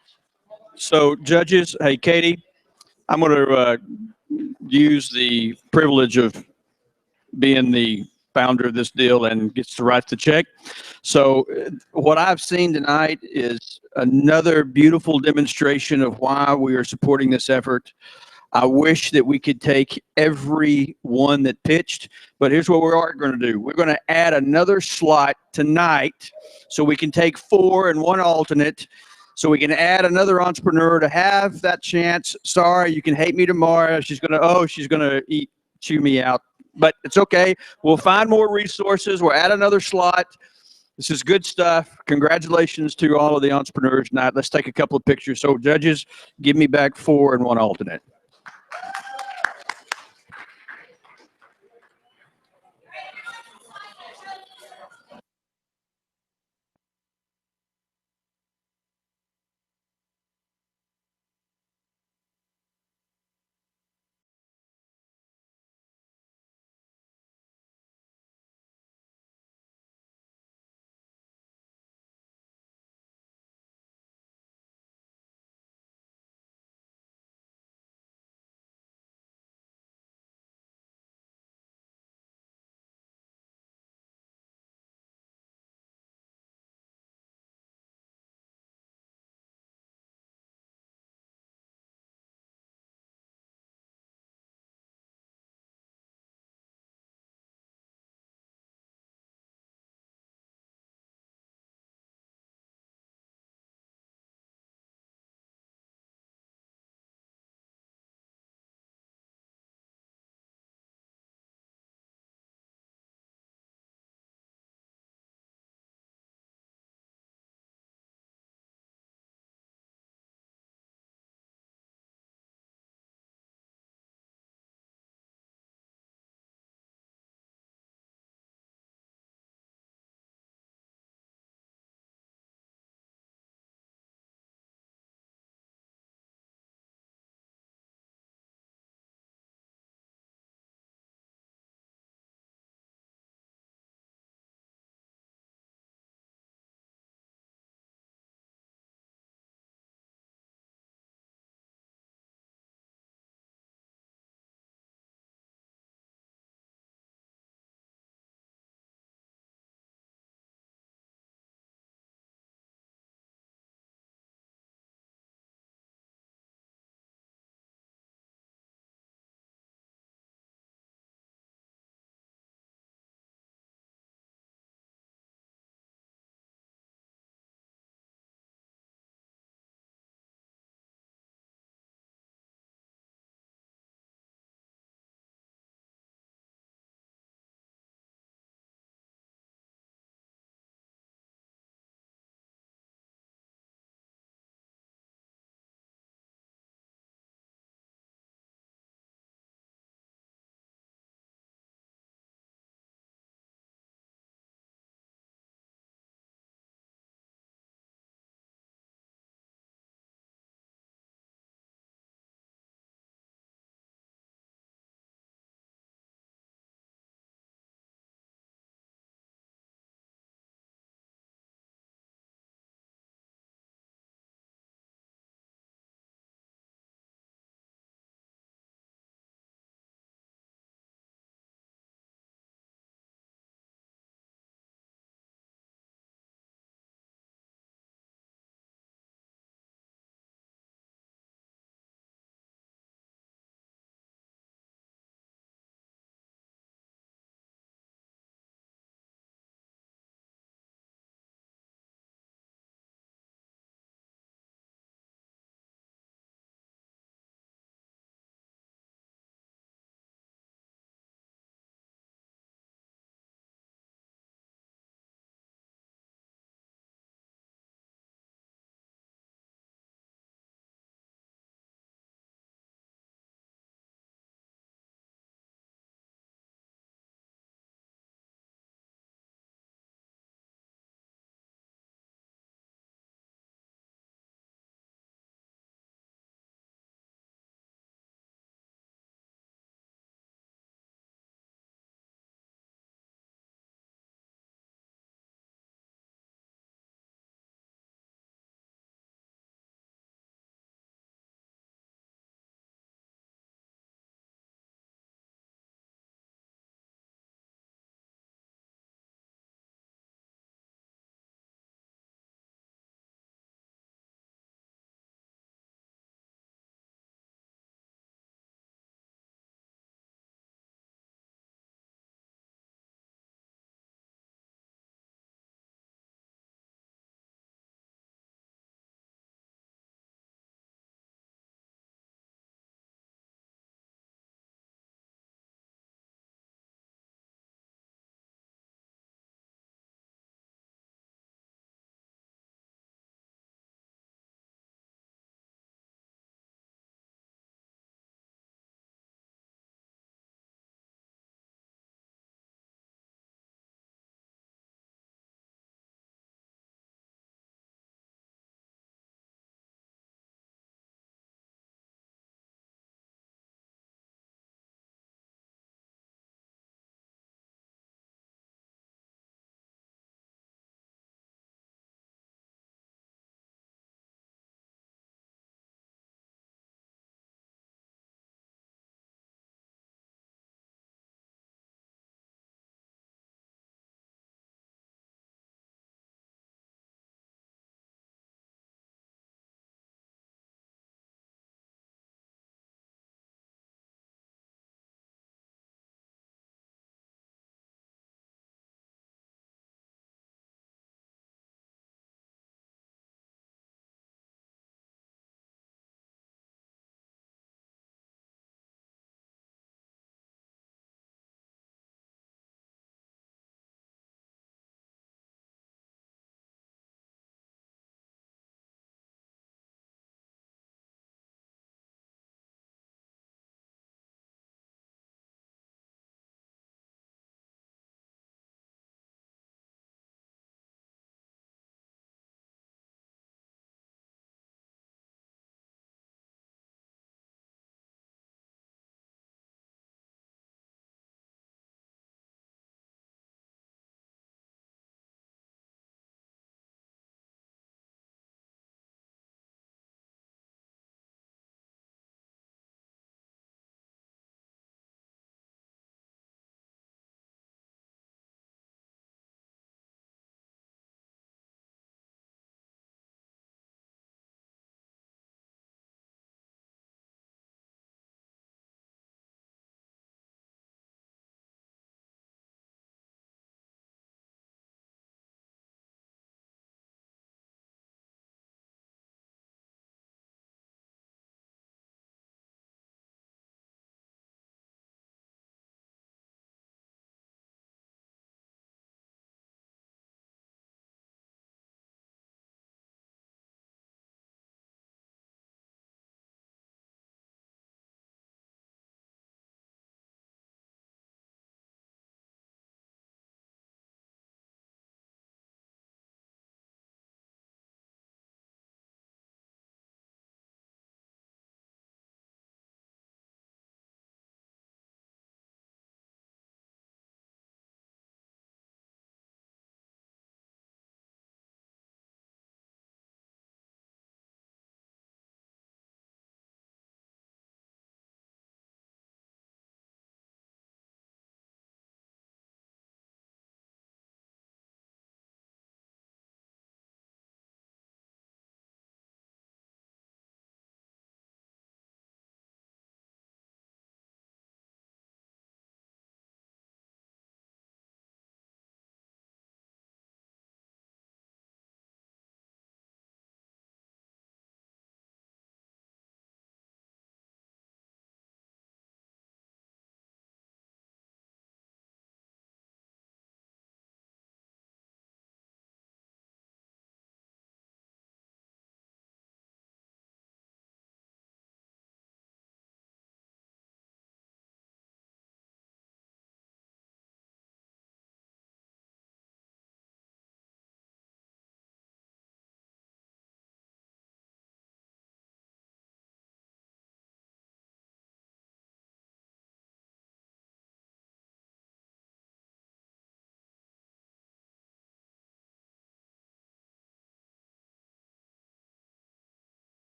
So judges, hey, Katie, I'm going to use the privilege of being the founder of this deal and gets to write the check. So what I've seen tonight is another beautiful demonstration of why we are supporting this effort. I wish that we could take every one that pitched, but here's what we are going to do. We're going to add another slot tonight so we can take 4 and 1 alternate, so we can add another entrepreneur to have that chance. Sorry, you can hate me tomorrow. She's going to chew me out, but it's okay. We'll find more resources. We'll add another slot. This is good stuff. Congratulations to all of the entrepreneurs tonight. Let's take a couple of pictures. So judges, give me back 4 and 1 alternate.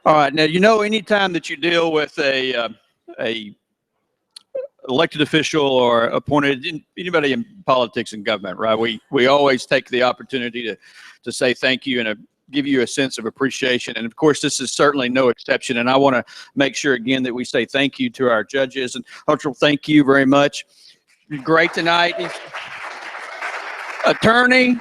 All right. Now, you know, anytime that you deal with a elected official or appointed anybody in politics and government, right? We always take the opportunity to say thank you and give you a sense of appreciation. And of course, this is certainly no exception. And I want to make sure again that we say thank you to our judges. And Hunter, thank you very much. You're great tonight. Attorney,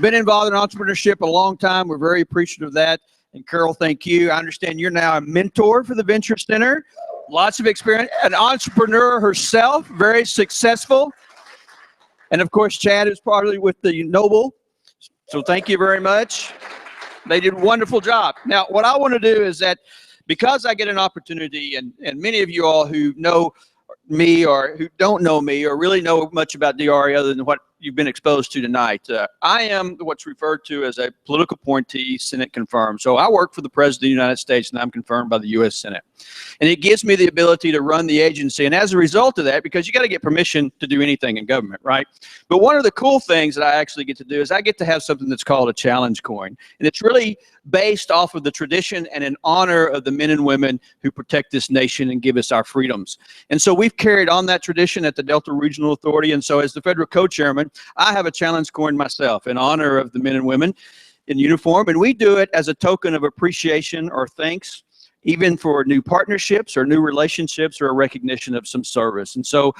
been involved in entrepreneurship a long time. We're very appreciative of that. And Carol, thank you. I understand you're now a mentor for the Venture Center. Lots of experience, an entrepreneur herself, very successful. And of course, Chad is partly with the Noble. So thank you very much. They did a wonderful job. Now, what I want to do is that because I get an opportunity, and many of you all who know me or who don't know me or really know much about DRE other than what you've been exposed to tonight. I am what's referred to as a political appointee, Senate confirmed. So I work for the President of the United States, and I'm confirmed by the U.S. Senate. And it gives me the ability to run the agency. And as a result of that, because you got to get permission to do anything in government, right? But one of the cool things that I actually get to do is I get to have something that's called a challenge coin. And it's really based off of the tradition and in honor of the men and women who protect this nation and give us our freedoms. And so we've carried on that tradition at the Delta Regional Authority. And so as the federal co-chairman, I have a challenge coin myself in honor of the men and women in uniform. And we do it as a token of appreciation or thanks, even for new partnerships or new relationships or a recognition of some service. And so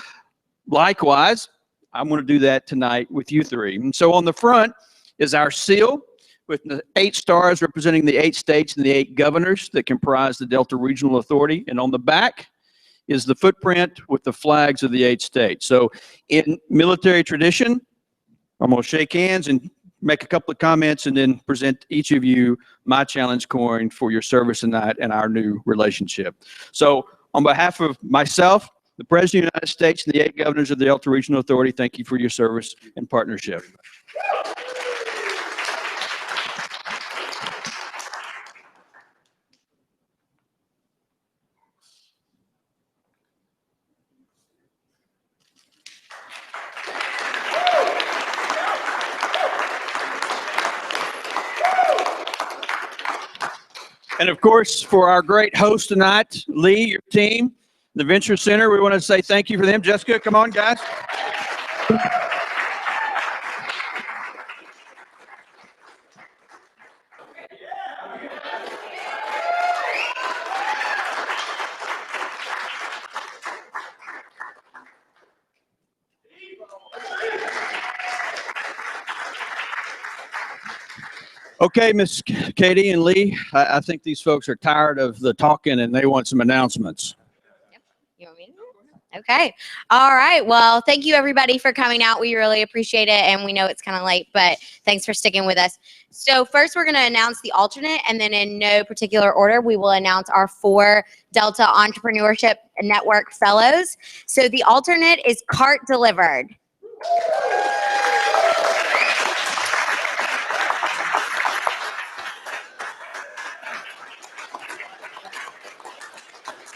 likewise, I'm going to do that tonight with you three. And so on the front is our seal with the 8 stars representing the 8 states and the 8 governors that comprise the Delta Regional Authority. And on the back is the footprint with the flags of the 8 states. So in military tradition, I'm going to shake hands and make a couple of comments and then present each of you my challenge coin for your service tonight and our new relationship. So on behalf of myself, the President of the United States, and the 8 governors of the Delta Regional Authority, thank you for your service and partnership. And of course, for our great host tonight, Lee, your team, the Venture Center, we want to say thank you for them. Jessica, come on, guys. Okay, Miss Katie and Lee, I think these folks are tired of the talking and they want some announcements. You want me to? Okay. All right. Well, thank you everybody for coming out. We really appreciate it. And we know it's kind of late, but thanks for sticking with us. So first we're going to announce the alternate, and then in no particular order, we will announce our 4 Delta Entrepreneurship Network Fellows. So the alternate is Cart Delivered.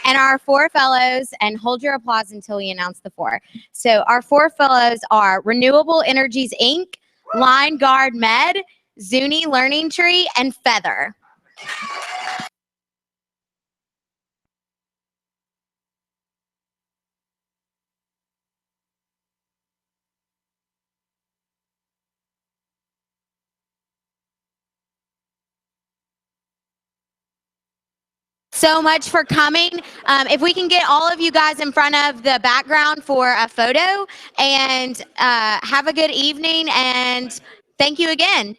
And our 4 fellows, and hold your applause until we announce the 4. So our 4 fellows are Renewable Energies, Inc., Line Guard Med, Zuni Learning Tree, and Feather. So much for coming. If we can get all of you guys in front of the background for a photo, and have a good evening, and thank you again.